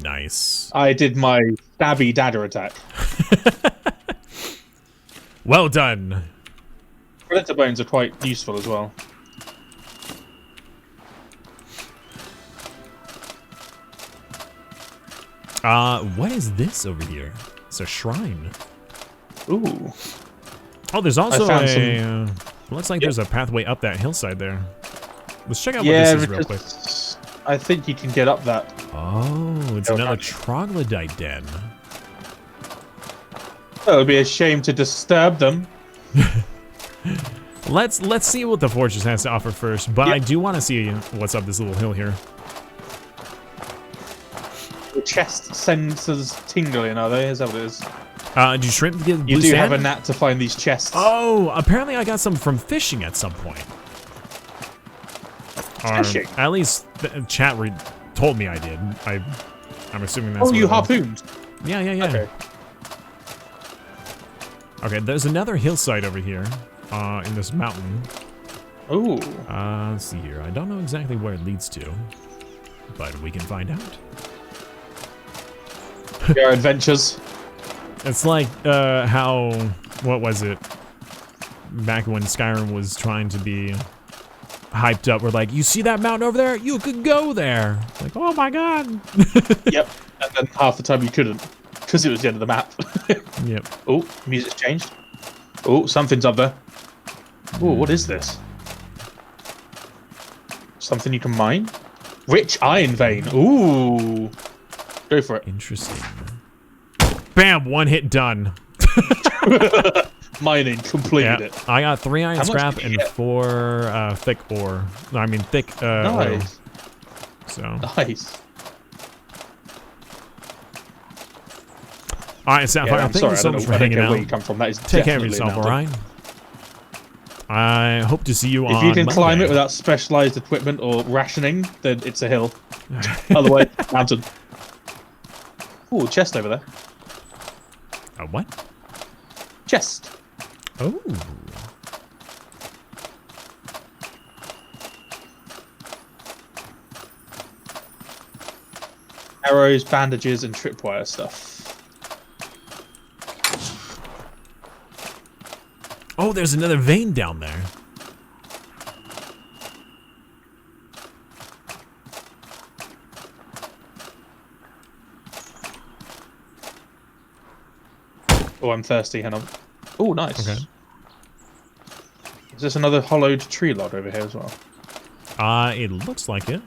Nice. I did my stabby dadder attack. Well done. Predator bones are quite useful as well. What is this over here? It's a shrine. Ooh. Oh, there's also found a... looks like there's a pathway up that hillside there. Let's check out what this is real quick. I think you can get up that. Oh, it's another troglodyte den. It would be a shame to disturb them. Let's see what the fortress has to offer first, but I do want to see what's up this little hill here. The chest sends us tingling, are they? Is that what it is? Do shrimp get blue You do sand? have a knack to find these chests. Oh, apparently I got some from fishing at some point. Fishing? At least the chat told me I did. I'm assuming that's. Oh, you harpooned? Yeah. Okay. Okay, there's another hillside over here, in this mountain. Ooh. Let's see here. I don't know exactly where it leads to, but we can find out. Your adventures. It's like what was it? Back when Skyrim was trying to be hyped up, we're like, you see that mountain over there? You could go there. Like, oh my god. Yep. And then half the time you couldn't, because it was the end of the map. Yep. Oh, music's changed. Oh, something's up there. Oh, what is this? Something you can mine? Rich iron vein. Ooh. Go for it. Interesting. Bam! 1 hit done. Mining completed it. I got 3 iron How much scrap did you and get? 4 thick ore. No, I mean thick oil. Nice. So. Nice. All right, Sapphire. Yeah, I'm thank sorry, you so I much don't for know hanging where out. you come from. That is Take care of definitely yourself, a all mountain. right? I hope to see you on If you can climb Monday. it without specialized equipment or rationing, then it's a hill. Otherwise, mountain. Ooh, chest over there. A what? Chest. Oh. Arrows, bandages, and tripwire stuff. Oh, there's another vein down there. Oh, I'm thirsty. Hang on. Oh, nice. Okay. Is this another hollowed tree log over here as well? It looks like it.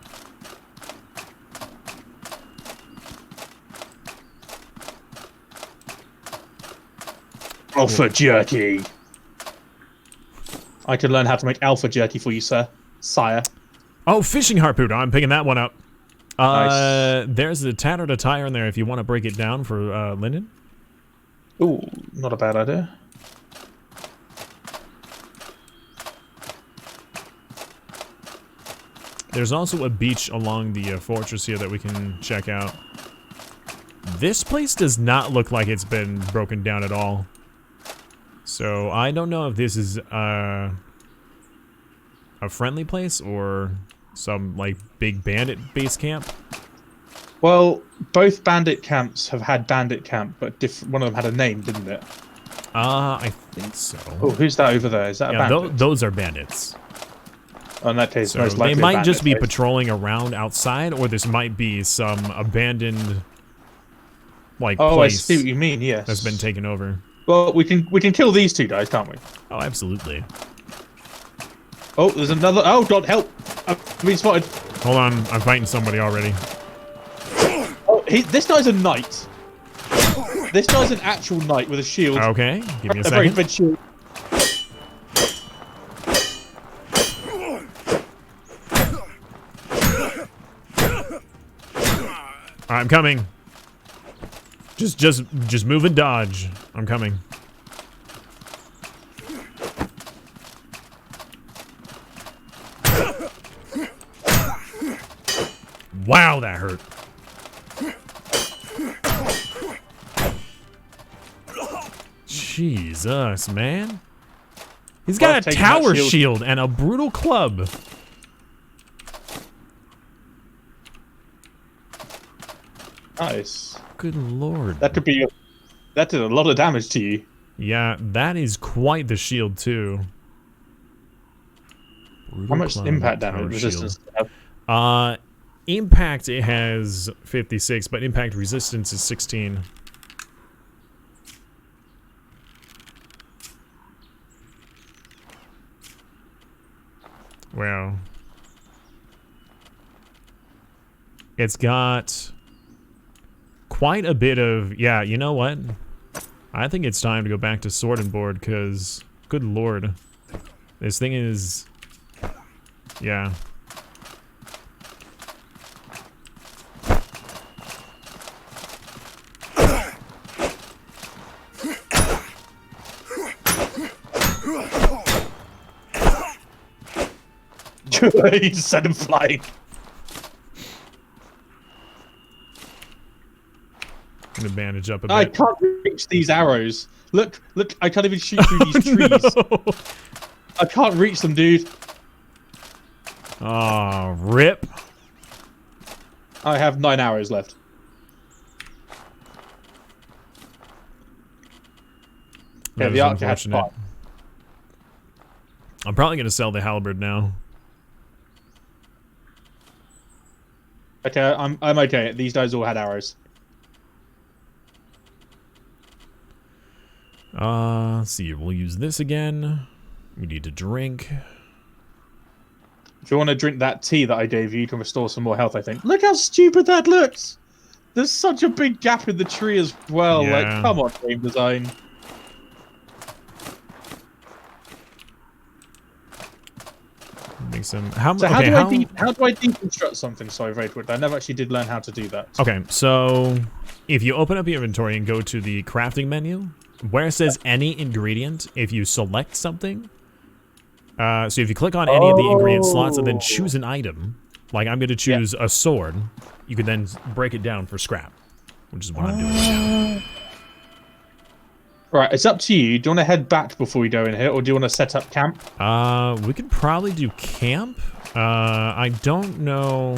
Alpha jerky. I can learn how to make alpha jerky for you, sire. Oh, fishing harpoon. I'm picking that one up. Nice. There's a tattered attire in there if you want to break it down for linen. Ooh, not a bad idea. There's also a beach along the fortress here that we can check out. This place does not look like it's been broken down at all. So I don't know if this is a friendly place or some like big bandit base camp. Well, both bandit camps have had bandit camp, but one of them had a name, didn't it? I think so. Oh, who's that over there? Is that a bandit? Those are bandits. Oh, in that case, So most likely they might just be place. patrolling around outside, or this might be some abandoned like Oh, place I see what you mean. Yes, that's been taken over. Well, we can kill these two guys, can't we? Oh, absolutely. Oh, there's another. Oh God, help! I've been spotted. Hold on, I'm fighting somebody already. Oh, this guy's a knight. This guy's an actual knight with a shield. Okay, give me a A very second. big shield. I'm coming. Just move and dodge. I'm coming. Wow, that hurt. Jesus, man. He's Well, got a taking that tower shield. shield and a brutal club. Nice. Good lord. That could be. That did a lot of damage to you. Yeah, that is quite the shield too. Brutal How much club, impact tower damage shield. resistance? Do you have? Impact it has 56, but impact resistance is 16. Wow. It's got quite a bit of, yeah, you know what? I think it's time to go back to sword and board, because, good lord. This thing is, yeah. He just sent him flying. I'm gonna bandage up a bit. I can't reach these arrows. Look, I can't even shoot through these trees. No. I can't reach them, dude. Oh, rip. I have 9 arrows left. That Yeah, is the archer has unfortunate. 5. I'm probably gonna sell the halberd now. Okay, I'm okay. These guys all had arrows. Let's see. We'll use this again. We need to drink. If you want to drink that tea that I gave you, you can restore some more health, I think. Look how stupid that looks! There's such a big gap in the tree as well. Yeah. Like, come on, game design. Make some. How So okay, how do I deconstruct something? Sorry, very quick. I never actually did learn how to do that. Okay, so if you open up your inventory and go to the crafting menu, where it says any ingredient, if you select something, so if you click on any of the ingredient slots and then choose an item, like I'm going to choose a sword, you can then break it down for scrap, which is what I'm doing right now. Right, it's up to you. Do you want to head back before we go in here, or do you want to set up camp? We could probably do camp. I don't know.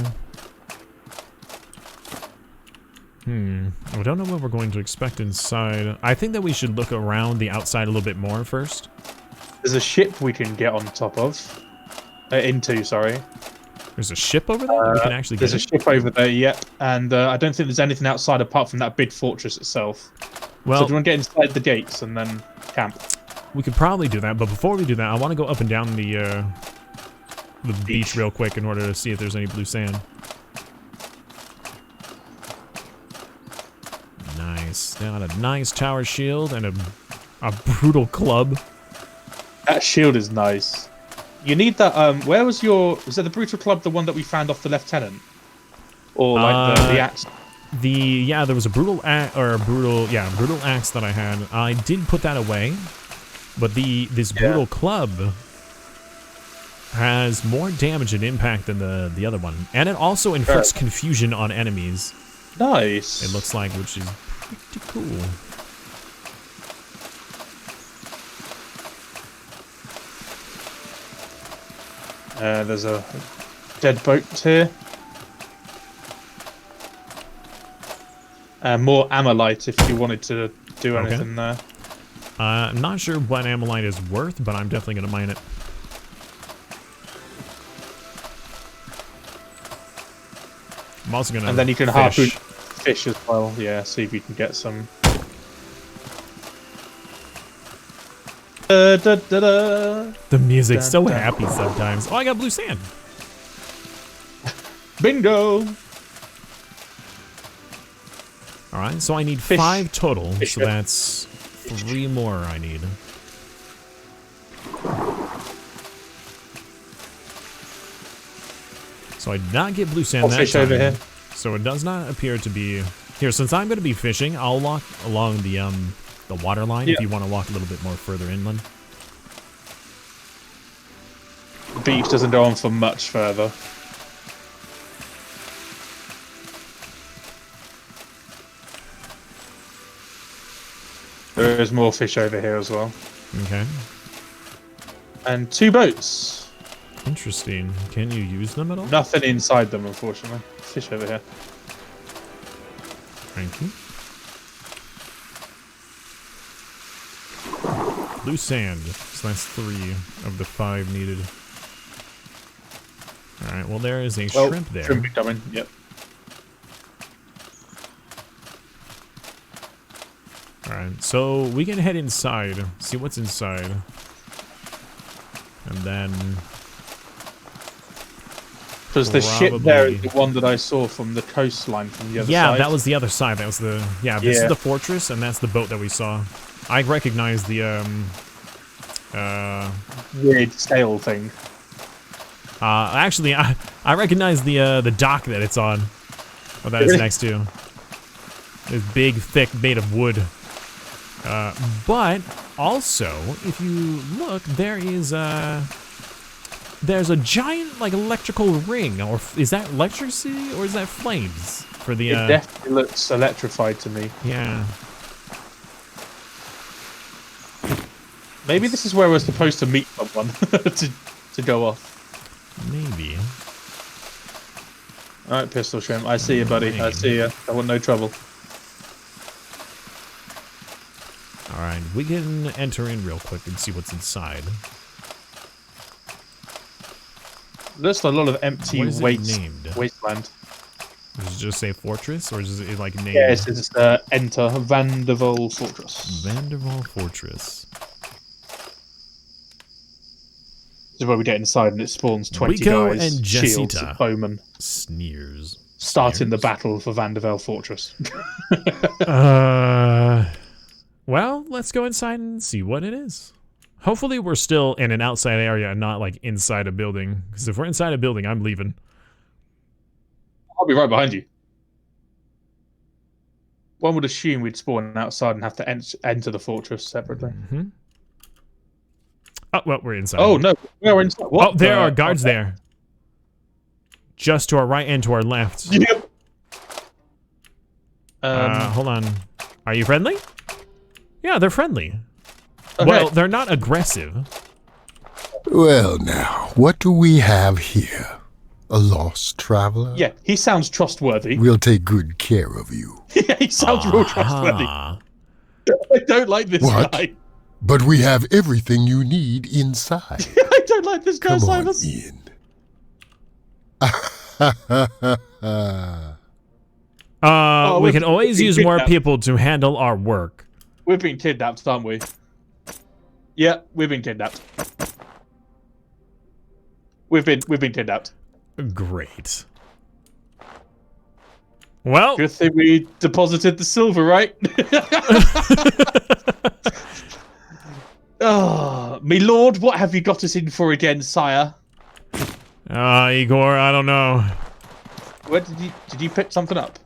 I don't know what we're going to expect inside. I think that we should look around the outside a little bit more first. There's a ship we can get on top of. Into, sorry. There's a ship over there that we can actually get. There's a ship over there, yep. And I don't think there's anything outside apart from that big fortress itself. Well, So do you want to get inside the gates and then camp? we could probably do that, but before we do that, I want to go up and down the beach real quick in order to see if there's any blue sand. Nice. Got a nice tower shield and a A brutal club. That shield is nice. You need that. Where was your? Was it the brutal club? The one that we found off the lieutenant, or like the axe? There was a brutal axe that I had. I did put that away, but this brutal club has more damage and impact than the other one, and it also inflicts confusion on enemies. Nice. It looks like, which is pretty cool. There's a dead boat here. More amylite if you wanted to do anything there. I'm not sure what amylite is worth, but I'm definitely going to mine it. I'm also going to And then you can harpoon fish as well. Yeah, see if you can get some. The music's so happy sometimes. Oh, I got blue sand. Bingo! Alright, so I need 5 total, so that's 3 more I need. So I did not get blue sand that fish time. over here. So it does not appear to be... Here, since I'm going to be fishing, I'll walk along the water line if you want to walk a little bit more further inland. The beach doesn't go on for much further. There is more fish over here as well. Okay. And 2 boats. Interesting. Can you use them at all? Nothing inside them, unfortunately. Fish over here. Thank you. Blue sand. So that's 3 of the 5 needed. Alright, well there is a shrimp there. Shrimp coming, yep. Alright, so we can head inside, see what's inside. And then... Because the ship there is the one that I saw from the coastline from the other side. Yeah, that was the other side. That was the... Yeah, this is the fortress, and that's the boat that we saw. I recognize the, weird sail thing. Actually, I recognize the dock that it's on. Or that it's next to. It's big, thick, made of wood. But also, if you look, there's a giant, like, electrical ring. Or is that electricity, or is that flames? For the, It definitely looks electrified to me. Yeah. Maybe this is where we're supposed to meet someone to go off. Maybe. Alright, Pistol Shrimp. I see you, buddy. I see you. I want no trouble. Alright, we can enter in real quick and see what's inside. There's a lot of empty What is it named? wasteland. Does it just say fortress, or is it like named? Yeah, it says enter Vanderval Fortress. Vanderval Fortress. This is where we get inside and it spawns 20 Rico guys, and shields, Jessita. bowmen, Sneers. starting the battle for Vanderval Fortress. Well, let's go inside and see what it is. Hopefully we're still in an outside area and not like inside a building. Because if we're inside a building, I'm leaving. I'll be right behind you. One would assume we'd spawn outside and have to enter the fortress separately. Mm-hmm. Oh, well, we're inside. Oh, no. We're inside. What? Oh, there are guards there. Just to our right and to our left. Yep. Hold on. Are you friendly? Yeah, they're friendly. Okay. Well, they're not aggressive. Well, now, what do we have here? A lost traveler? Yeah, he sounds trustworthy. We'll take good care of you. Yeah, he sounds real trustworthy. I don't like this What? guy. But we have everything you need inside. I don't like this guy, Come on Silas. in. We can always use more kidnapped. people to handle our work. We've been kidnapped, aren't we? Yeah, we've been kidnapped. We've been kidnapped. Great. Well, Good thing we deposited the silver, right? Oh, me lord, what have you got us in for again, sire? Igor, I don't know. Where did you pick something up?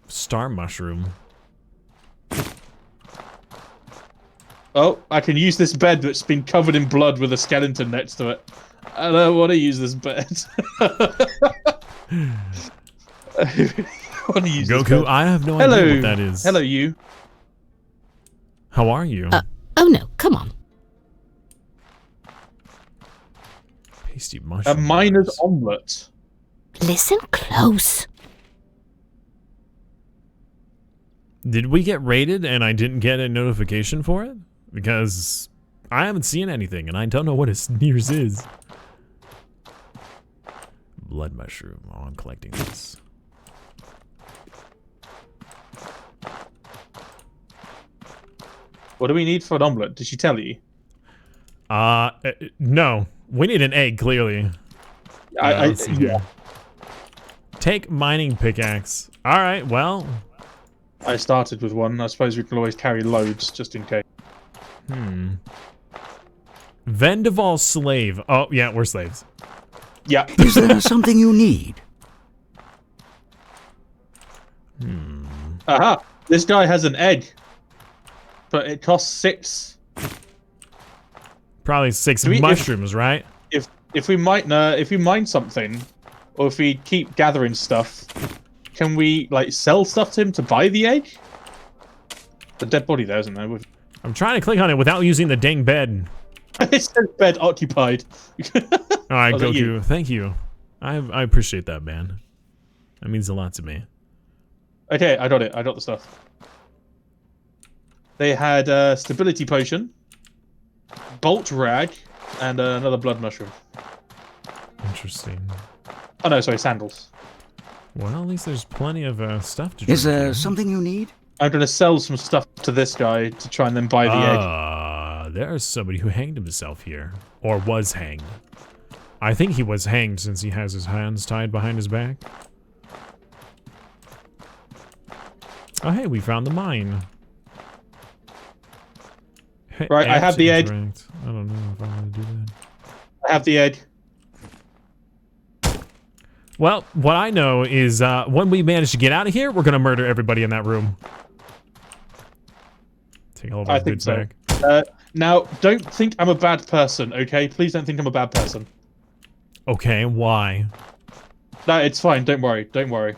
Star mushroom. Oh, I can use this bed that's been covered in blood with a skeleton next to it. I don't want to use this bed. I want to use this Goku, bed. I have no Hello. idea what that is. Hello, you. How are you? Oh no, come on. Pasty mushroom. A miner's bars. omelette. Listen close. Did we get raided and I didn't get a notification for it? Because I haven't seen anything and I don't know what a sneers is. Blood mushroom. Oh, I'm collecting this. What do we need for an omelette? Did she tell you? No. We need an egg, clearly. Let's see here. Take mining pickaxe. Alright, well. I started with one. I suppose we can always carry loads, just in case. Vendaval slave. Oh, yeah, we're slaves. Yeah. Is there something you need? Aha! This guy has an egg. But it costs 6. Probably 6 Do we- mushrooms, right? If we mine something, or if we keep gathering stuff, can we like sell stuff to him to buy the egg? The dead body there, isn't there? I'm trying to click on it without using the dang bed. It says bed occupied. Alright, Was it Goku. you? Thank you. I appreciate that, man. That means a lot to me. Okay, I got it. I got the stuff. They had a stability potion, bolt rag, and another blood mushroom. Interesting. Oh no, sorry, sandals. Well, at least there's plenty of stuff to drink. Is there here. something you need? I'm gonna sell some stuff to this guy to try and then buy the egg. There's somebody who hanged himself here. Or was hanged. I think he was hanged since he has his hands tied behind his back. Oh, hey, we found the mine. Right, I have the egg. Interact. I don't know if I want to do that. I have the egg. Well, what I know is when we manage to get out of here, we're going to murder everybody in that room. Take all of our I think goods so. back. Now, don't think I'm a bad person, okay? Please don't think I'm a bad person. Okay, why? No, it's fine. Don't worry. Don't worry.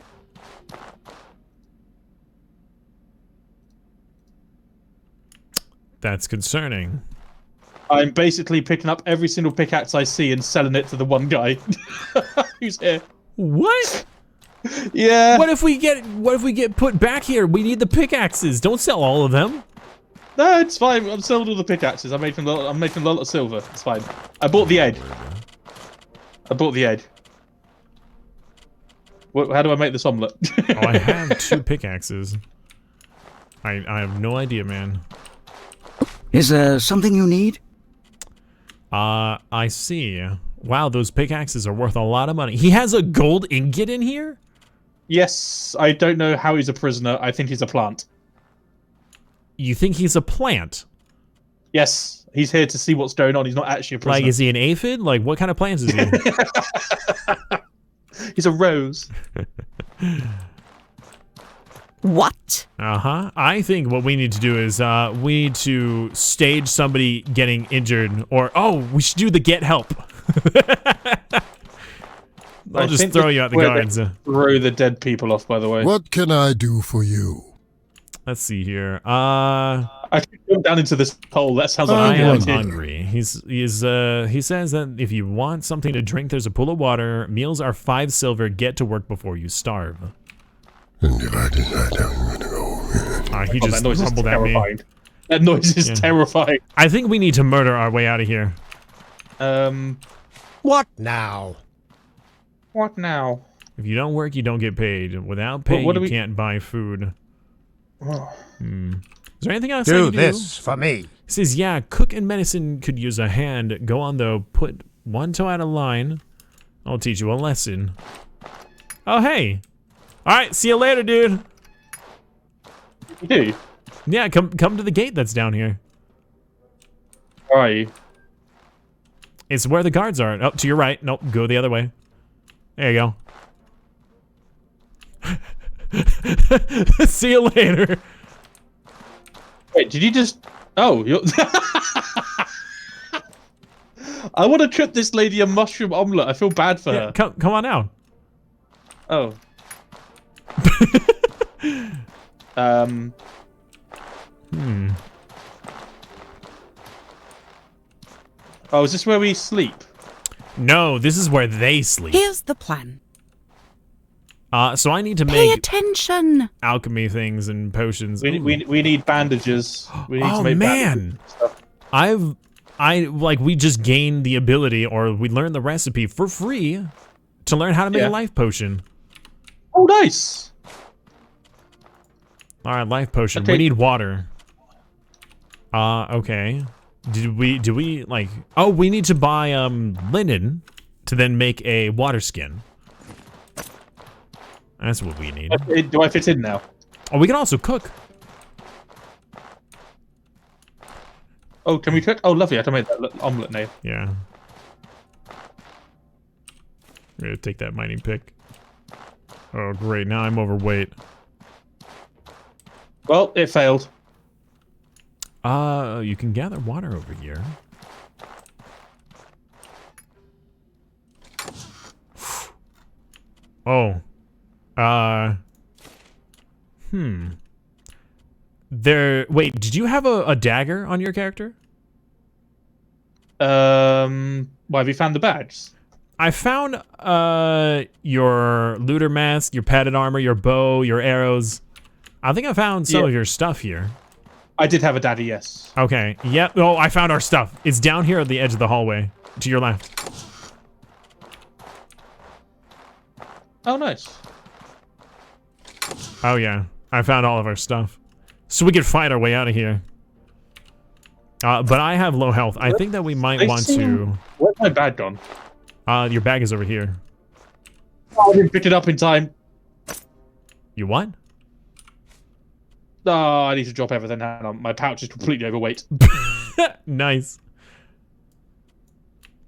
That's concerning. I'm basically picking up every single pickaxe I see and selling it to the one guy who's here. What? Yeah. What if we get put back here? We need the pickaxes. Don't sell all of them. No, it's fine. I'm selling all the pickaxes. I'm making a lot of silver. It's fine. I bought the egg. I bought the egg. How do I make this omelette? Oh, I have 2 pickaxes. I have no idea, man. Is there something you need? I see. Wow, those pickaxes are worth a lot of money. He has a gold ingot in here? Yes, I don't know how he's a prisoner. I think he's a plant. You think he's a plant? Yes, he's here to see what's going on. He's not actually a prisoner. Like, is he an aphid? Like, what kind of plants is he? He's a rose. What? Uh-huh. I think what we need to do is, we need to stage somebody getting injured, or, oh, we should do the get help. I'll just throw you out the guards. Throw the dead people off, by the way. What can I do for you? Let's see here. I could go down into this hole. That sounds I like a am good idea. hungry. He says that if you want something to drink, there's a pool of water. Meals are 5 silver. Get to work before you starve. And if I decide I'm gonna go, He Oh, just that noise is rumbled at me. terrifying. That noise is Yeah. terrifying. I think we need to murder our way out of here. What now? What now? If you don't work, you don't get paid. Without pay, what do you we- can't buy food. Oh. Is there anything else I Do can do? this for me. He says, yeah, cook and medicine could use a hand. Go on, though. Put one toe out of line. I'll teach you a lesson. Oh, hey. All right, see you later, dude. You do? Yeah, come to the gate that's down here. Where are you? It's where the guards are. Oh, to your right. Nope, go the other way. There you go. See you later. Wait, did you just... Oh, you're... I want to trip this lady a mushroom omelette. I feel bad for her. Come on out. Oh. Oh, is this where we sleep? No, this is where they sleep. Here's the plan. So I need to Pay make attention. alchemy things and potions. We need bandages. We need to make man, bandages we just gained the ability, or we learned the recipe for free to learn how to make a life potion. Oh, nice. All right, life potion. Okay. We need water. Okay. Do we like? Oh, we need to buy linen to then make a water skin. That's what we need. Do I fit in now? Oh, we can also cook. Oh, can we cook? Oh, lovely. I can make that omelette now. Yeah. I'm gonna take that mining pick. Oh, great. Now I'm overweight. Well, it failed. You can gather water over here. Oh. Wait, did you have a dagger on your character? Why have you found the badges? I found, your looter mask, your padded armor, your bow, your arrows. I think I found some of your stuff here. I did have a daddy, yes. Okay, yep. Oh, I found our stuff. It's down here at the edge of the hallway, to your left. Oh, nice. Oh, yeah. I found all of our stuff. So we could fight our way out of here. But I have low health. I think that we might want to... Where's my bag gone? Your bag is over here. Oh, I didn't pick it up in time. You what? Oh, I need to drop everything. Hang on. My pouch is completely overweight. Nice.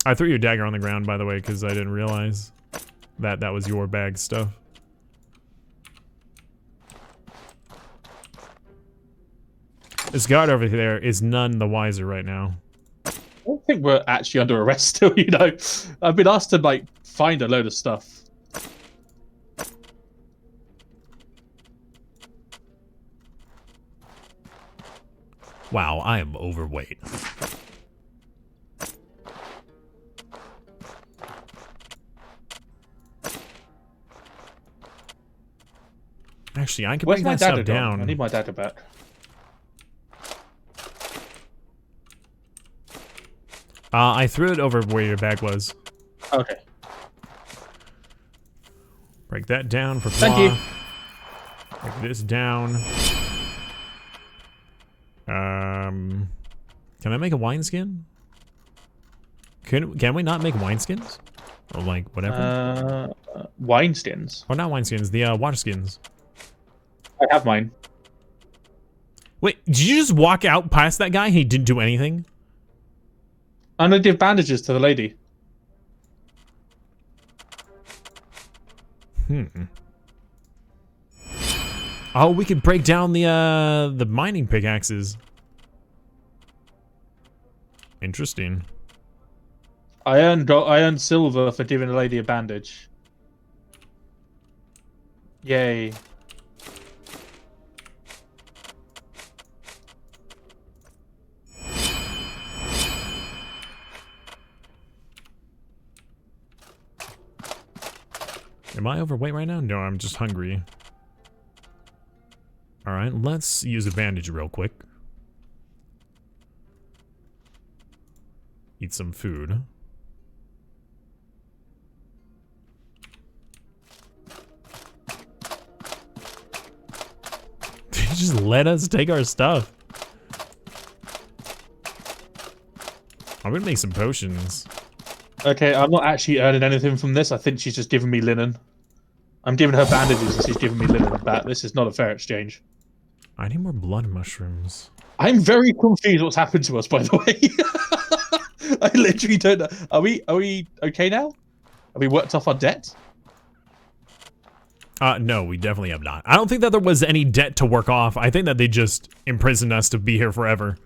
I threw your dagger on the ground, by the way, because I didn't realize that that was your bag stuff. This guard over there is none the wiser right now. I don't think we're actually under arrest still, you know. I've been asked to, like, find a load of stuff. Wow, I am overweight. Actually, I can Where's bring my that stuff dagger down. gone? I need my dagger back. I threw it over where your bag was. Okay. Break that down for Thank you. Break this down. Can I make a wineskin? Can we not make wineskins? Or like whatever? Wineskins. Oh, not wineskins. The water skins. I have mine. Wait, did you just walk out past that guy? He didn't do anything. I'm gonna give bandages to the lady. Oh, we could break down the mining pickaxes. Interesting. I earned silver for giving a lady a bandage. Yay. Am I overweight right now? No, I'm just hungry. Alright, let's use a bandage real quick. Eat some food. Just let us take our stuff. I'm gonna make some potions. Okay, I'm not actually earning anything from this. I think she's just giving me linen. I'm giving her bandages and she's giving me linen back. This is not a fair exchange. I need more blood mushrooms. I'm very confused what's happened to us, by the way. I literally don't know. Are we okay now? Have we worked off our debt? No, we definitely have not. I don't think that there was any debt to work off. I think that they just imprisoned us to be here forever.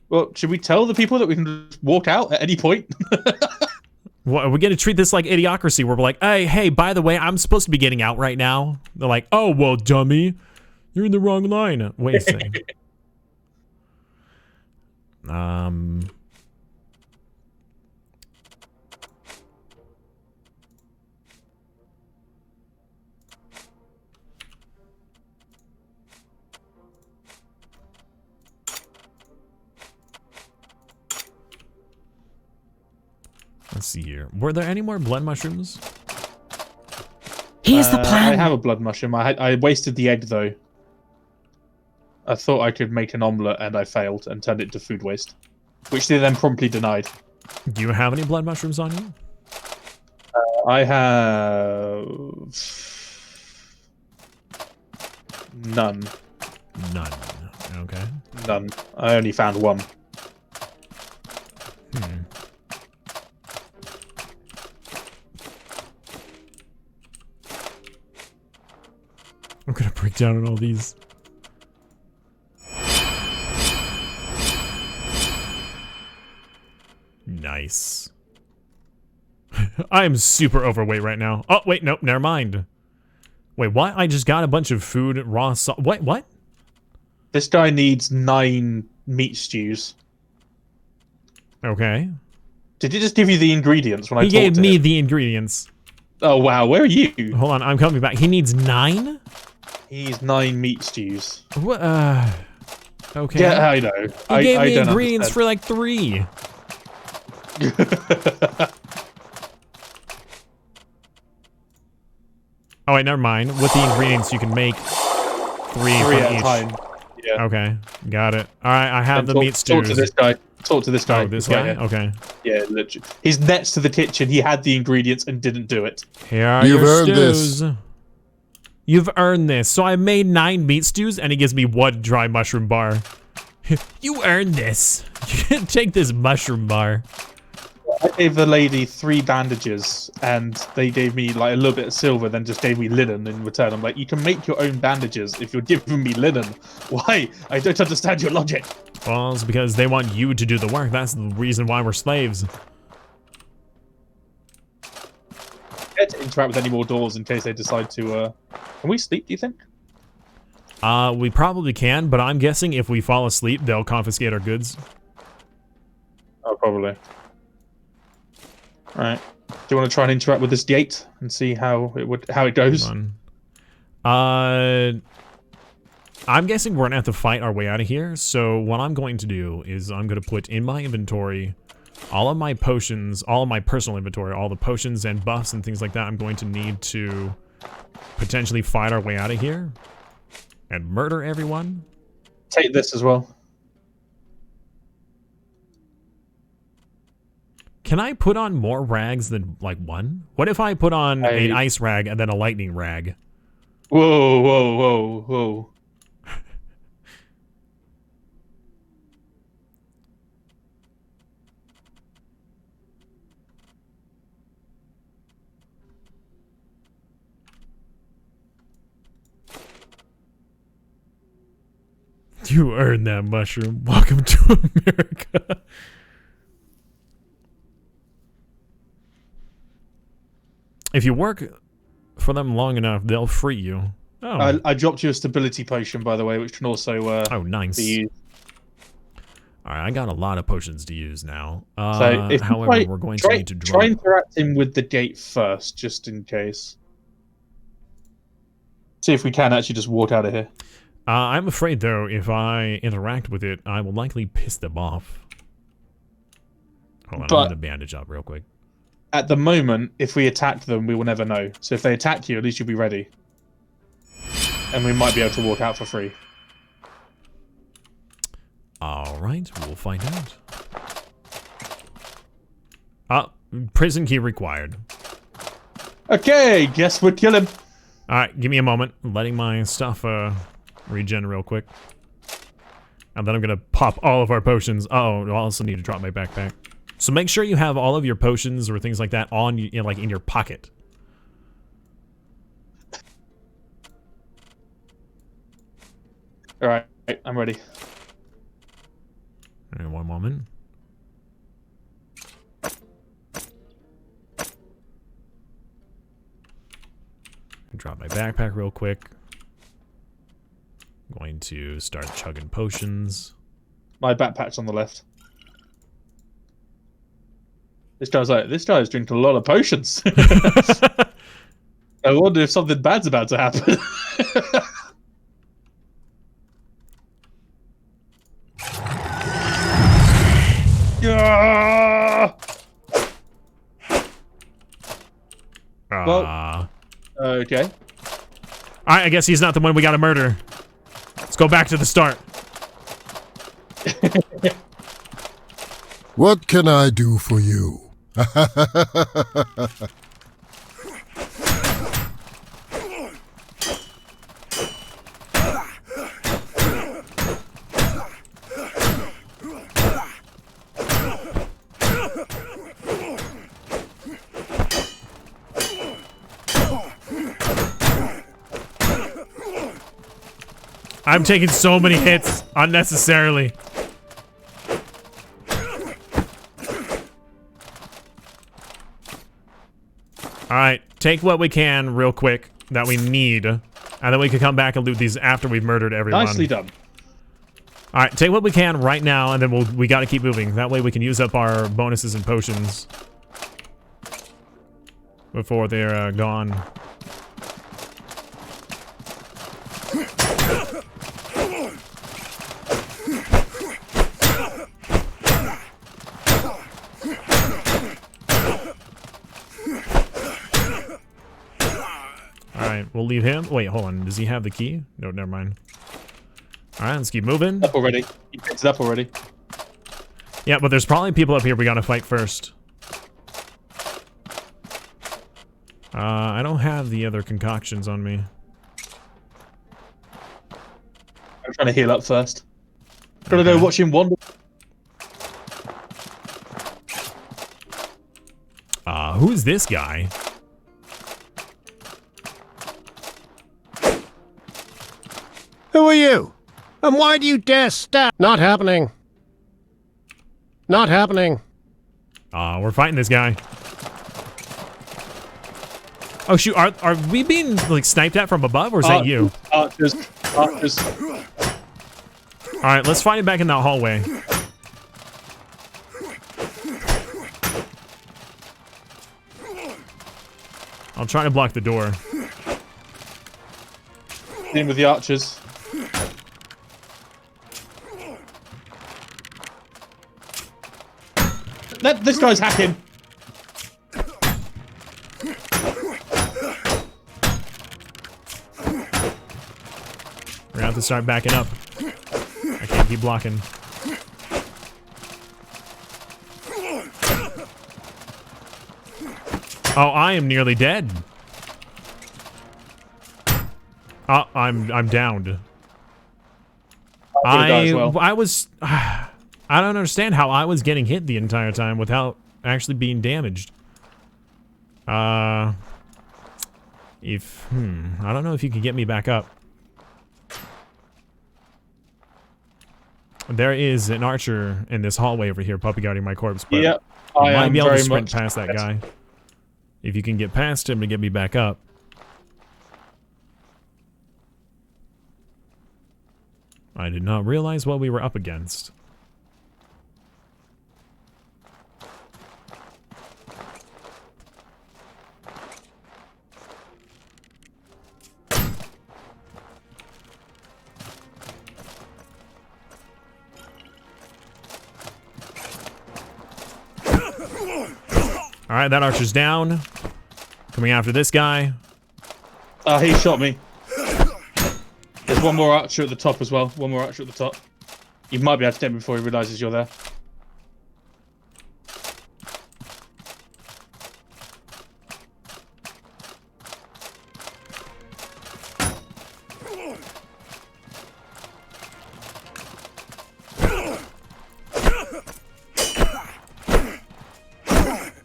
Well, should we tell the people that we can just walk out at any point? What, are we gonna treat this like idiocracy where we're like, hey, by the way, I'm supposed to be getting out right now? They're like, oh, well, dummy. You're in the wrong line. Wait a second. Let's see here. Were there any more blood mushrooms? Here's the plan. I have a blood mushroom. I wasted the egg, though. I thought I could make an omelette, and I failed and turned it to food waste, which they then promptly denied. Do you have any blood mushrooms on you? I have... none. None. Okay. None. I only found one. I'm gonna break down on all these. Nice. I am super overweight right now. Oh, wait, nope, never mind. Wait, what? I just got a bunch of food, raw salt. What? This guy needs 9 meat stews. Okay. Did he just give you the ingredients when I He talked gave to me him? the ingredients. Oh, wow. Where are you? Hold on, I'm coming back. He needs 9? He needs 9 meat stews. What? Okay. Yeah, I know. He gave me don't ingredients understand. for like 3. Oh wait, never mind. With the ingredients, you can make 3 Three from at a each. time. Yeah. Okay, got it. All right, I have And the meat Talk stews. to this guy. Talk to this guy. Oh, this Right guy? here. Okay. Yeah, literally. He's next to the kitchen. He had the ingredients and didn't do it. Here are You've your earned this. stews. You've earned this. So I made 9 meat stews, and he gives me 1 dry mushroom bar. You earned this. You can take this mushroom bar. I gave the lady 3 bandages, and they gave me like a little bit of silver, then just gave me linen in return. I'm like, you can make your own bandages if you're giving me linen. Why? I don't understand your logic. Well, it's because they want you to do the work. That's the reason why we're slaves. Can't interact with any more doors in case they decide to. Can we sleep? Do you think? We probably can, but I'm guessing if we fall asleep, they'll confiscate our goods. Oh, probably. All right. Do you want to try and interact with this gate and see how it goes? Hold on. I'm guessing we're gonna have to fight our way out of here. So what I'm going to do is I'm gonna put in my inventory all of my potions, all of my personal inventory, all the potions and buffs and things like that. I'm going to need to potentially fight our way out of here and murder everyone. Take this as well. Can I put on more rags than like 1? What if I put on an ice rag and then a lightning rag? Whoa, whoa, whoa, whoa. You earned that mushroom. Welcome to America. If you work for them long enough, they'll free you. Oh, I dropped you a stability potion, by the way, which can also oh, nice. be used. All right, I got a lot of potions to use now. So if you However, we're going to need to drop. try interacting with the gate first, just in case. See if we can actually just walk out of here. I'm afraid, though, if I interact with it, I will likely piss them off. Hold on, I'm going to bandage up real quick. At the moment, if we attack them, we will never know. So if they attack you, at least you'll be ready. And we might be able to walk out for free. All right, we'll find out. Prison key required. Okay, guess we'll kill him. Alright, give me a moment. I'm letting my stuff regen real quick. And then I'm gonna pop all of our potions. Uh-oh, I also need to drop my backpack. So make sure you have all of your potions or things like that on, like in your pocket. All right, I'm ready. Alright, one moment. Drop my backpack real quick. I'm going to start chugging potions. My backpack's on the left. This guy's drinking a lot of potions. I wonder if something bad's about to happen. Yeah! Okay. Alright, I guess he's not the one we gotta murder. Let's go back to the start. What can I do for you? I'm taking so many hits unnecessarily. Alright, take what we can real quick that we need. And then we can come back and loot these after we've murdered everyone. Nicely done. Alright, take what we can right now, and then we gotta keep moving. That way we can use up our bonuses and potions before they're gone. Alright, we'll leave him. Wait, hold on. Does he have the key? No, never mind. Alright, let's keep moving. Up already. He picked it up already. Yeah, but there's probably people up here we gotta fight first. I don't have the other concoctions on me. I'm trying to heal up first. Gotta go watch him wander. Who's this guy? Who are you? And why do you dare stab? Not happening. Not happening. We're fighting this guy. Oh shoot, are we being like sniped at from above, or is that you? Archers. Archers. Alright, let's fight him back in that hallway. I'll try to block the door. In with the archers. This guy's hacking. We're gonna have to start backing up. I can't keep blocking. Oh, I am nearly dead. Oh, I'm downed. I was I don't understand how I was getting hit the entire time without actually being damaged. I don't know if you can get me back up. There is an archer in this hallway over here, puppy guarding my corpse, but yep, I might be able to sprint past that guy. If you can get past him to get me back up. I did not realize what we were up against. Alright, that archer's down. Coming after this guy. He shot me. There's one more archer at the top as well. One more archer at the top. You might be able to get him before he realizes you're there.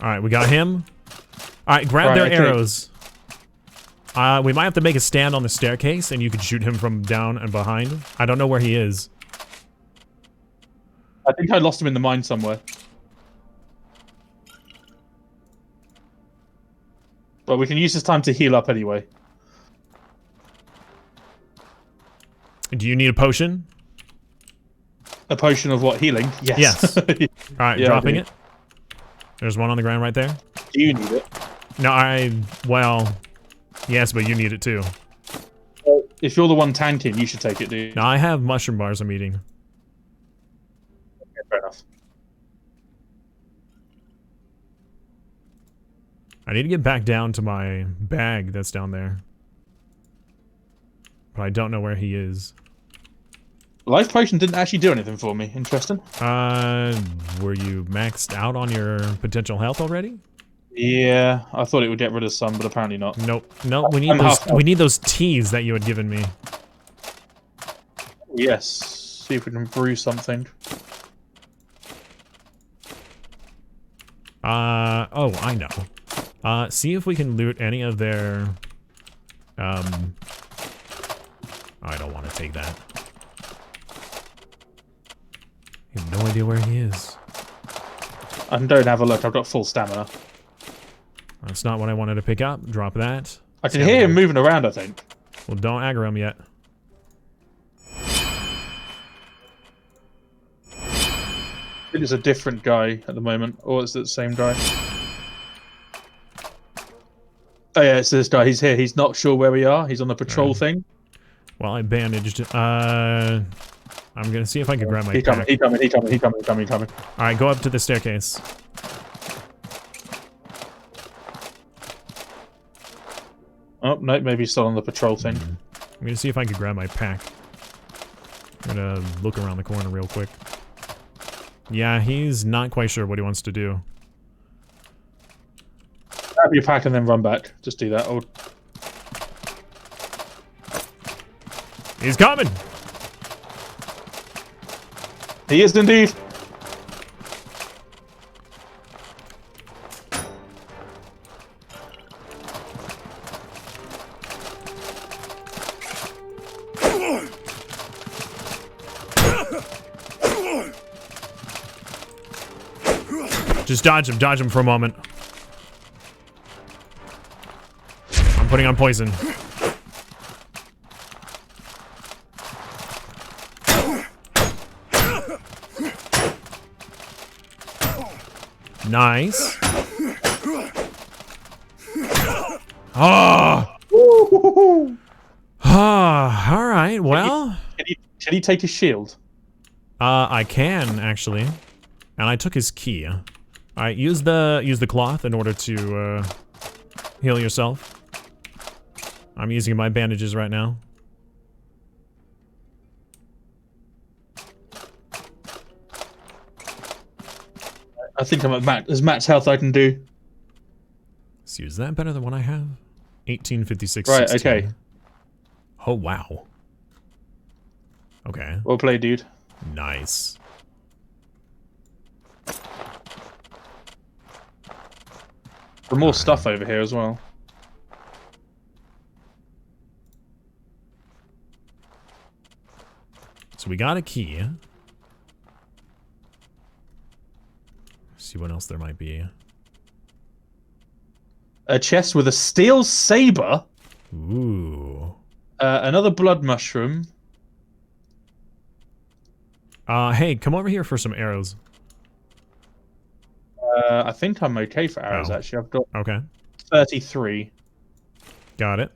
Alright, we got him. Alright, grab their okay. arrows. We might have to make a stand on the staircase, and you can shoot him from down and behind. I don't know where he is. I think I lost him in the mine somewhere. But we can use this time to heal up anyway. Do you need a potion? A potion of what? Healing? Yes. Yes. Alright, Yeah, dropping I do. it. There's one on the ground right there. Do you need it? No, well, yes, but you need it too. Well, if you're the one tanking, you should take it, dude. Now I have mushroom bars I'm eating. Okay, fair enough. I need to get back down to my bag that's down there. But I don't know where he is. Life potion didn't actually do anything for me. Interesting. Were you maxed out on your potential health already? Yeah, I thought it would get rid of some, but apparently not. Nope. No, we need I'm those. half health. We need those teas that you had given me. Yes. See if we can brew something. Oh, I know. See if we can loot any of their. I don't want to take that. I have no idea where he is. I don't have a look. I've got full stamina. That's not what I wanted to pick up. Drop that. I can hear him moving around, I think. Well, don't aggro him yet. I think it's a different guy at the moment. Or is it the same guy? Oh yeah, it's this guy. He's here. He's not sure where we are. He's on the patrol thing. Well, I bandaged. I'm gonna see if I can grab my He's coming, pack. he's coming, he's coming, he's coming, he's coming, he's coming. Alright, go up to the staircase. Oh, no, maybe he's still on the patrol thing. I'm gonna see if I can grab my pack. I'm gonna look around the corner real quick. Yeah, he's not quite sure what he wants to do. Grab your pack and then run back. Just do that. Or... He's coming! He is indeed. Just dodge him for a moment. I'm putting on poison. Nice. Oh! All right, well. Can he take his shield? I can, actually. And I took his key. Alright, use the cloth in order to heal yourself. I'm using my bandages right now. I think I'm at as max health I can do. See, is that better than what I have? 1856. Right, 16. okay. Oh, wow. Okay. Well played, dude. Nice. There's more stuff over here as well. So we got a key. See what else there might be. A chest with a steel saber. Ooh. Another blood mushroom. Hey, come over here for some arrows. I think I'm okay for arrows, actually. I've got Okay. 33. Got it.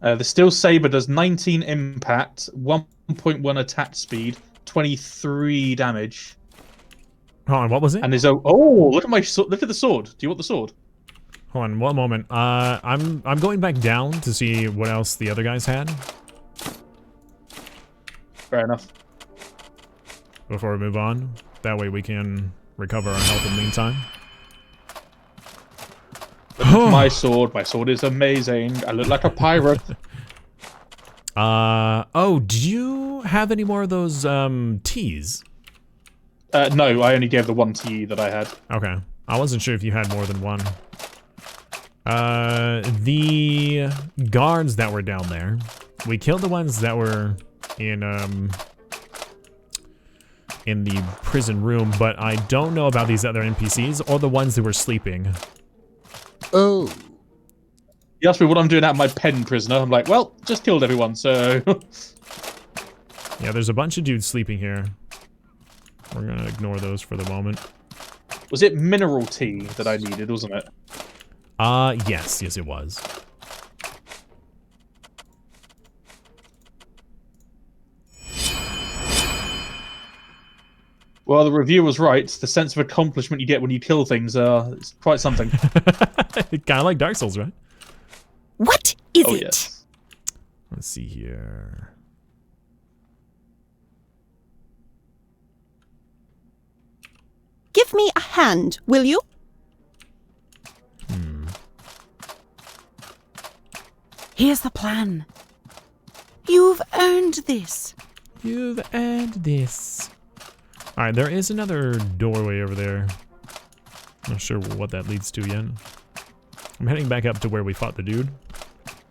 The steel saber does 19 impact, 1.1 attack speed, 23 damage. Hold on, what was it? And there's a look at my look at the sword. Do you want the sword? Hold on, one moment. I'm going back down to see what else the other guys had Fair enough. before we move on. That way we can recover our health in the meantime. My sword is amazing. I look like a pirate. Oh, do you have any more of those teas? No, I only gave the one to you that I had. Okay. I wasn't sure if you had more than one. The guards that were down there, we killed the ones that were in the prison room, but I don't know about these other NPCs or the ones who were sleeping. Oh. You asked me what I'm doing out of my pen, prisoner. I'm like, well, just killed everyone, so... Yeah, there's a bunch of dudes sleeping here. We're gonna ignore those for the moment. Was it mineral tea that I needed, wasn't it? Yes, it was. Well, the review was right. The sense of accomplishment you get when you kill things is quite something. Kind of like Dark Souls, right? What is Oh, it? yes. Let's see here. Give me a hand, will you? Here's the plan. You've earned this. You've earned this. Alright, there is another doorway over there. Not sure what that leads to yet. I'm heading back up to where we fought the dude.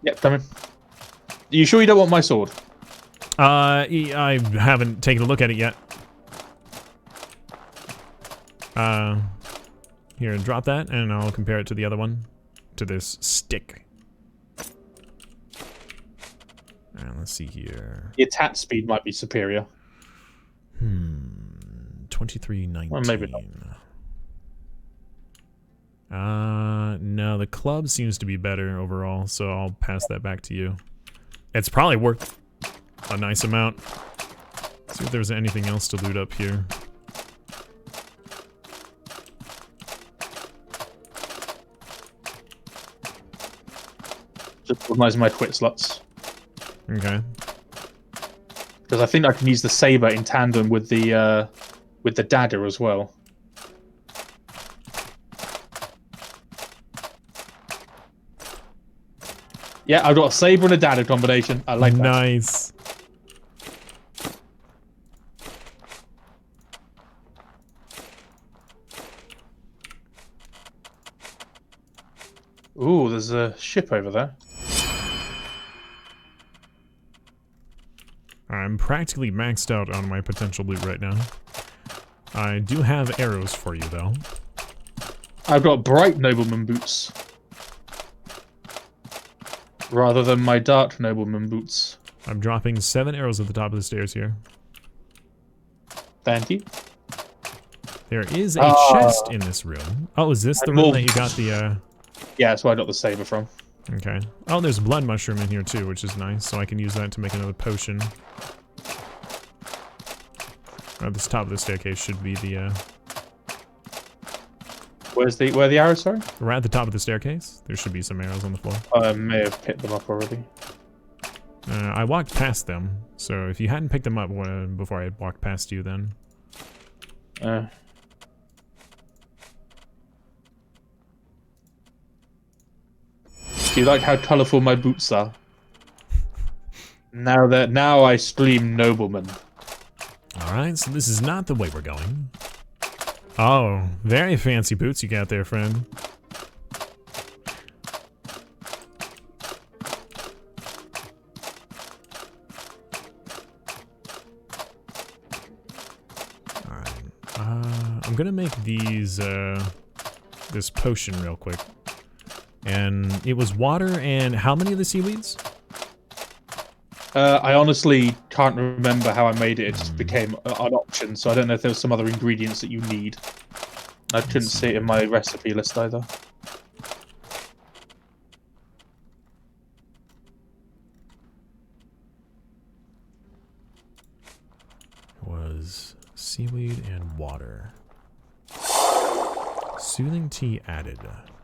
Yep, come in. Are you sure you don't want my sword? I haven't taken a look at it yet. Here, drop that, and I'll compare it to the other one. To this stick. And let's see here. The attack speed might be superior. 2319. Well, maybe not. No, the club seems to be better overall, so I'll pass that back to you. It's probably worth a nice amount. See if there's anything else to loot up here. Just organise my quit slots. Okay. Because I think I can use the saber in tandem with the dagger as well. Yeah, I've got a saber and a dagger combination. I like that. Nice. Ooh, there's a ship over there. I'm practically maxed out on my potential loot right now. I do have arrows for you, though. I've got bright nobleman boots. Rather than my dark nobleman boots. I'm dropping 7 arrows at the top of the stairs here. Thank you. There is a chest in this room. Oh, is this the room that you got the, Yeah, that's where I got the saber from. Okay. Oh, there's a blood mushroom in here, too, which is nice, so I can use that to make another potion. At the top of the staircase should be the, Where are the arrows, sorry? Right at the top of the staircase. There should be some arrows on the floor. I may have picked them up already. I walked past them, so if you hadn't picked them up before I walked past you, then... Do you like how colourful my boots are? Now I scream nobleman. Alright, so this is not the way we're going. Oh, very fancy boots you got there, friend. Alright, I'm gonna make these, this potion real quick. And it was water and how many of the seaweeds? I honestly can't remember how I made it. It just became an option, so I don't know if there was some other ingredients that you need. I couldn't see it in my recipe list either. It was seaweed and water. Soothing tea added.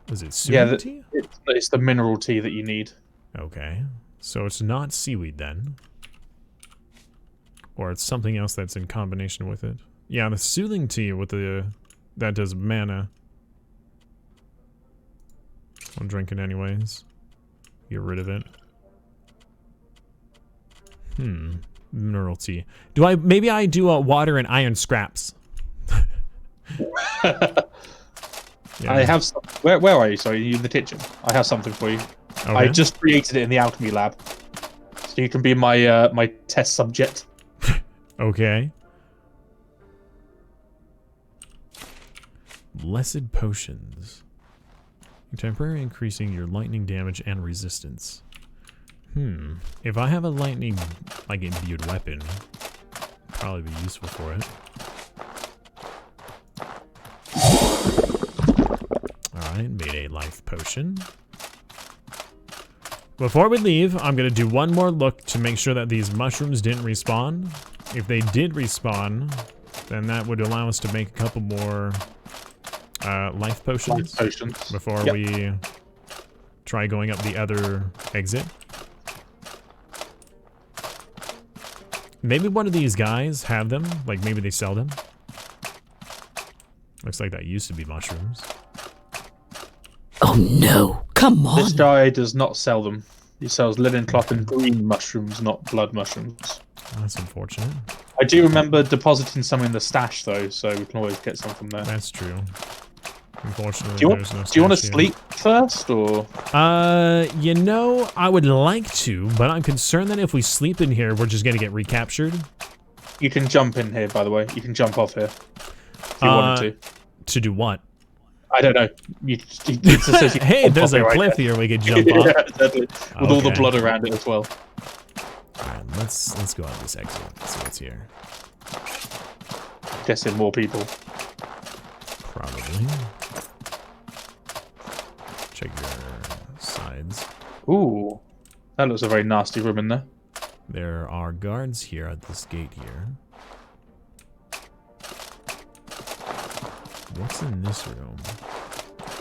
Was it soothing tea? It's the mineral tea that you need. Okay. So it's not seaweed then. Or it's something else that's in combination with it. Yeah, the soothing tea with the... that does mana. I'll drink it anyways. Get rid of it. Mineral tea. Maybe I do water and iron scraps. Yeah. I have some. Where are you? Sorry, you in the kitchen. I have something for you. Okay. I just created it in the alchemy lab, so you can be my my test subject. Okay. Blessed potions. Temporarily increasing your lightning damage and resistance. If I have a lightning, like, imbued weapon, probably be useful for it. Alright, made a life potion. Before we leave, I'm gonna do one more look to make sure that these mushrooms didn't respawn. If they did respawn, then that would allow us to make a couple more life potions, before we try going up the other exit. Maybe one of these guys have them, like maybe they sell them. Looks like that used to be mushrooms. Oh no, come on. This guy does not sell them. He sells linen cloth and green mushrooms, not blood mushrooms. That's unfortunate. I do remember depositing some in the stash though, so we can always get some from there. That's true. Unfortunately, Do you there's no want to stash here. sleep first, or? You know, I would like to, but I'm concerned that if we sleep in here, we're just gonna get recaptured. You can jump in here, by the way. You can jump off here if you wanted to. To do what? I don't know. Hey, there's a cliff here we could jump off. Yeah, exactly. With all the Okay. blood around it as well. Alright, let's go out this exit. See what's here. Guessing more people. Probably. Check your sides. Ooh, that looks a very nasty room in there. There are guards here at this gate here. What's in this room?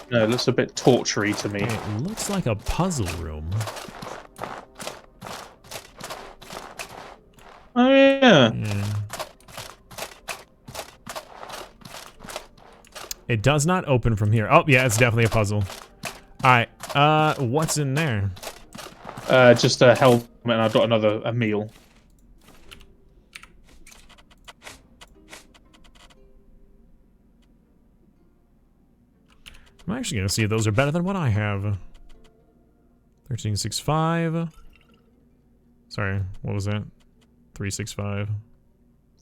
No, it looks a bit tortury to me. It looks like a puzzle room. Oh yeah. Yeah. It does not open from here. Oh, yeah, it's definitely a puzzle. Alright, what's in there? Just a helmet, and I've got a meal. I'm actually gonna see if those are better than what I have. 1365. Sorry, what was that? 365.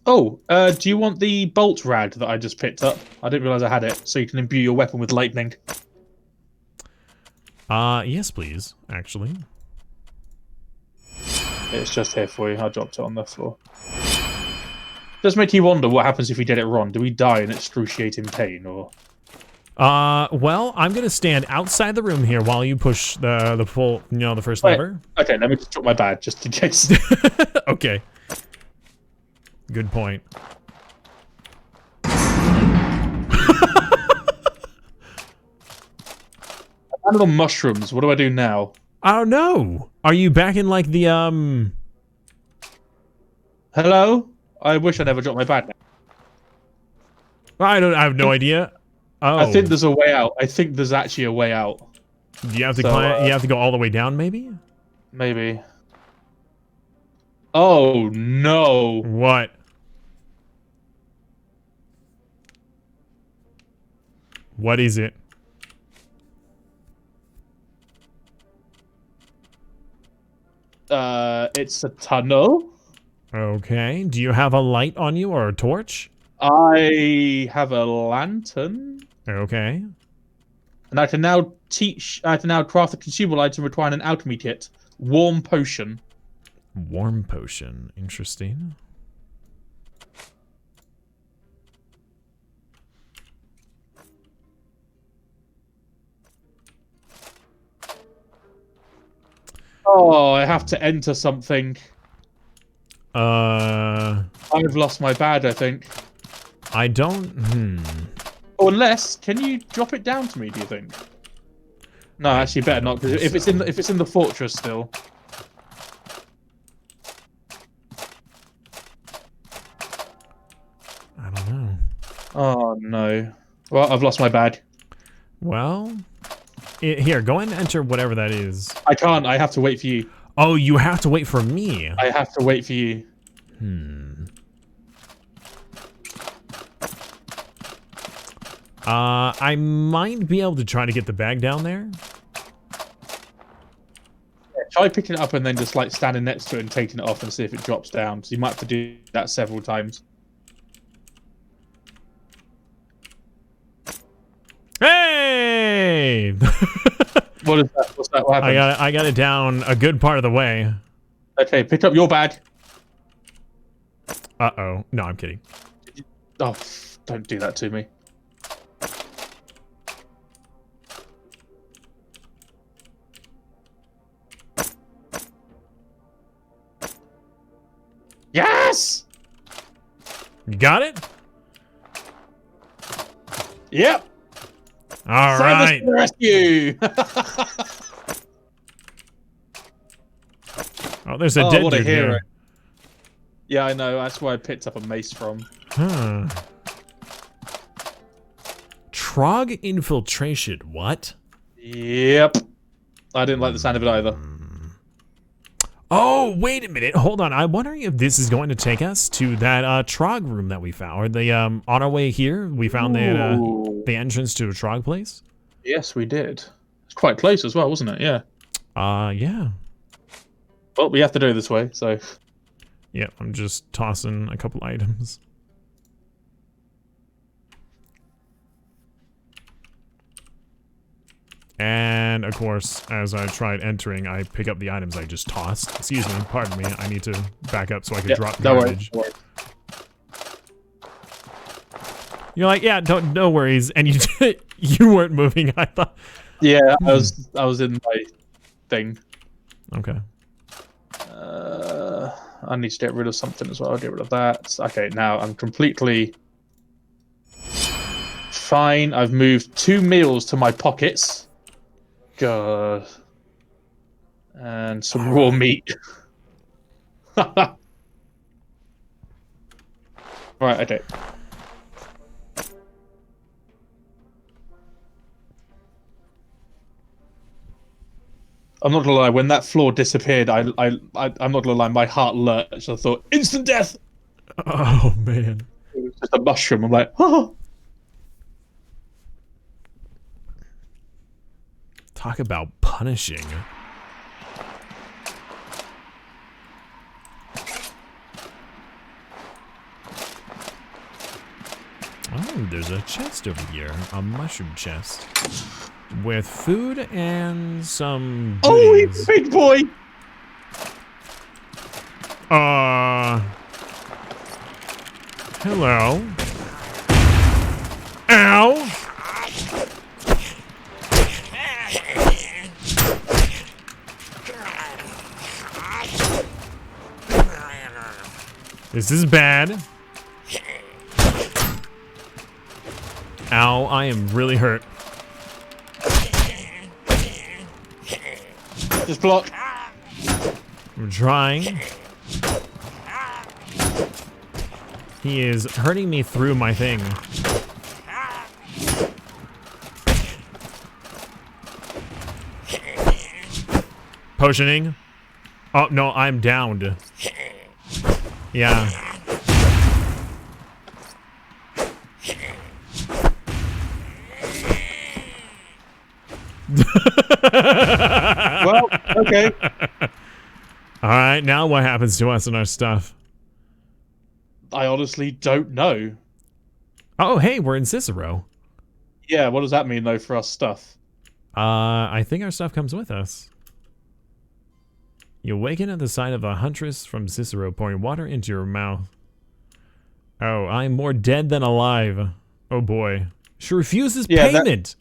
Oh, do you want the bolt rad that I just picked up? I didn't realize I had it, so you can imbue your weapon with lightning. Yes, please, actually. It's just here for you. I dropped it on the floor. Does make you wonder what happens if we get it wrong. Do we die in excruciating pain, or? Well, I'm gonna stand outside the room here while you push the full, the first lever. Okay, let me just drop my bag just in case. Okay. Good point. Animal mushrooms. What do I do now? I don't know. Are you back in like the Hello? I wish I never dropped my bag. I have no idea. Oh. I think there's a way out. I think there's actually a way out. You have to climb, you have to go all the way down, maybe? Maybe. Oh no. What? What is it? It's a tunnel. Okay. Do you have a light on you or a torch? I have a lantern. Okay. And I can now craft a consumable item requiring an alchemy kit. Warm potion. Warm potion. Interesting. Oh, I have to enter something. I've lost my badge, I think. I don't. Or unless, can you drop it down to me? Do you think? No, actually, better not. Because if it's in the fortress still. I don't know. Oh no. Well, I've lost my bag. Well, here, go and enter whatever that is. I can't. I have to wait for you. Oh, you have to wait for me. I have to wait for you. I might be able to try to get the bag down there. Yeah, try picking it up and then just like standing next to it and taking it off and see if it drops down. So you might have to do that several times. Hey! What is that? What's that? What happened? I got it down a good part of the way. Okay, pick up your bag. Uh-oh. No, I'm kidding. Oh, don't do that to me. Yes! You got it? Yep. All right. To the rescue! Oh, there's a dead what a dude hero. here. Yeah, I know. That's where I picked up a mace from. Huh. Trog infiltration. What? Yep. I didn't like the sound of it either. Oh, wait a minute. Hold on. I'm wondering if this is going to take us to that Trog room that we found. Or the on our way here, we found the entrance to a Trog place. Yes, we did. It's quite close as well, wasn't it? Yeah. Yeah. Well, we have to do it this way, so. Yeah, I'm just tossing a couple items. And, of course, as I tried entering, I pick up the items I just tossed. Excuse me, pardon me. I need to back up so I can drop the garbage. You're like, yeah, no worries. And you weren't moving, I thought. Yeah, I was in my thing. Okay. I need to get rid of something as well. I'll get rid of that. Okay, now I'm completely fine. I've moved 2 meals to my pockets. God. And some raw meat. Right, okay. I'm not gonna lie, when that floor disappeared, I'm not gonna lie, my heart lurched. I thought, instant death! Oh, man. It was just a mushroom. I'm like, oh! Talk about punishing. Oh, there's a chest over here. A mushroom chest. With food and some Oh, goodies. he's a big boy! Hello. Ow! This is bad. Ow, I am really hurt. Just block. I'm trying. He is hurting me through my thing. Potioning. Oh, no, I'm downed. Yeah. Well, okay. Alright, now what happens to us and our stuff? I honestly don't know. Oh, hey, we're in Cicero. Yeah, what does that mean, though, for us stuff? I think our stuff comes with us. You awaken at the sight of a huntress from Cicero pouring water into your mouth. Oh, I'm more dead than alive. Oh boy. She refuses payment.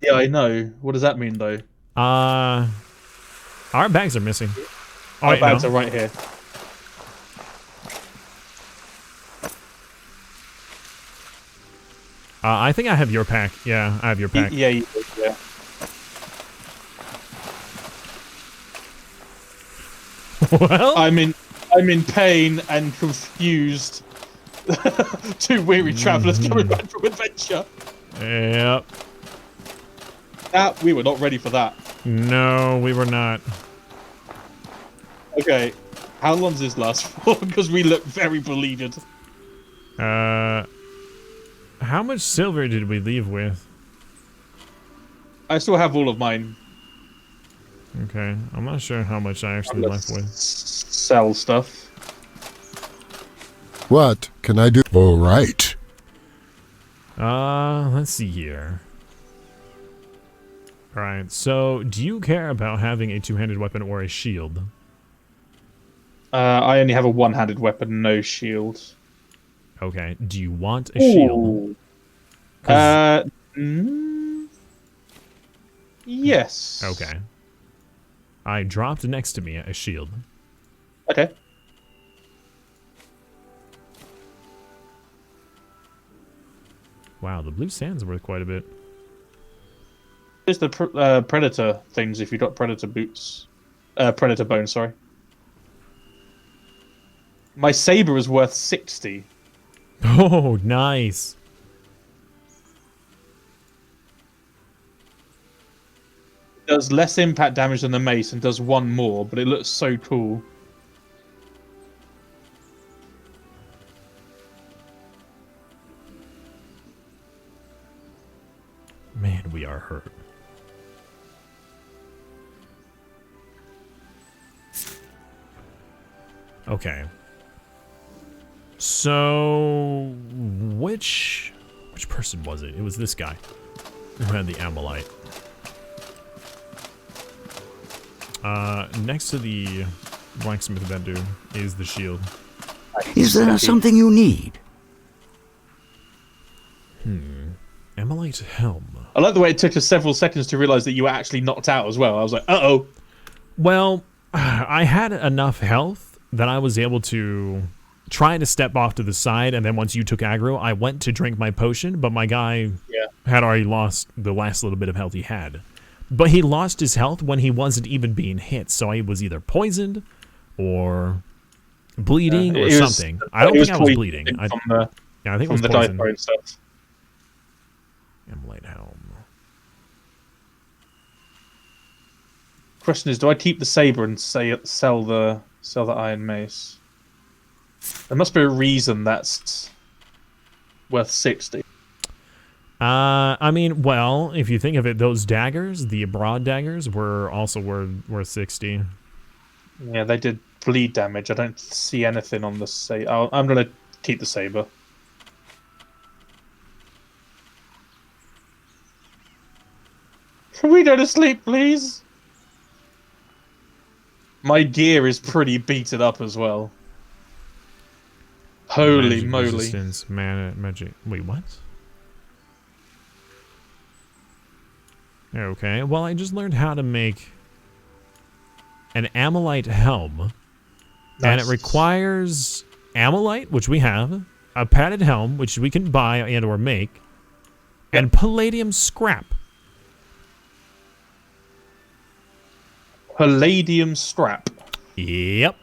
Yeah, I know. What does that mean, though? Our bags are missing. Oh, Our wait, bags no. are right here. I think I have your pack. Yeah, I have your pack. Yeah, you do, yeah. Well, I'm in pain and confused. 2 weary travelers coming back from adventure. yep. We were not ready for that. No, we were not. Okay, how long does this last for? Because we look very bleeded. How How much silver did we leave with? I still have all of mine. Okay, I'm not sure how much I actually left with. Sell stuff. What can I do? All right. Let's see here. Alright, so do you care about having a two-handed weapon or a shield? I only have a one-handed weapon, no shield. Okay, do you want a shield? Yes. Okay. I dropped next to me a shield. Okay. Wow, the blue sand's worth quite a bit. There's the predator things if you got predator boots. Predator bone, sorry. My saber is worth 60. Oh, nice. It does less impact damage than the mace and does one more, but it looks so cool. Man, we are hurt. Okay. So, which person was it? It was this guy who had the Amylite. Next to the blacksmith vendor is the shield. Is there something you need? Amylite helm. I like the way it took us several seconds to realize that you were actually knocked out as well. I was like, uh-oh. Well, I had enough health that I was able to try to step off to the side, and then once you took aggro, I went to drink my potion, but my guy had already lost the last little bit of health he had. But he lost his health when he wasn't even being hit, so he was either poisoned or bleeding or something. I don't think I was bleeding. I think it was poison. And stuff. Amylite helm. Question is, do I keep the saber and sell the iron mace? There must be a reason that's worth 60. I mean, well, if you think of it, those daggers, the broad daggers, were also worth 60. Yeah, they did bleed damage. I don't see anything on the saber. I'm gonna keep the saber. Can we go to sleep, please? My gear is pretty beaten up as well. Holy Magic moly. Resistance, mana, magic. Wait, what? Okay, well, I just learned how to make an Amylite helm. And it requires Amylite, which we have, a padded helm, which we can buy and or make, and palladium scrap. Palladium scrap. Yep.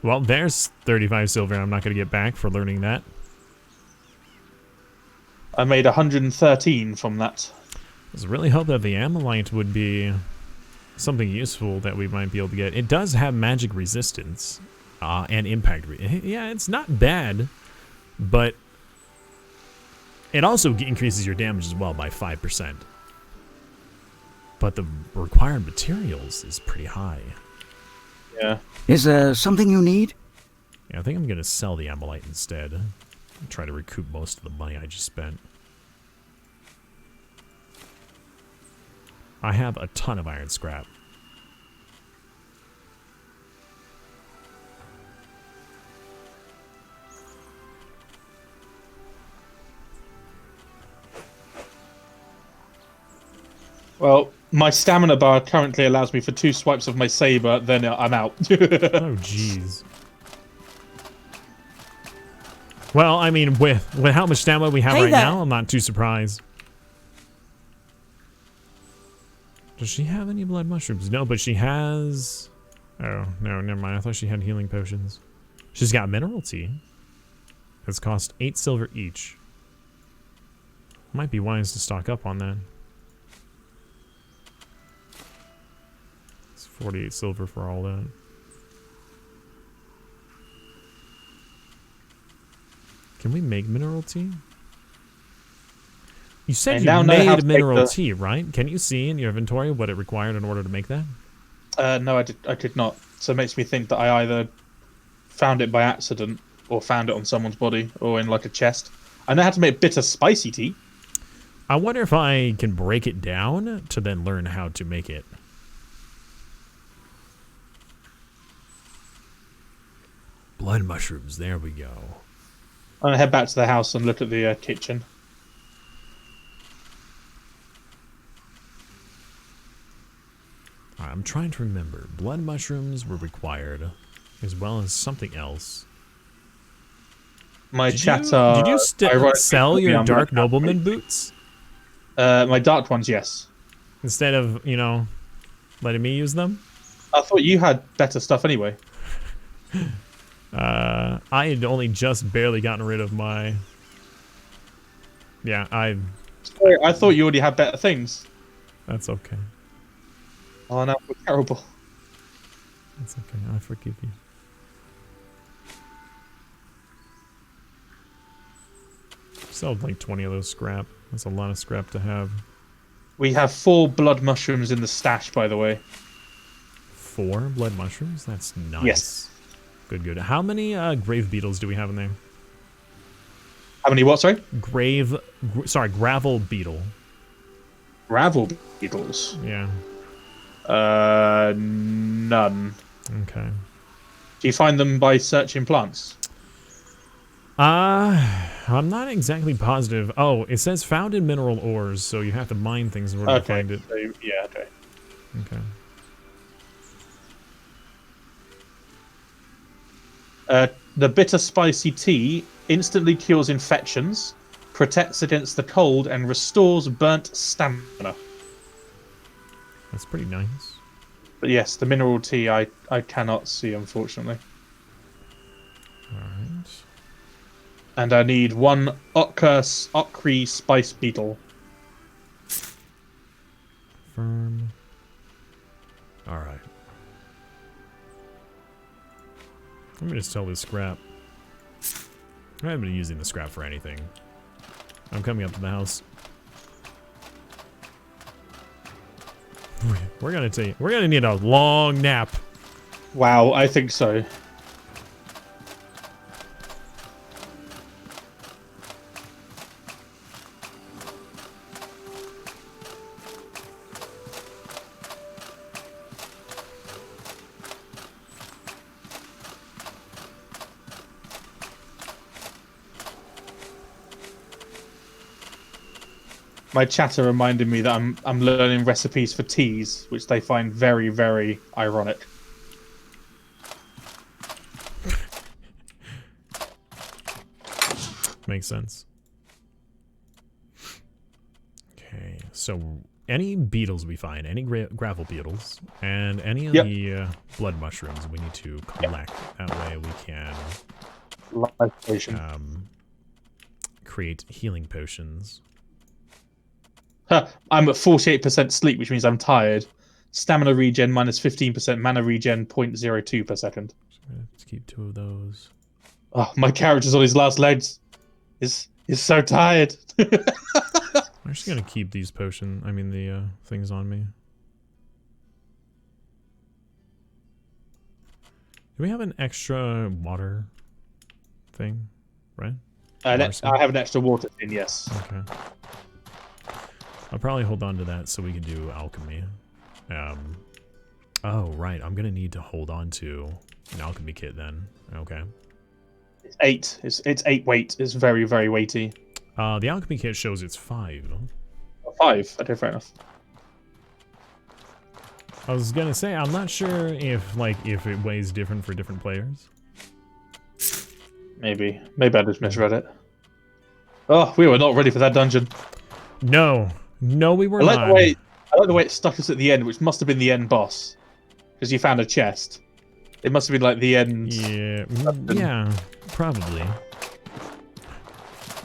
Well, there's 35 silver I'm not going to get back for learning that. I made 113 from that. I was really hope that the Amylite would be something useful that we might be able to get. It does have magic resistance and impact. Yeah, it's not bad, but it also increases your damage as well by 5%. But the required materials is pretty high. Yeah. Is there something you need? Yeah, I think I'm going to sell the Amylite instead. Try to recoup most of the money I just spent. I have a ton of iron scrap. Well, my stamina bar currently allows me for 2 swipes of my saber, then I'm out. Oh, jeez. Well, I mean, with how much stamina we have Hey right there. now, I'm not too surprised. Does she have any blood mushrooms? No, but she has... Oh, no, never mind. I thought she had healing potions. She's got mineral tea. It's cost 8 silver each. Might be wise to stock up on that. It's 48 silver for all that. Can we make mineral tea? You said you made mineral tea, right? Can you see in your inventory what it required in order to make that? No, I did not. So it makes me think that I either found it by accident or found it on someone's body or in like a chest. I know how to make bitter spicy tea. I wonder if I can break it down to then learn how to make it. Blood mushrooms, there we go. I'm gonna head back to the house and look at the kitchen. I'm trying to remember. Blood mushrooms were required, as well as something else. My did chatter. You sell your dark nobleman boots? My dark ones, yes. Instead of, you know, letting me use them? I thought you had better stuff anyway. I had only just barely gotten rid of my... Yeah, Sorry, I thought you already had better things. That's okay. Oh, no, we're terrible. That's okay, I forgive you. Still have like 20 of those scrap. That's a lot of scrap to have. We have 4 blood mushrooms in the stash, by the way. 4 blood mushrooms? That's nice. Yes. Good, good. How many grave beetles do we have in there? How many what, sorry? Gravel beetle. Gravel beetles? Yeah. None. Okay. Do you find them by searching plants? I'm not exactly positive. Oh, it says found in mineral ores, so you have to mine things in order to find it. So, yeah, okay. Okay. The bitter spicy tea instantly cures infections, protects against the cold, and restores burnt stamina. That's pretty nice. But yes, the mineral tea I cannot see, unfortunately. Alright. And I need 1 Ochre spice beetle. Firm. Alright. Let me just sell this scrap. I haven't been using the scrap for anything. I'm coming up to the house. We're gonna need a long nap. Wow, I think so. My chatter reminded me that I'm learning recipes for teas, which they find very, very ironic. Makes sense. Okay, so any beetles we find, any gravel beetles, and any of the blood mushrooms we need to collect. That way we can Life potion. Create healing potions. I'm at 48% sleep, which means I'm tired. Stamina regen minus 15%, mana regen 0.02 per second. Let's keep 2 of those. Oh, my character's on his last legs. He's so tired. I'm just gonna keep these the things on me. Do we have an extra water thing, right? I have an extra water thing, yes. Okay. I'll probably hold on to that so we can do alchemy. Oh, right. I'm going to need to hold on to an alchemy kit then. Okay. It's 8. It's 8 weight. It's very, very weighty. The alchemy kit shows it's 5. 5? Okay, fair enough. I was going to say, I'm not sure if it weighs different for different players. Maybe I just misread it. Oh, we were not ready for that dungeon. No, we were I not. like the way it stuck us at the end, which must have been the end boss, because you found a chest. It must have been like the end. Yeah, probably.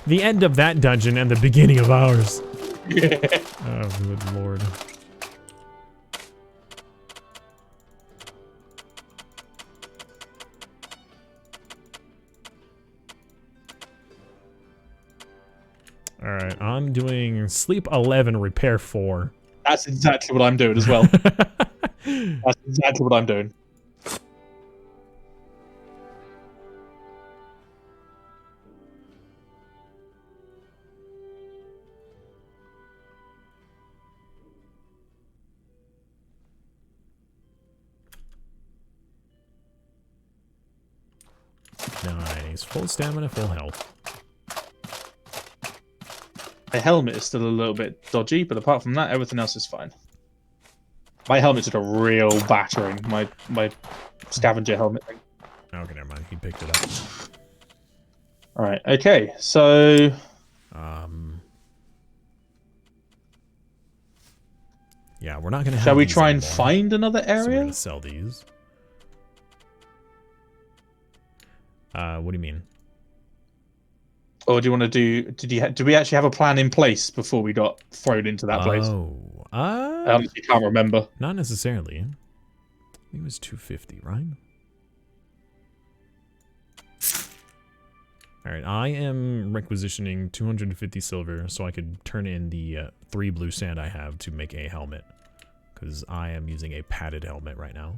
The end of that dungeon and the beginning of ours. Oh, good lord. I'm doing sleep 11, repair 4. That's exactly what I'm doing as well. That's exactly what I'm doing. Nice. Full stamina, full health. The helmet is still a little bit dodgy, but apart from that, everything else is fine. My helmet took a real battering. My scavenger helmet thing. Okay, never mind. He picked it up. All right. Okay. So. Yeah, we're not gonna. Shall we these try and anymore, find another so we're area? gonna sell these. What do you mean? Or do you want to do? Do we actually have a plan in place before we got thrown into that place? Oh, I honestly can't remember. not necessarily. It was 250, right? All right, I am requisitioning 250 silver so I could turn in the 3 blue sand I have to make a helmet, because I am using a padded helmet right now.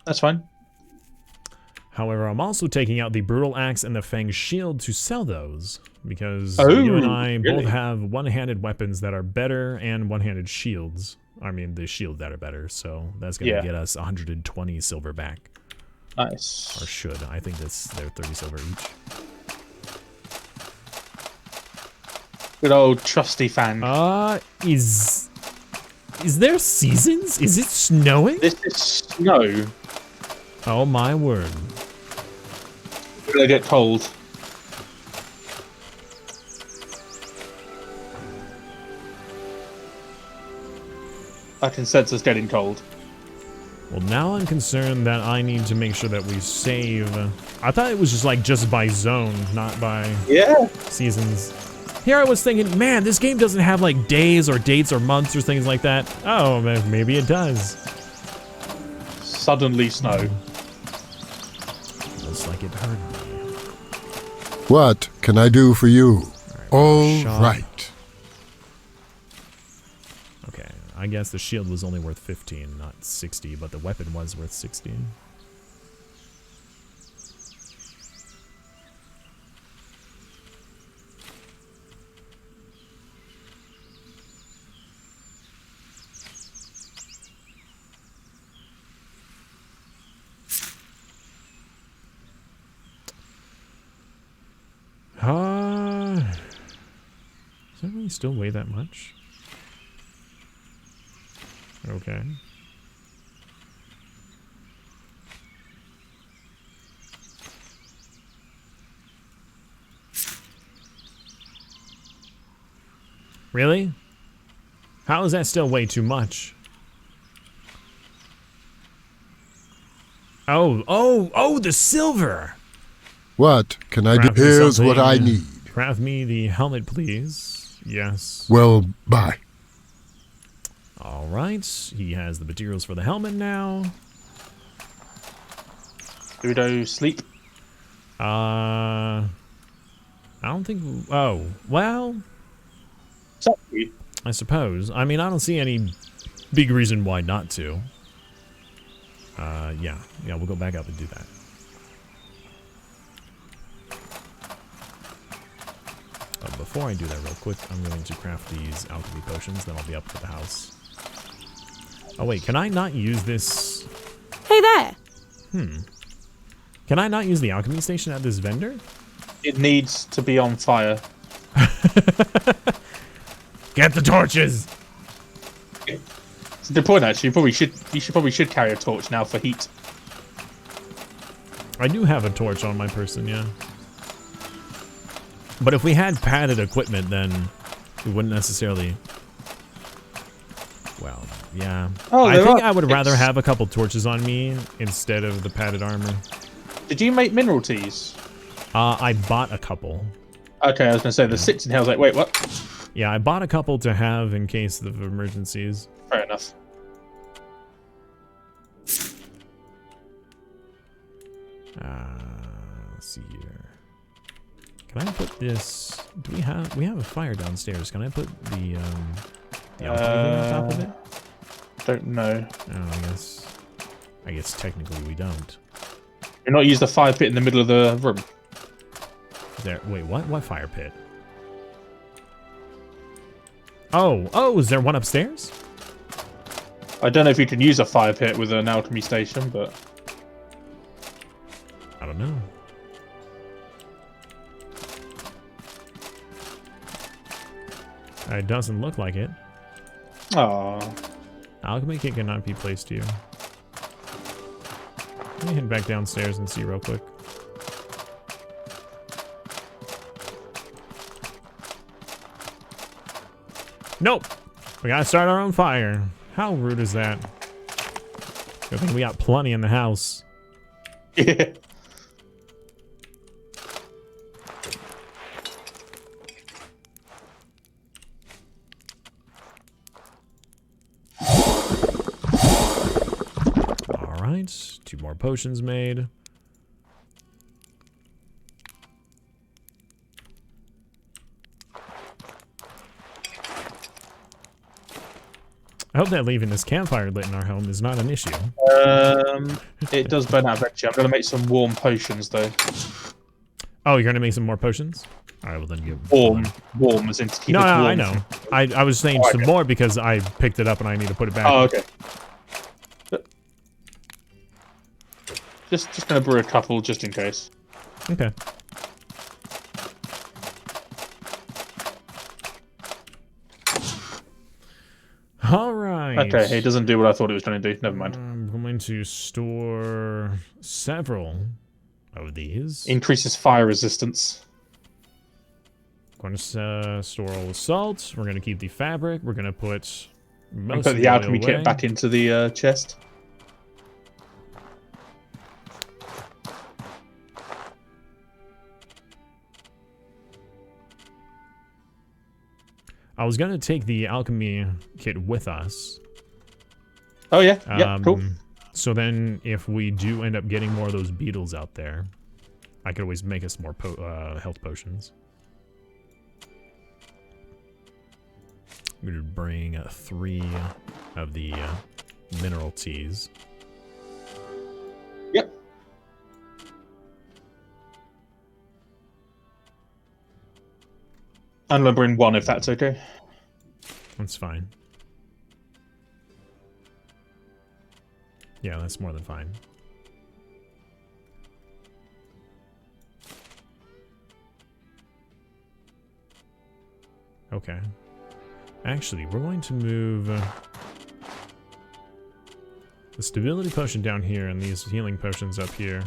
That's fine. However, I'm also taking out the brutal axe and the fang shield to sell those, because you and I both have one-handed weapons that are better and one-handed shields. I mean, the shields that are better, so that's gonna get us 120 silver back. Nice. Or should. I think they're 30 silver each. Good old trusty fan. Is there seasons? Is it snowing? This is snow. Oh my word. We're gonna get cold. I can sense us getting cold. Well, now I'm concerned that I need to make sure that we save. I thought it was just by zone, not by seasons. Here I was thinking, man, this game doesn't have like days or dates or months or things like that. Oh, maybe it does. Suddenly snow. Looks like it hurt me. What can I do for you? All shot. right. Okay, I guess the shield was only worth 15, not 60, but the weapon was worth 16. Does that really still weigh that much? Okay. Really? How is that still way too much? Oh, the silver! What can I do? Craft me Here's what I something. need. Craft me the helmet, please. Yes. Well, bye. Alright, he has the materials for the helmet now. Do we do sleep? I don't think... Oh, well... Sorry. I suppose. I mean, I don't see any big reason why not to. Yeah, we'll go back up and do that. Before I do that real quick, I'm going to craft these alchemy potions, then I'll be up to the house. Oh wait, can I not use this? Hey there! Can I not use the alchemy station at this vendor? It needs to be on fire. Get the torches! It's a good point, actually. You probably should carry a torch now for heat. I do have a torch on my person, yeah. But if we had padded equipment, then we wouldn't necessarily... Well, yeah. I think I would rather have a couple torches on me instead of the padded armor. Did you make mineral teas? I bought a couple. Okay, I was going to say, the 6 in here, I was like, wait, what? Yeah, I bought a couple to have in case of emergencies. Fair enough. Let's see here. Can I put this Do we have a fire downstairs? Can I put the alcohol on top of it? Don't know. Oh, I guess technically we don't. You're not use the fire pit in the middle of the room. There. Wait, what? What fire pit? Oh, is there one upstairs? I don't know if you can use a fire pit with an alchemy station, but I don't know. It doesn't look like it. oh, Alchemy kit cannot be placed here. Let me head back downstairs and see real quick. Nope! We gotta start our own fire. How rude is that? Good thing we got plenty in the house. yeah. Alright, 2 more potions made. I hope that leaving this campfire lit in our home is not an issue. It does burn out eventually. I'm gonna make some warm potions though. Oh, you're gonna make some more potions? Alright, well then give Warm as in to keep No, it warm. I know. I was saying some more because I picked it up and I need to put it back. Oh, okay. Just gonna brew a couple just in case. Okay. Alright. Okay, it doesn't do what I thought it was going to do. Never mind. I'm going to store several of these. Increases fire resistance. Going to store all the salt. We're going to keep the fabric. We're going to put most And put of the the alchemy oil kit away. back into the chest. I was going to take the alchemy kit with us. Oh yeah, yeah, cool. So then if we do end up getting more of those beetles out there, I could always make us more health potions. I'm going to bring 3 of the mineral teas. Yep. I'm gonna bring 1 if that's okay. That's fine. Yeah, that's more than fine. Okay. Actually, we're going to move the stability potion down here and these healing potions up here.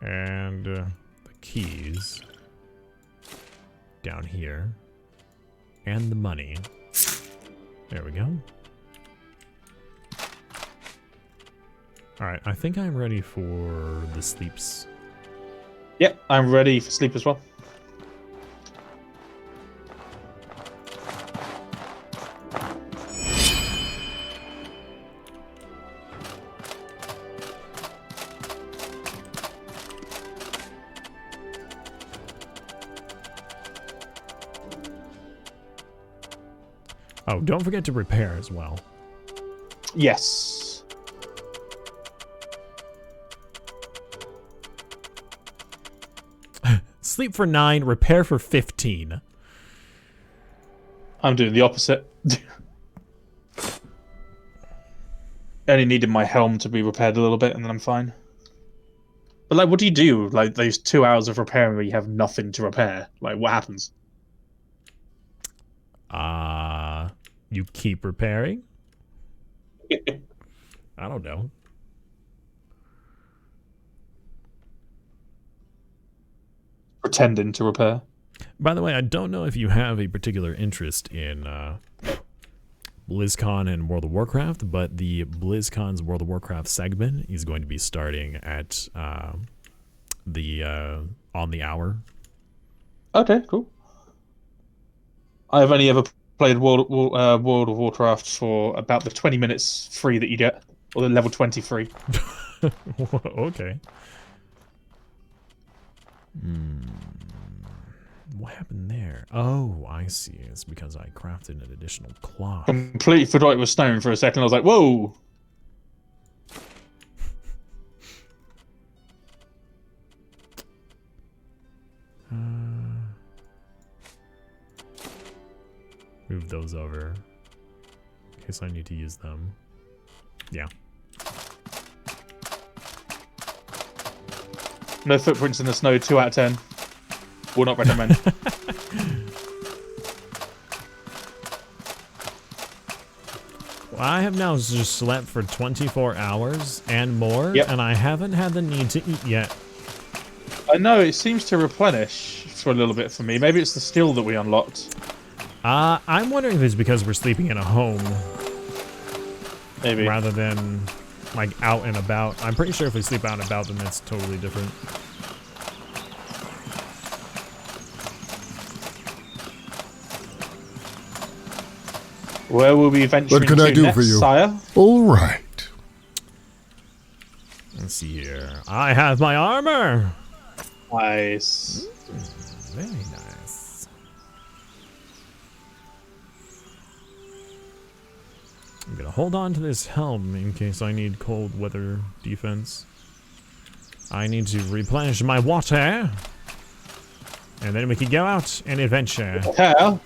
And the keys down here. And the money. There we go. Alright, I think I'm ready for the sleeps. Yep, I'm ready for sleep as well. Oh, don't forget to repair as well. Yes. Sleep for 9, repair for 15. I'm doing the opposite. I only needed my helm to be repaired a little bit, and then I'm fine. But like, what do you do? Like those 2 hours of repairing where you have nothing to repair? Like, what happens? You keep repairing? I don't know. Pretending to repair. By the way, I don't know if you have a particular interest in BlizzCon and World of Warcraft, but the BlizzCon's World of Warcraft segment is going to be starting at the on the hour. Okay, cool. I've only ever played World of Warcraft for about the 20 minutes free that you get, or the level 20 free. Okay. What happened there? Oh, I see. It's because I crafted an additional cloth. Completely forgot it was stone for a second. I was like, whoa. Move those over in case I need to use them. Yeah. No footprints in the snow, 2 out of 10. Will not recommend. Well, I have now just slept for 24 hours and more, Yep. and I haven't had the need to eat yet. I know, it seems to replenish for a little bit for me. Maybe it's the skill that we unlocked. I'm wondering if it's because we're sleeping in a home Maybe. rather than like out and about. I'm pretty sure if we sleep out and about, then that's totally different. Where will we venture What can into I do next, for you? sire? All right. Let's see here. I have my armor. Nice. Very nice. I'm gonna hold on to this helm in case I need cold weather defense. I need to replenish my water. And then we can go out and adventure. Hell.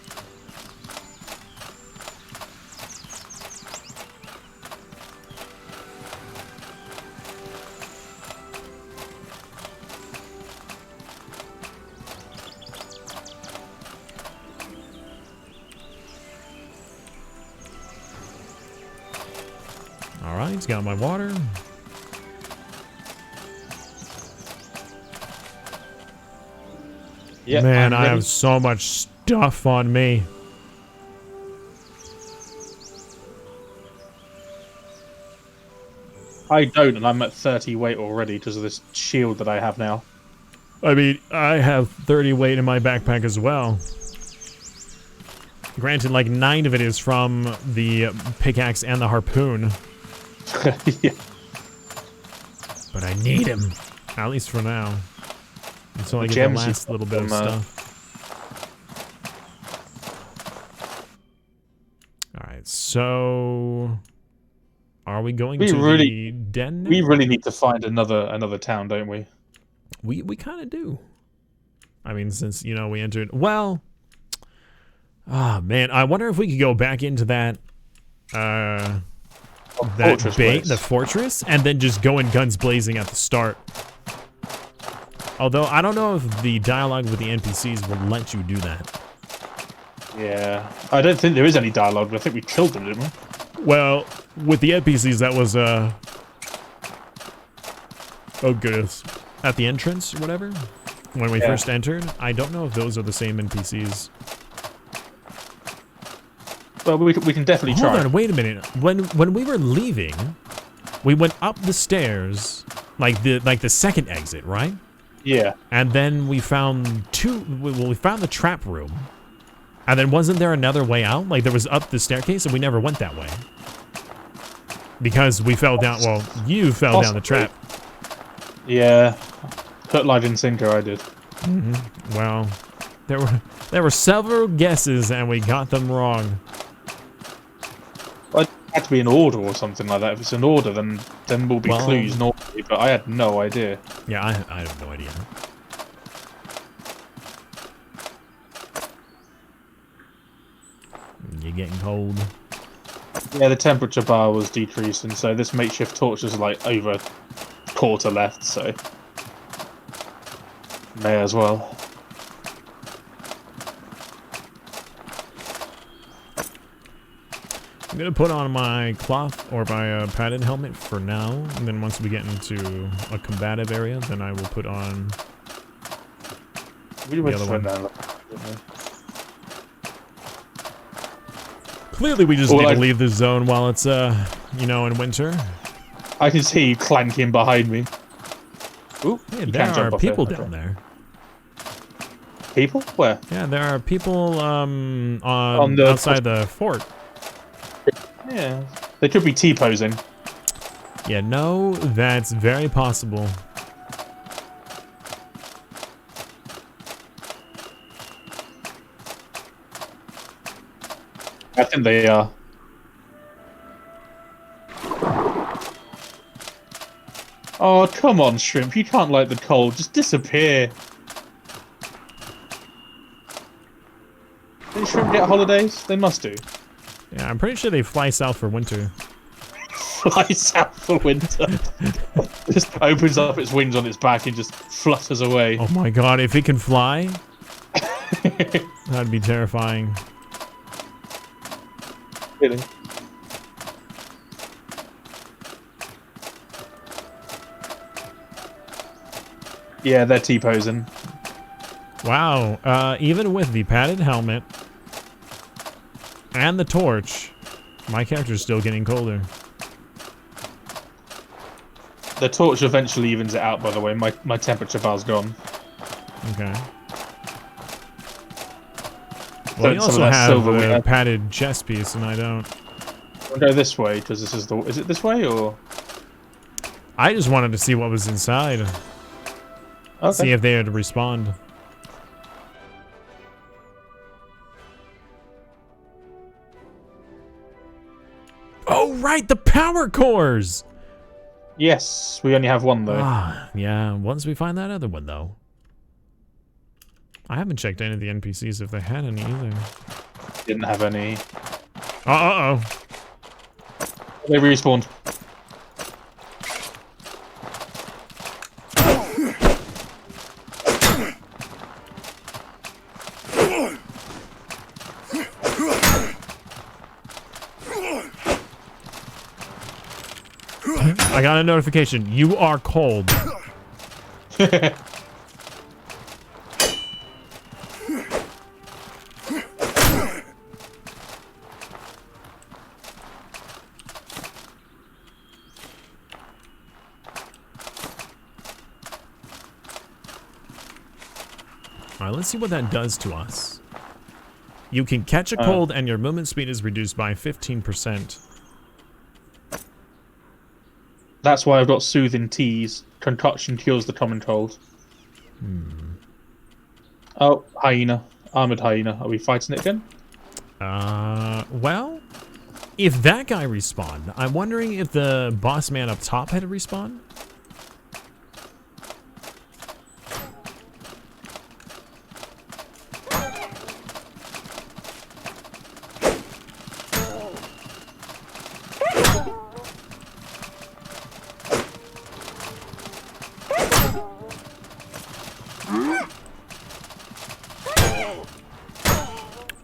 Alright, got my water. Yeah, Man, I'm I ready. have so much stuff on me. I don't, and I'm at 30 weight already because of this shield that I have now. I mean, I have 30 weight in my backpack as well. Granted, like 9 of it is from the pickaxe and the harpoon. Yeah. But I need him. At least for now. Until I get the Gems you last little bit of from, stuff. Alright, so... Are we going We to really- the den now? We really need to find another town, don't we? We kind of do. I mean, since, you know, we entered... Well... Ah, man, I wonder if we could go back into that... that Fortress place. the fortress, and then just go in guns blazing at the start. Although, I don't know if the dialogue with the NPCs will let you do that. Yeah. I don't think there is any dialogue, but I think we killed them, didn't we? Well, with the NPCs, that was, oh, goodness. At the entrance or whatever? When we Yeah. first entered? I don't know if those are the same NPCs. Well, we can definitely Hold try. on, wait a minute. When we were leaving, we went up the stairs, like the second exit, right? Yeah. And then we found we found the trap room. And then wasn't there another way out? Like there was up the staircase and we never went that way. Because we fell down, well, you fell down the trap. Yeah. Hook, line, and sinker, I did. Well, there were several guesses and we got them wrong. It had to be an order or something like that. If it's an order, then will be Well- clues normally, but I had no idea. Yeah, I have no idea. You're getting cold. Yeah, the temperature bar was decreasing, so this makeshift torch is like over a quarter left, so may as well. I'm gonna put on my cloth or my padded helmet for now, and then once we get into a combative area, then I will put on. We went other to one. down, didn't we? Clearly, we just Well, need I- to leave this zone while it's you know, in winter. I can see you clanking behind me. Ooh, Hey, you there can't are jump off people there. down Okay. there. People? Where? Yeah, there are people on the- outside the fort. Yeah. They could be T-posing. Yeah, no, that's very possible. I think they are. Oh, come on, Shrimp. You can't like the cold. Just disappear. Did Shrimp get holidays? They must do. Yeah, I'm pretty sure they fly south for winter. Fly south for winter. Just opens up its wings on its back and just flutters away. Oh my god, if it can fly, that'd be terrifying. Really? Yeah, they're T-posing. Wow, even with the padded helmet and the torch, my character's still getting colder. The torch eventually evens it out, by the way. My temperature bar's gone. Okay. So Well, you some of also that have silver we a have. padded chest piece, and I don't. We'll go this way, because this is the... Is it this way, or...? I just wanted to see what was inside. Okay. See if they had to respond. Oh, right, the power cores! Yes, we only have one, though. Ah, yeah, once we find that other one, though. I haven't checked any of the NPCs if they had any either. Didn't have any. Uh-oh. They respawned. I got a notification. You are cold. Alright, let's see what that does to us. You can catch a cold and your movement speed is reduced by 15%. That's why I've got soothing teas. Concoction cures the common cold. Oh, hyena. Armored hyena. Are we fighting it again? Well, if that guy respawned, I'm wondering if the boss man up top had to respawn?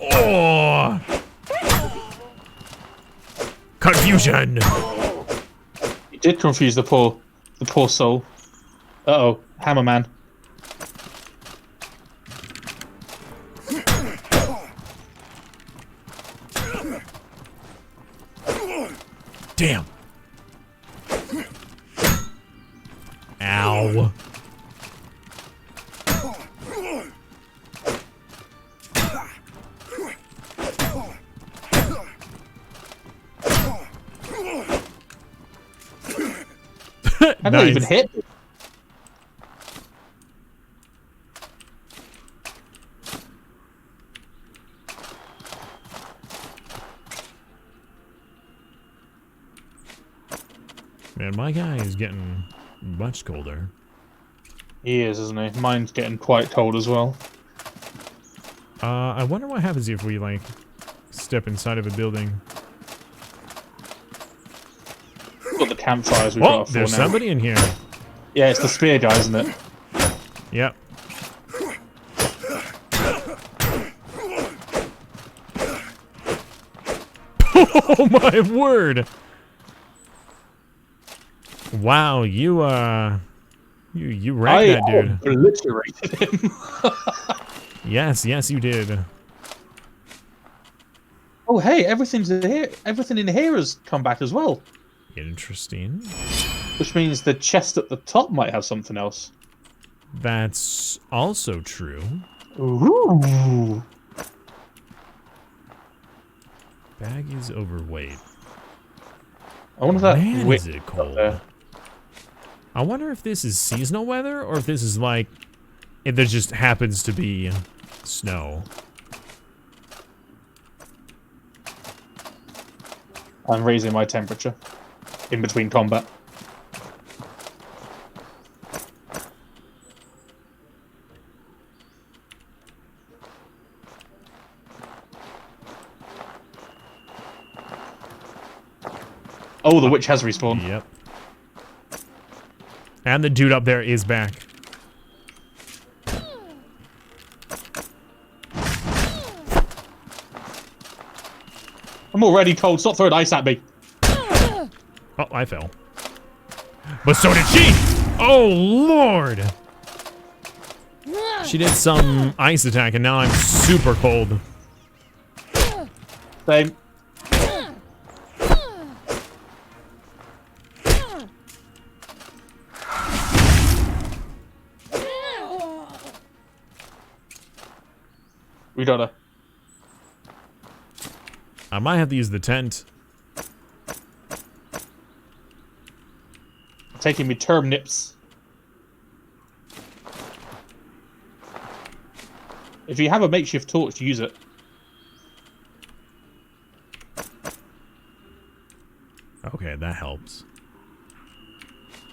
Oh! Confusion! You did confuse the poor soul. Uh-oh, Hammerman. Damn. Ow. I don't even hit. Man, my guy is getting much colder. He is, isn't he? Mine's getting quite cold as well. I wonder what happens if we, like, step inside of a building. Got the campfires we've Oh, got for there's now. somebody in here. Yeah, it's the spear guy, isn't it? Yep. Oh my word! Wow, you wrecked that dude. Obliterated him. Yes, yes, you did. Oh, hey, everything's here. Everything in here has come back as well. Interesting. Which means the chest at the top might have something else. That's also true. Ooh. Bag is overweight. I wonder if that Man, wick is it up cold. there. I wonder if this is seasonal weather or if this is like, if there just happens to be snow. I'm raising my temperature in between combat. Oh, the witch has respawned. Yep. And the dude up there is back. I'm already cold. Stop throwing ice at me. Oh, I fell. But so did she! Oh, Lord! She did some ice attack, and now I'm super cold. Same. We got her. I might have to use the tent. Taking me turnips. If you have a makeshift torch, use it. Okay, that helps.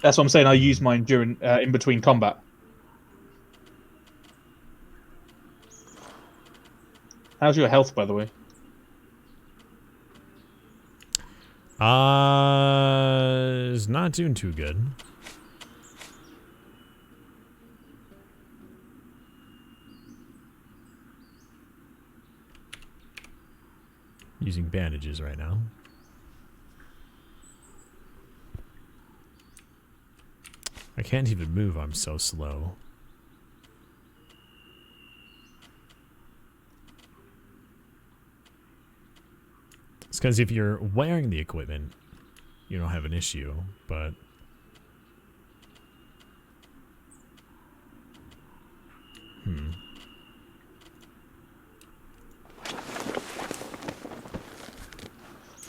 That's what I'm saying. I use mine during in between combat. How's your health, by the way? It's not doing too good. Using bandages right now. I can't even move, I'm so slow. It's because if you're wearing the equipment, you don't have an issue, but...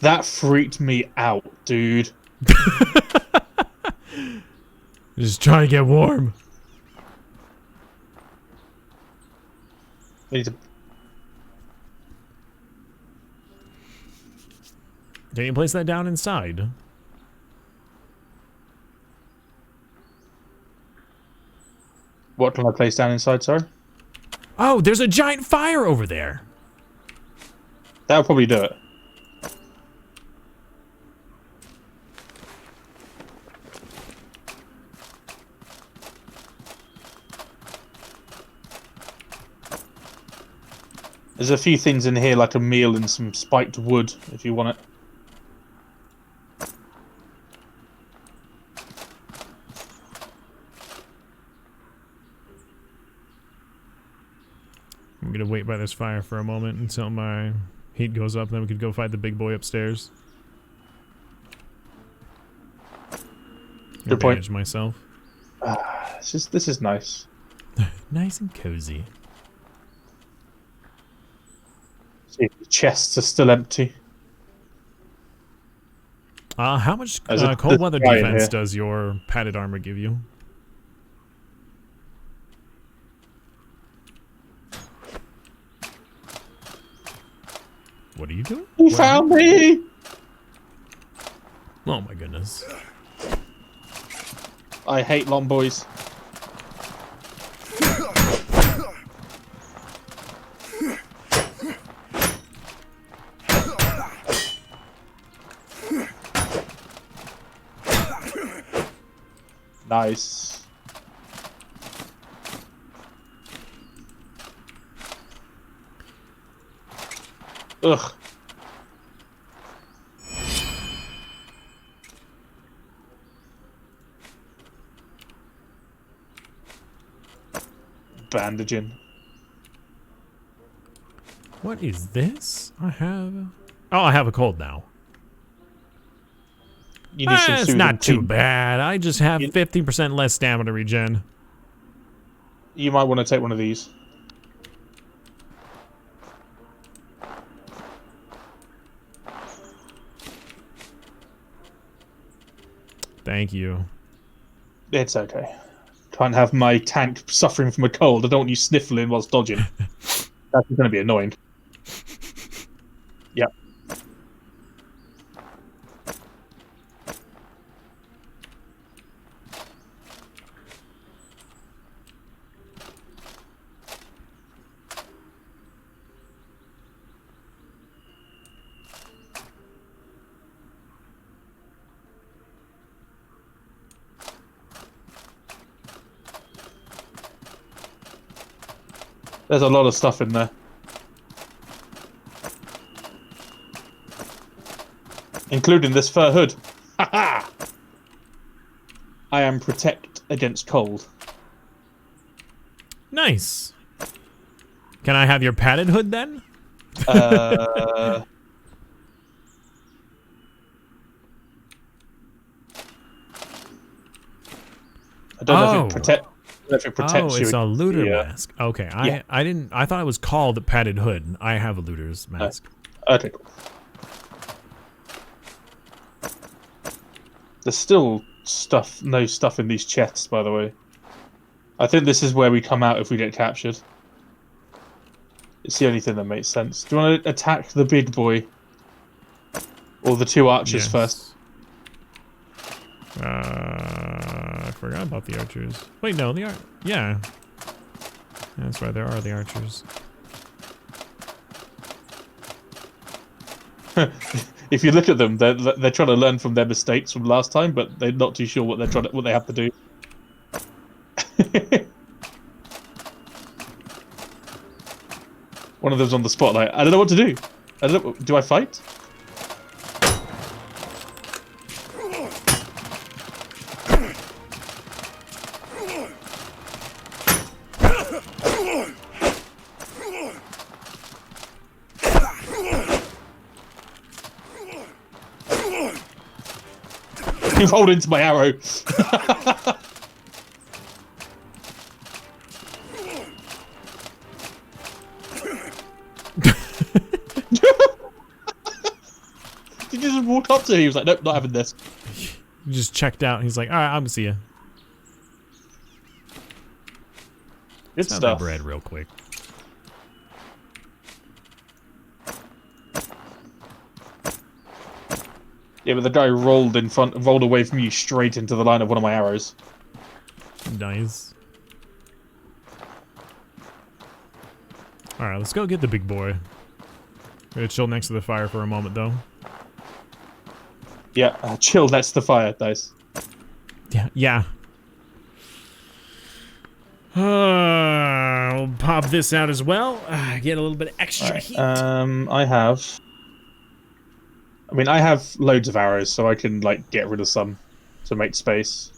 That freaked me out, dude. Just try to get warm. I need to... Can you place that down inside? What can I place down inside, sorry? Oh, there's a giant fire over there. That'll probably do it. There's a few things in here, like a meal and some spiked wood, if you want it. I'm gonna wait by this fire for a moment until my heat goes up, then we could go fight the big boy upstairs. Good point. Bandage myself. This is nice. Nice and cozy. See, the chests are still empty. How much There's a cold weather guy in defense here. does your padded armor give you? What are you doing? You What- found me! Oh my goodness. I hate long boys. Nice. Ugh. Bandaging. What is this? I have... Oh, I have a cold now. You need some It's soothing not too tea. bad. I just have You- 15% less stamina regen. You might want to take one of these. Thank you. It's okay. Can't have my tank suffering from a cold. I don't want you sniffling whilst dodging. That's going to be annoying. Yep. There's a lot of stuff in there. Including this fur hood. Ha-ha! I am protect against cold. Nice. Can I have your padded hood then? I don't know if it protects you. It's a looter Yeah. mask. Okay, Yeah. I thought it was called padded hood. I have a looter's mask. Okay, cool. There's still no stuff in these chests, by the way. I think this is where we come out if we get captured. It's the only thing that makes sense. Do you want to attack the big boy? Or the two archers first? I forgot about the archers. Wait, no, yeah. That's right, there are the archers. If you look at them, they're trying to learn from their mistakes from last time, but they're not too sure what they have to do. One of them's on the spotlight. I don't know what to do. Do I fight? You rolled into my arrow. Did you just walk up to him? He was like, nope, not having this. He just checked out. He's like, all right, I'm gonna see you. Good Have stuff. that bread real quick. Yeah, but the guy rolled away from you straight into the line of one of my arrows. Nice. Alright, let's go get the big boy. Gonna chill next to the fire for a moment, though. Yeah, chill next to the fire, nice. Yeah. We'll pop this out as well. Get a little bit of extra heat. I have loads of arrows, so I can like get rid of some to make space.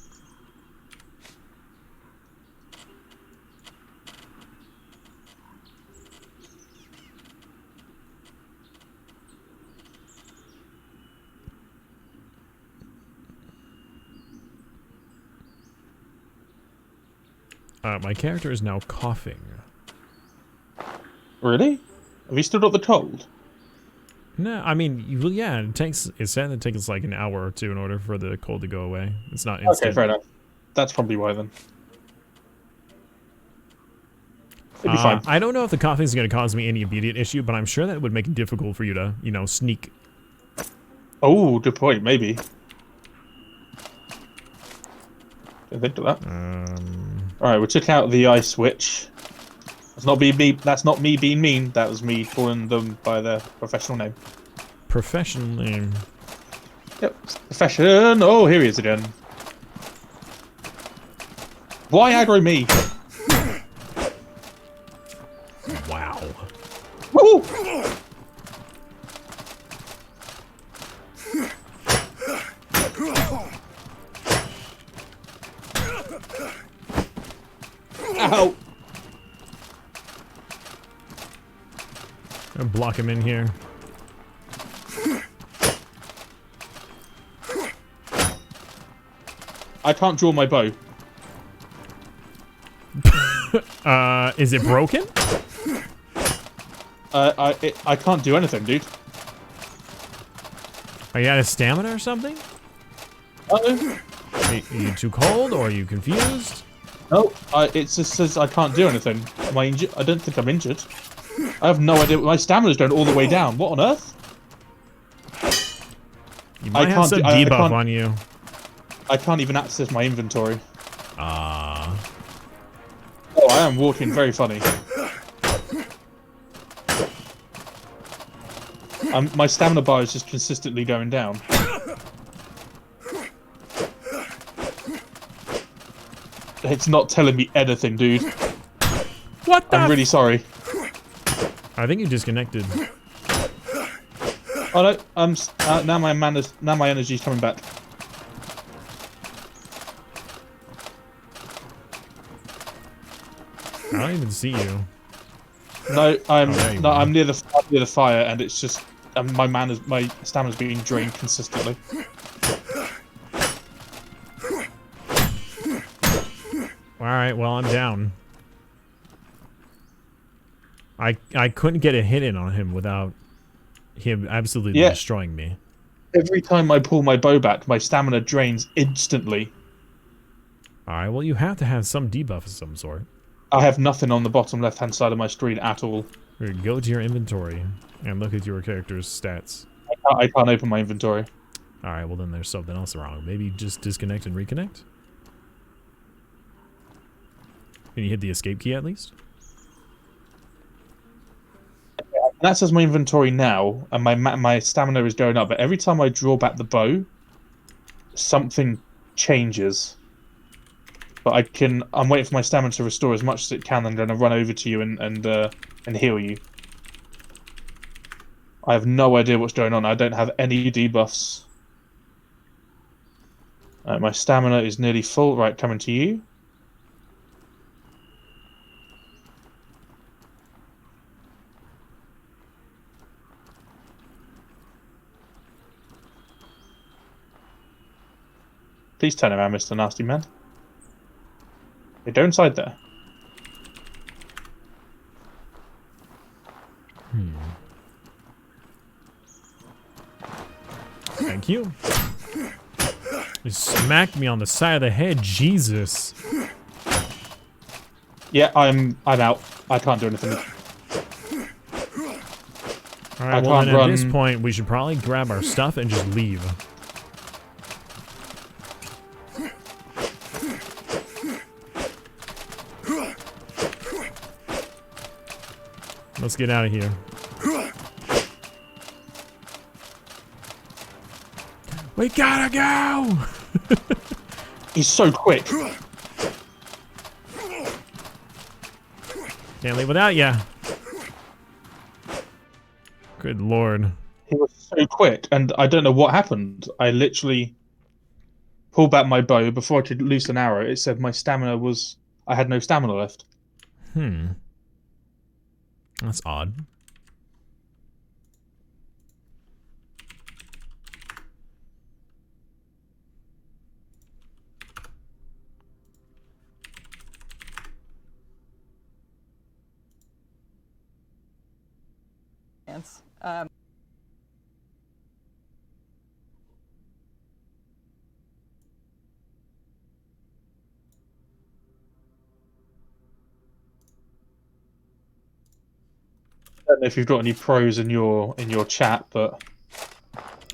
My character is now coughing. Really? Have you still got the cold? No, I mean, it said it takes like an hour or two in order for the cold to go away. It's not instant. Okay, fair enough. That's probably why then. It'd be fine. I don't know if the coughing is going to cause me any immediate issue, but I'm sure that it would make it difficult for you to, sneak. Oh, good point. Maybe. Didn't think of that. All right, we took out the ice witch. That's not me being mean. That was me calling them by their professional name. Professional name. Yep. Profession. Oh, here he is again. Why aggro me? Wow. Woo! Ow! I'll block him in here. I can't draw my bow. Is it broken? I can't do anything, dude. Are you out of stamina or something? Uh-oh. Are you too cold or are you confused? No, it just says I can't do anything. Am I injured? I don't think I'm injured. I have no idea. My stamina's going all the way down. What on earth? You might have some debuff on you. I can't even access my inventory. Ah. Oh, I am walking very funny. My stamina bar is just consistently going down. It's not telling me anything, dude. What the? I'm really sorry. I think you disconnected. Oh no, now my energy's coming back. I don't even see you. No, there you are. I'm near the fire, and it's just my stamina's being drained consistently. All right, well I'm down. I couldn't get a hit in on him without him absolutely destroying me. Every time I pull my bow back, my stamina drains instantly. All right, well you have to have some debuff of some sort. I have nothing on the bottom left-hand side of my screen at all. Go to your inventory and look at your character's stats. I can't open my inventory. All right, well then there's something else wrong. Maybe just disconnect and reconnect? Can you hit the escape key at least? That says my inventory now, and my stamina is going up. But every time I draw back the bow, something changes. But I'm waiting for my stamina to restore as much as it can. I'm going to run over to you and heal you. I have no idea what's going on. I don't have any debuffs. My stamina is nearly full. Right, coming to you. Please turn around, Mr. Nasty Man. Hey, don't side there. Thank you. You smacked me on the side of the head, Jesus. Yeah, I'm out. I can't do anything. Alright, well then at this point, we should probably grab our stuff and just leave. Let's get out of here. We gotta go! He's so quick. Can't leave without ya. Good lord. He was so quick, and I don't know what happened. I literally pulled back my bow before I could loose an arrow. It said my stamina was... I had no stamina left. That's odd. I don't know if you've got any pros in your chat, but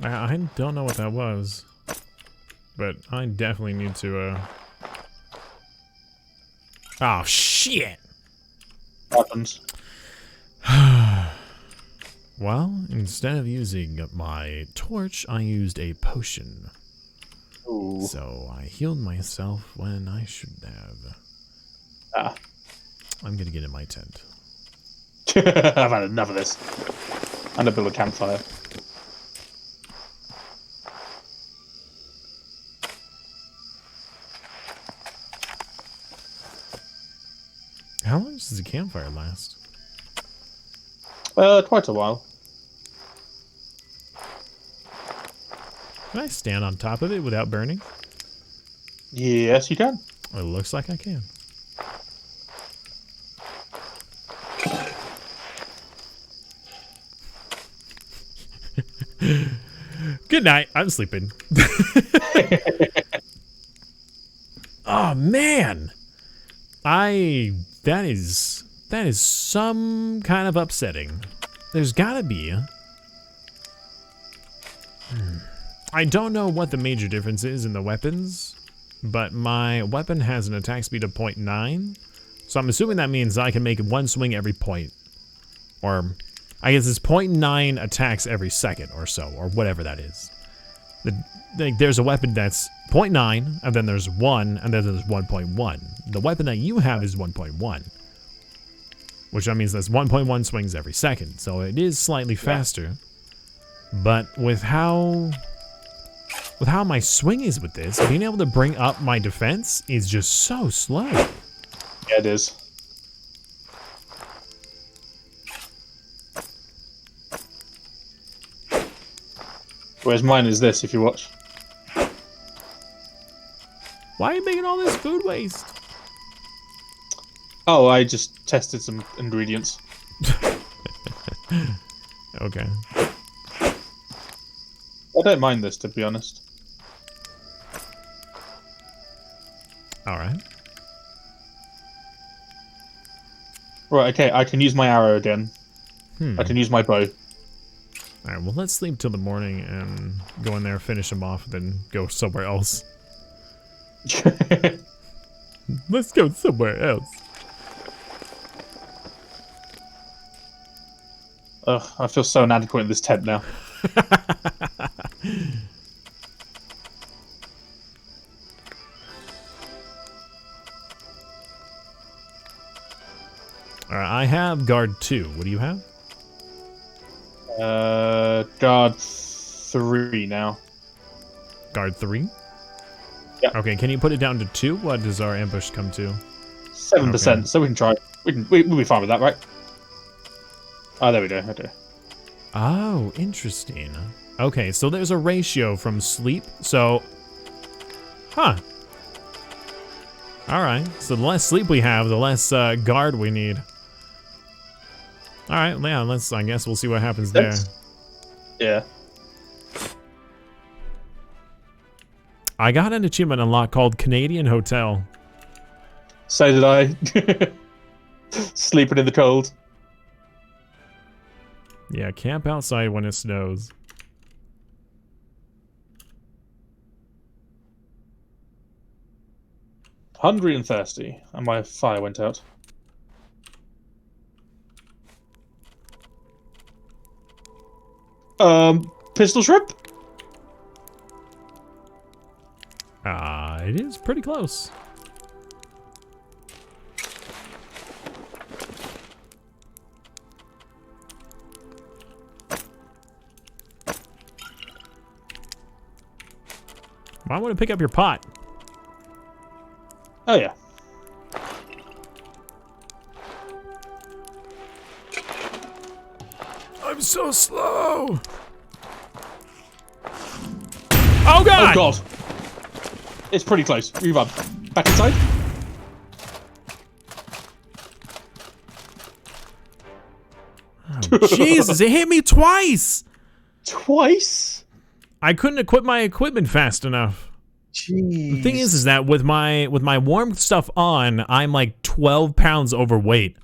I don't know what that was. But I definitely need to, Oh, shit! happens. Well, instead of using my torch, I used a potion. Ooh. So I healed myself when I should have. I'm gonna get in my tent. I've had enough of this. And I build a campfire. How long does the campfire last? Quite a while. Can I stand on top of it without burning? Yes, you can. It looks like I can. Good night. I'm sleeping. Oh man. That is some kind of upsetting. There's gotta be. I don't know what the major difference is in the weapons, but my weapon has an attack speed of 0.9, so I'm assuming that means I can make one swing every point. Or, I guess it's 0.9 attacks every second or so, or whatever that is. There's a weapon that's 0.9, and then there's 1, and then there's 1.1. The weapon that you have is 1.1. which that means that's 1.1 swings every second. So it is slightly faster. But with how my swing is with this, being able to bring up my defense is just so slow. Yeah, it is. Whereas mine is this, if you watch. Why are you making all this food waste? Oh, I just tested some ingredients. Okay. I don't mind this, to be honest. Alright. Right, okay, I can use my arrow again. I can use my bow. Alright, well, let's sleep till the morning and go in there, finish them off, then go somewhere else. Let's go somewhere else. Ugh, I feel so inadequate in this tent now. Alright, I have guard 2. What do you have? Guard 3 now. Guard 3? Yeah. Okay, can you put it down to 2? What does our ambush come to? 7%, Okay. so we can try. We'll be fine with that, right? Oh, there we go. Okay. Oh, interesting. Okay, so there's a ratio from sleep. So, huh. Alright, so the less sleep we have, the less guard we need. Alright, yeah, I guess we'll see what happens there. Yeah. I got an achievement unlocked called Canadian Hotel. So did I. Sleeping in the cold. Yeah, camp outside when it snows. Hungry and thirsty, and my fire went out. Pistol shrimp? It is pretty close. I want to pick up your pot. Oh, yeah. I'm so slow. Oh god! Oh god! It's pretty close. We run. Back inside. Oh, Jesus, it hit me twice! Twice? I couldn't equip my equipment fast enough. Jeez. The thing is that with my warm stuff on, I'm like 12 pounds overweight.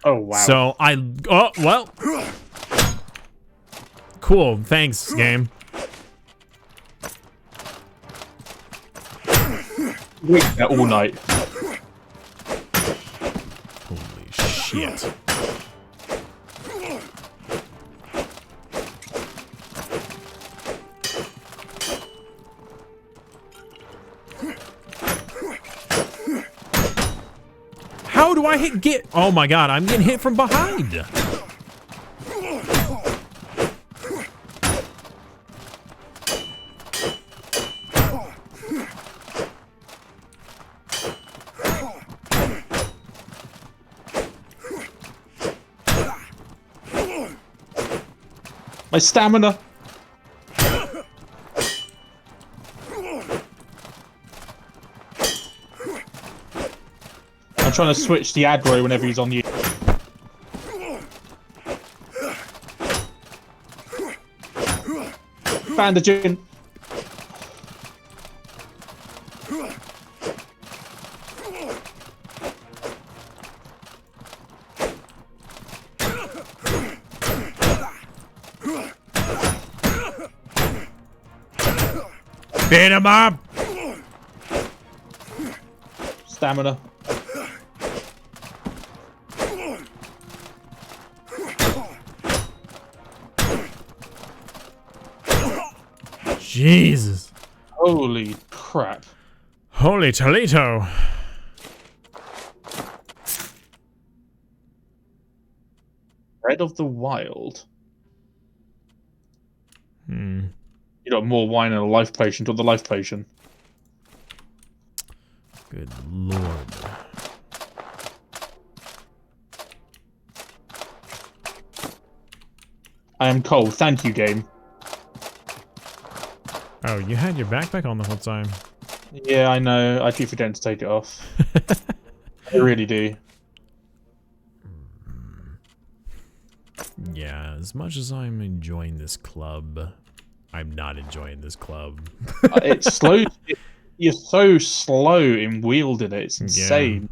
Oh, wow. So oh, well. Cool, thanks, game. Wait there all night. Holy shit. How do I get? Oh my god, I'm getting hit from behind. My stamina. I'm trying to switch the aggro whenever he's on you. Bandaging. Beat him up! Stamina. Jesus. Holy crap. Holy Toledo. Bread of the Wild. Hmm. You got more wine and a life potion. Do you want the life potion? Good lord. I am cold. Thank you, game. Oh, you had your backpack on the whole time. Yeah, I know. I keep forgetting to take it off. I really do. Yeah, as much as I'm enjoying this club, I'm not enjoying this club. It's slow. You're so slow in wielding it. It's insane.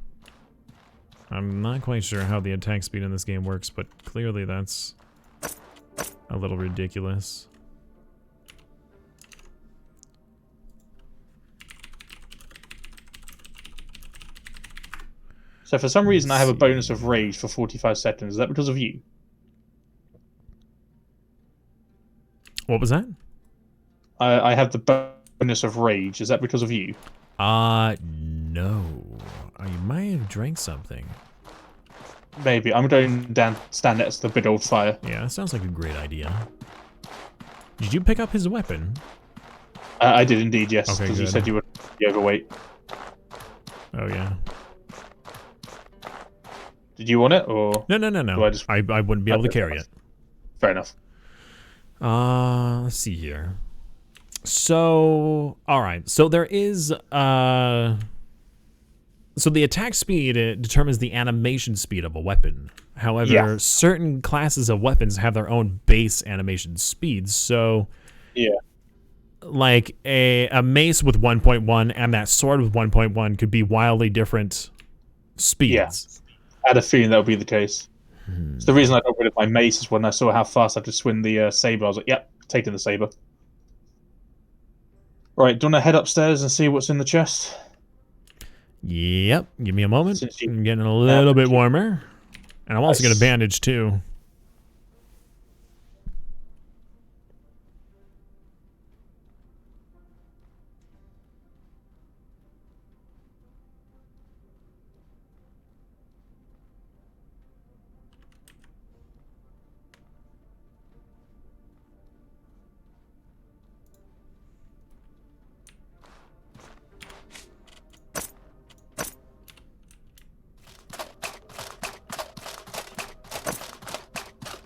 Yeah. I'm not quite sure how the attack speed in this game works, but clearly that's a little ridiculous. So for some reason, I have a bonus of rage for 45 seconds. Is that because of you? What was that? I have the bonus of rage. Is that because of you? No. You might have drank something. Maybe. I'm going down, stand next to the big old fire. Yeah, that sounds like a great idea. Did you pick up his weapon? I did indeed, yes. Okay, Because you good. said you were overweight. Oh, yeah. Did you want it, or...? No. Do I just... I wouldn't be able to carry it. Fair enough. Let's see here. So, alright. So there is, so the attack speed determines the animation speed of a weapon. However, certain classes of weapons have their own base animation speeds. So, yeah, like a mace with 1.1 and that sword with 1.1 could be wildly different speeds. Yeah. I had a feeling that would be the case. So the reason I got rid of my mace is when I saw how fast I could swing the saber. I was like, yep, taking the saber. Right, do you want to head upstairs and see what's in the chest? Yep. Give me a moment. Since you- I'm getting a little bit warmer. And I'm also going to bandage too.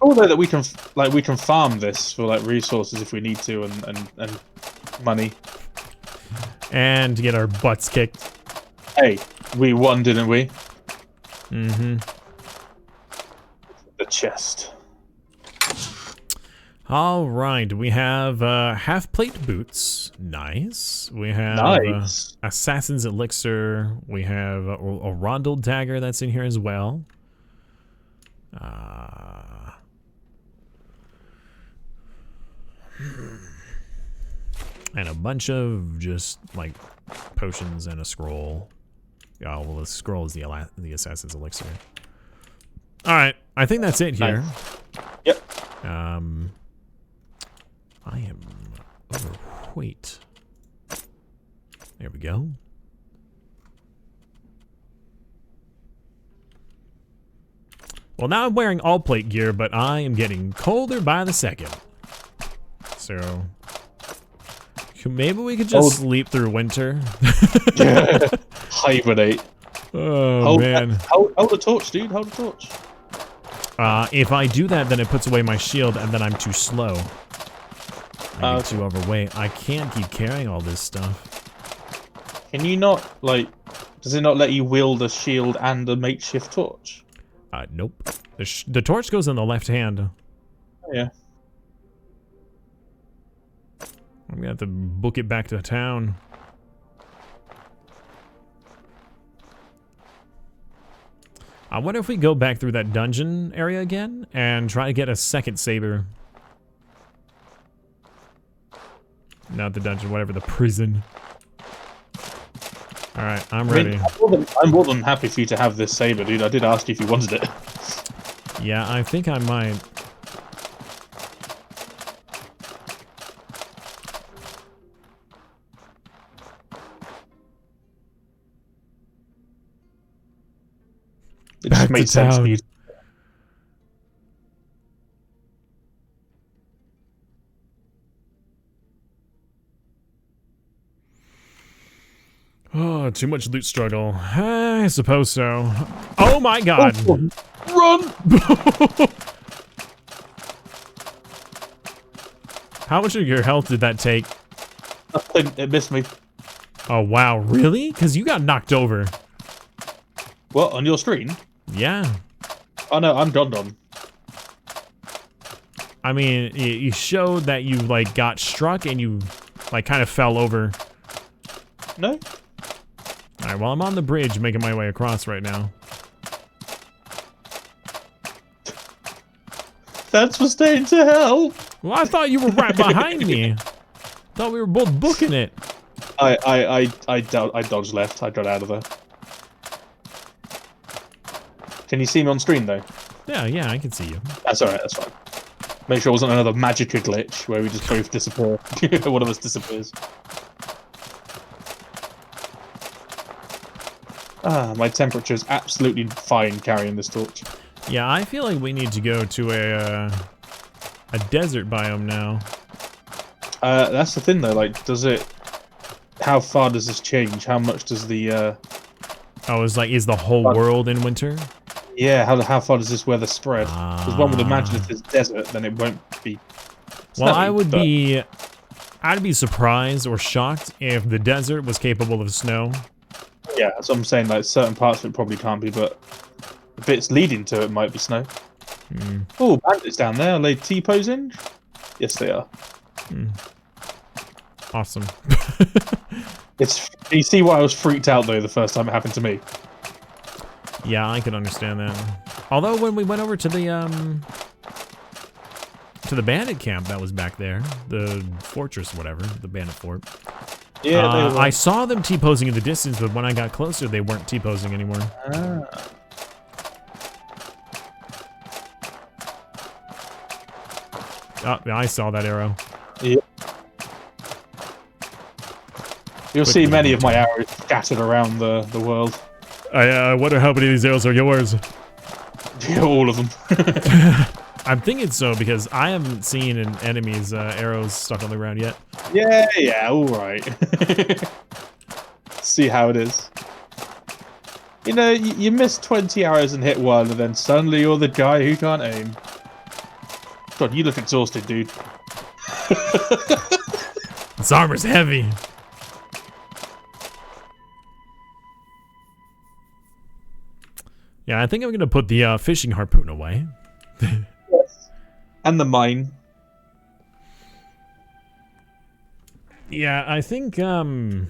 Although that we can farm this for like resources if we need to and money. And to get our butts kicked. Hey, we won, didn't we? Mm-hmm. The chest. All right, we have half-plate boots. Nice. We have Nice. Assassin's Elixir. We have a Rondel dagger that's in here as well. And a bunch of just like potions and a scroll. Oh, well, the scroll is the Assassin's Elixir. All right, I think that's it here. Nice. Yep. I am overweight. There we go. Well, now I'm wearing all plate gear, but I am getting colder by the second. So maybe we could just sleep through winter. Hibernate. Oh, man. Hold the torch, dude. Hold the torch. If I do that, then it puts away my shield, and then I'm too slow. I'm too overweight. I can't keep carrying all this stuff. Can you not, like... Does it not let you wield a shield and a makeshift torch? Nope. The torch goes in the left hand. Oh, yeah. I'm gonna have to book it back to town. I wonder if we go back through that dungeon area again and try to get a second saber. Not the dungeon, whatever, the prison. Alright, I'm ready. I'm more than happy for you to have this saber, dude. I did ask you if you wanted it. Yeah, I think I might. It just made sense for you. Oh, too much loot struggle. I suppose so. Oh my god. Run! How much of your health did that take? It missed me. Oh wow, really? Because you got knocked over. What, on your screen? Yeah. Oh no, I'm done. I mean, you showed that you like got struck and you like kind of fell over. No? Alright, well I'm on the bridge making my way across right now. That's for staying to help. Well, I thought you were right behind me. Thought we were both booking it. I dodged left. I got out of there. Can you see me on screen though? Yeah, I can see you. That's alright, that's fine. Make sure it wasn't another Magica glitch where we just both disappear. One of us disappears. Ah, my temperature's absolutely fine carrying this torch. Yeah, I feel like we need to go to a desert biome now. That's the thing though, like, does it... How far does this change? How much does the, Oh, it's like, is the whole world in winter? Yeah, how far does this weather spread? Because one would imagine if it's desert, then it won't be Well, snowy, I'd be surprised or shocked if the desert was capable of snow. Yeah, that's what I'm saying, like, certain parts of it probably can't be, but the bits leading to it might be snow. Oh, bandits down there. Are they T-posing? Yes, they are. Awesome. You see why I was freaked out, though, the first time it happened to me? Yeah, I can understand that. Although when we went over to the bandit camp that was back there, the fortress, whatever, the bandit fort. Yeah, they were. I saw them T-posing in the distance, but when I got closer, they weren't T-posing anymore. Ah. Oh, yeah, I saw that arrow. Yeah. You'll see many of my arrows scattered around the world. I wonder how many of these arrows are yours. Yeah, all of them. I'm thinking so because I haven't seen an enemy's arrows stuck on the ground yet. Yeah, alright. See how it is. You know, you miss 20 arrows and hit one, and then suddenly you're the guy who can't aim. God, you look exhausted, dude. This armor's heavy. Yeah, I think I'm gonna put the fishing harpoon away. Yes. And the mine. Yeah, I think I'm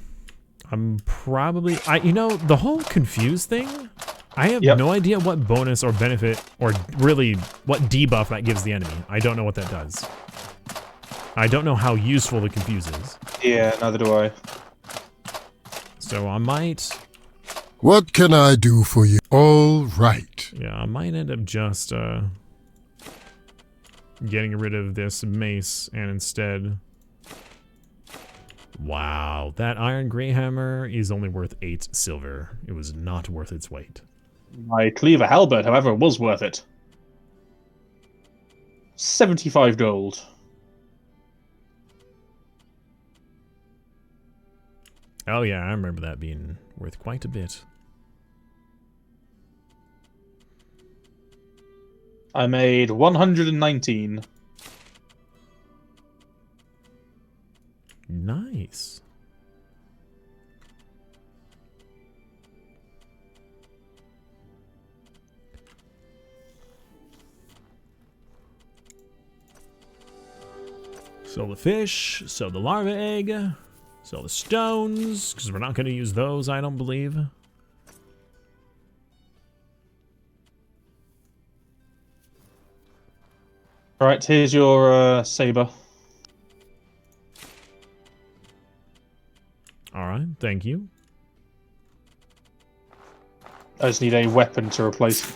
probably you know, the whole confused thing, I have no idea what bonus or benefit or really what debuff that gives the enemy. I don't know what that does. I don't know how useful the confuse is. Yeah, neither do I. So I might... What can I do for you? All right. Yeah, I might end up just getting rid of this mace and instead... Wow, that iron greyhammer is only worth 8 silver. It was not worth its weight. My cleaver halberd, however, was worth it. 75 gold. Oh yeah, I remember that being worth quite a bit. I made 119. Nice. Sell the fish, sell the larva egg, sell the stones, because we're not going to use those, I don't believe. Alright, here's your saber. Alright, thank you. I just need a weapon to replace.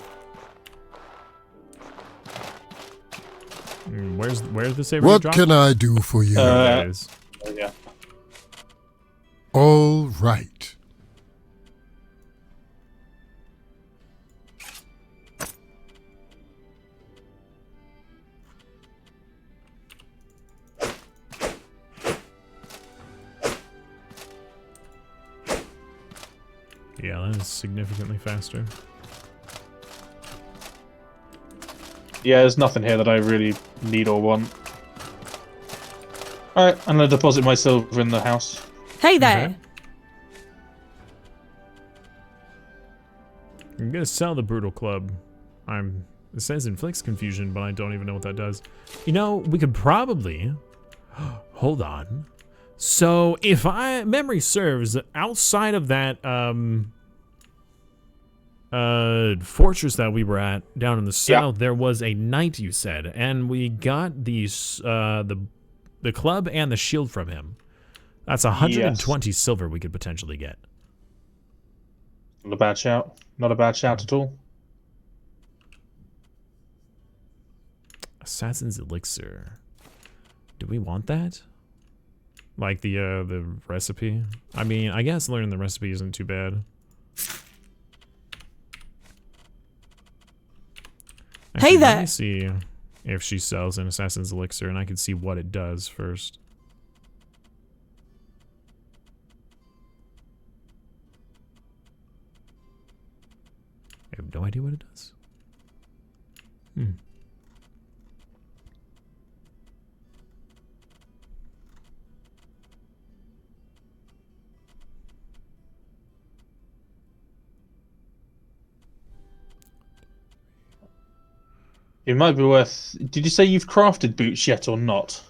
Where's the saber? What can I do for you? There it is. Yeah. All right. Yeah, that is significantly faster. Yeah, there's nothing here that I really need or want. Alright, I'm gonna deposit my silver in the house. Hey there! Okay. I'm gonna sell the Brutal Club. It says inflicts confusion, but I don't even know what that does. You know, we could probably... Hold on. So, if memory serves, outside of that, fortress that we were at down in the south, there was a knight, you said, and we got these, the club and the shield from him. That's 120 silver we could potentially get. Not a bad shout. Not a bad shout at all. Assassin's Elixir. Do we want that? Like the recipe? I mean, I guess learning the recipe isn't too bad. Actually, Hey there! Let me see if she sells an Assassin's Elixir, and I can see what it does first. I have no idea what it does. It might be worth... Did you say you've crafted boots yet or not?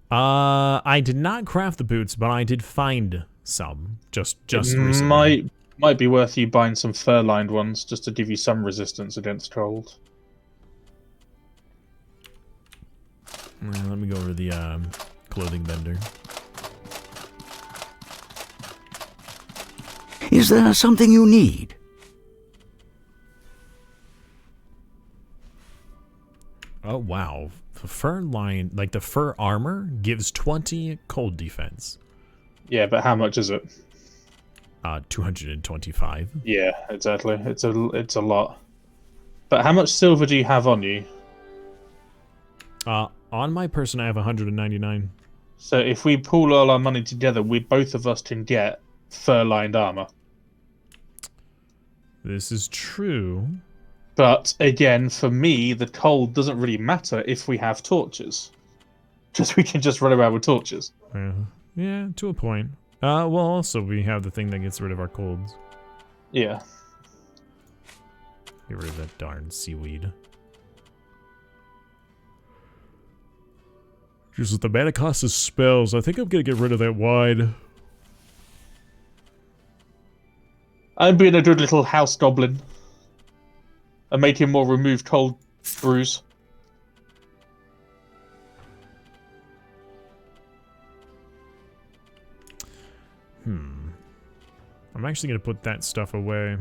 I did not craft the boots, but I did find some just recently. Might be worth you buying some fur-lined ones just to give you some resistance against cold. Let me go over to the clothing vendor. Is there something you need? Oh wow, the fur line, like the fur armor, gives 20 cold defense. Yeah, but how much is it? 225. Yeah, exactly. It's a lot. But how much silver do you have on you? On my person, I have 199. So if we pool all our money together, both of us can get fur-lined armor. This is true. But again, for me, the cold doesn't really matter if we have torches. Because we can just run around with torches. Yeah, to a point. Well, also, we have the thing that gets rid of our colds. Yeah. Get rid of that darn seaweed. Just with the mana cost of spells, I think I'm gonna get rid of that wine. I'm being a good little house goblin. And make him more remove cold brews. I'm actually gonna put that stuff away.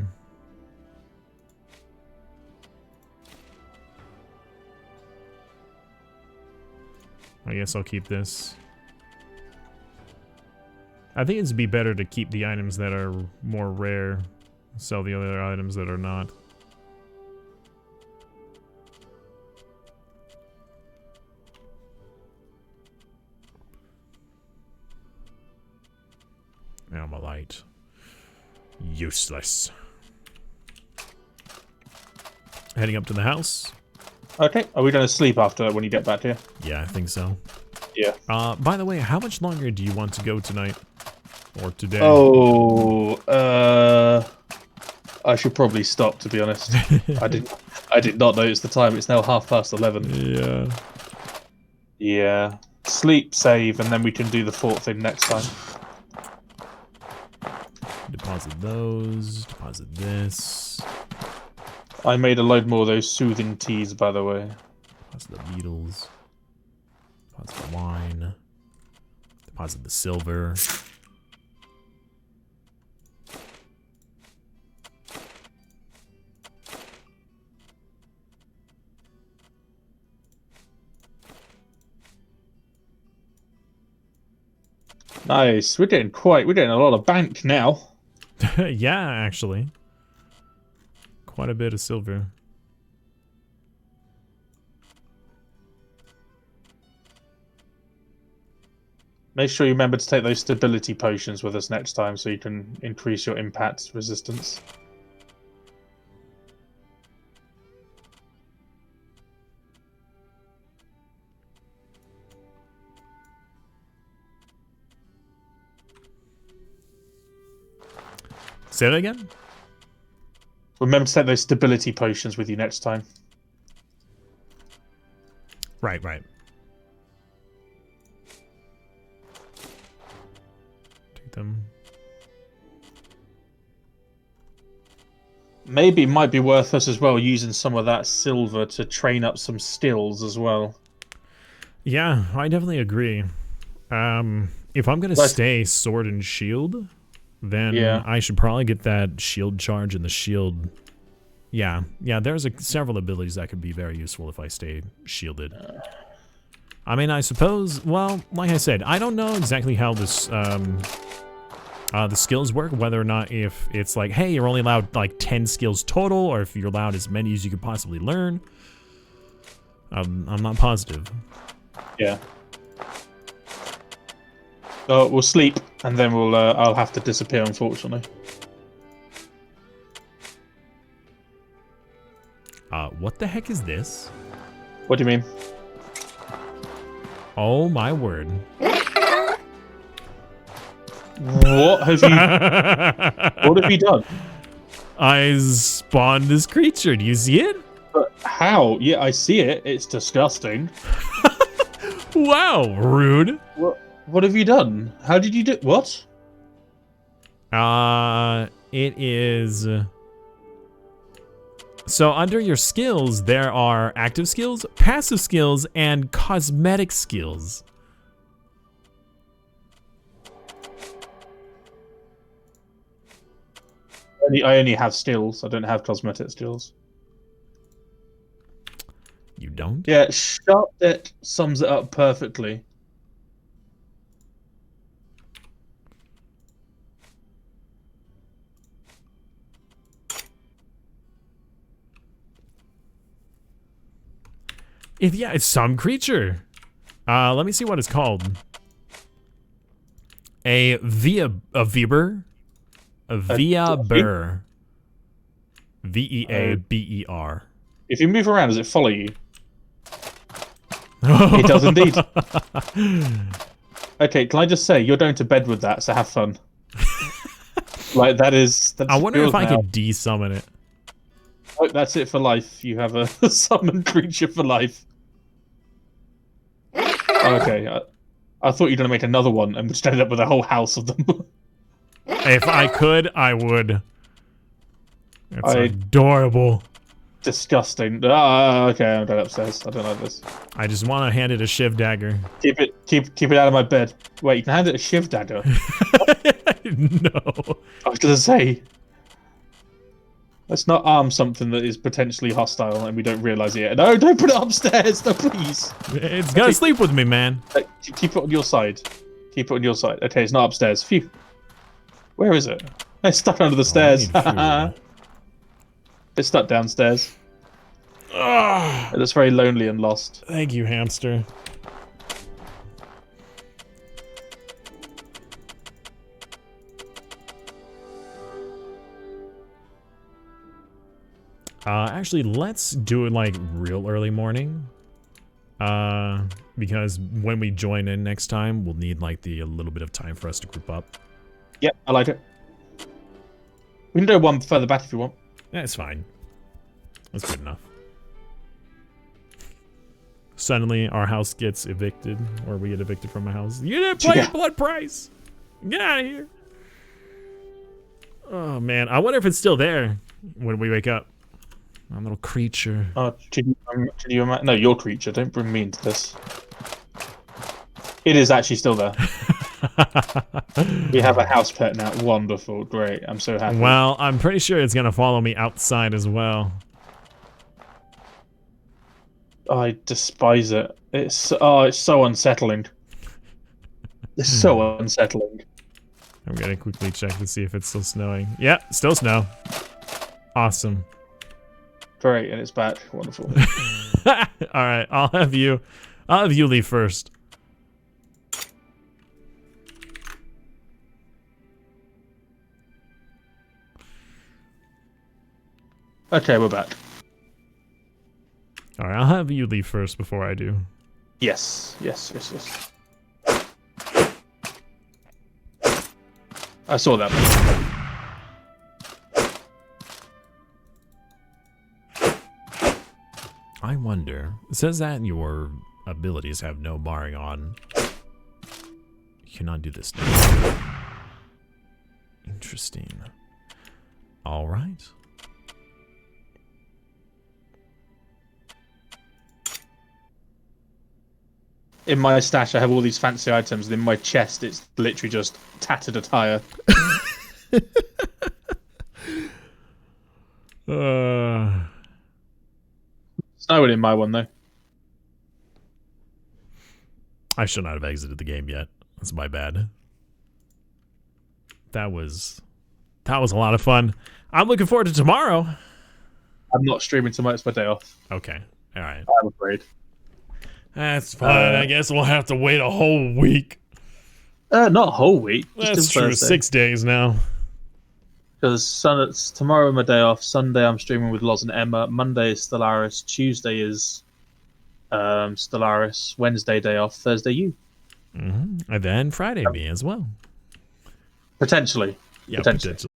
I guess I'll keep this. I think it'd be better to keep the items that are more rare, sell the other items that are not. Armalite. Useless. Heading up to the house. Okay, are we going to sleep after when you get back here? Yeah, I think so. Yeah. By the way, how much longer do you want to go tonight? Or today? Oh, I should probably stop, to be honest. I did not notice the time. It's now 11:30. Yeah. Yeah. Sleep, save, and then we can do the fort thing next time. Deposit those. Deposit this. I made a load more of those soothing teas, by the way. Deposit the beetles. Deposit the wine. Deposit the silver. Nice. We're getting a lot of bank now. Yeah, actually. Quite a bit of silver. Make sure you remember to take those stability potions with us next time so you can increase your impact resistance. Say that again? Remember to take those stability potions with you next time. Right, right. Take them. Maybe it might be worth us as well using some of that silver to train up some skills as well. Yeah, I definitely agree. If I'm gonna stay sword and shield, then I should probably get that shield charge and the shield. Yeah, there's several abilities that could be very useful if I stay shielded. I mean, I suppose, well, like I said, I don't know exactly how this, the skills work, whether or not if it's like, hey, you're only allowed like 10 skills total, or if you're allowed as many as you could possibly learn. I'm not positive. Yeah. We'll sleep, and then I'll have to disappear, unfortunately. What the heck is this? What do you mean? Oh my word. What have you done? I spawned this creature. Do you see it? But how? Yeah, I see it. It's disgusting. Wow, rude. What have you done? How did you do? What? It is. So under your skills, there are active skills, passive skills, and cosmetic skills. I only have skills. I don't have cosmetic skills. You don't? Yeah, Sharp Deck sums it up perfectly. It's some creature. Let me see what it's called. A Veaber. Veaber. If you move around, does it follow you? It does indeed. Okay, can I just say, you're going to bed with that, so have fun. Like, that's I wonder if I now. can de-summon it. Oh, that's it for life. You have a summoned creature for life. Okay, I thought you were going to make another one and just ended up with a whole house of them. If I could, I would. It's adorable. Disgusting. Okay, I'm going upstairs. I don't like this. I just want to hand it a shiv dagger. Keep it out of my bed. Wait, you can hand it a shiv dagger? No. I was going to say. Let's not arm something that is potentially hostile and we don't realize it yet. No, don't put it upstairs. No, please. It's gonna sleep with me, man. Keep it on your side. Keep it on your side. Okay, it's not upstairs. Phew. Where is it? It's stuck under the stairs. It's stuck downstairs. It's very lonely and lost. Thank you, hamster. Actually, let's do it like real early morning. Because when we join in next time, we'll need like a little bit of time for us to group up. Yep, I like it. We can do one further back if you want. Yeah, it's fine. That's good enough. Suddenly, our house gets evicted, or we get evicted from a house. You didn't pay your blood price! Get out of here! Oh, man. I wonder if it's still there when we wake up. My little creature. No, your creature. Don't bring me into this. It is actually still there. We have a house pet now. Wonderful. Great. I'm so happy. Well, I'm pretty sure it's going to follow me outside as well. I despise it. It's so unsettling. It's so unsettling. I'm going to quickly check to see if it's still snowing. Yeah, still snow. Awesome. Great, and it's back. Wonderful. All right, I'll have you leave first. Okay, we're back. All right, I'll have you leave first before I do. Yes. I saw that. I wonder. It says that your abilities have no barring on. You cannot do this now. Interesting. All right. In my stash, I have all these fancy items, and in my chest, it's literally just tattered attire. Snowing in my one, though. I should not have exited the game yet. That's my bad. That was a lot of fun. I'm looking forward to tomorrow. I'm not streaming tomorrow. It's my day off. Okay. All right. I'm afraid. That's fine. I guess we'll have to wait a whole week. Not a whole week. That's true. Thursday. 6 days now. Because tomorrow my day off. Sunday I'm streaming with Loz and Emma. Monday is Stellaris. Tuesday is Stellaris. Wednesday day off. Thursday you. And then Friday me as well. Potentially. Yeah, potentially.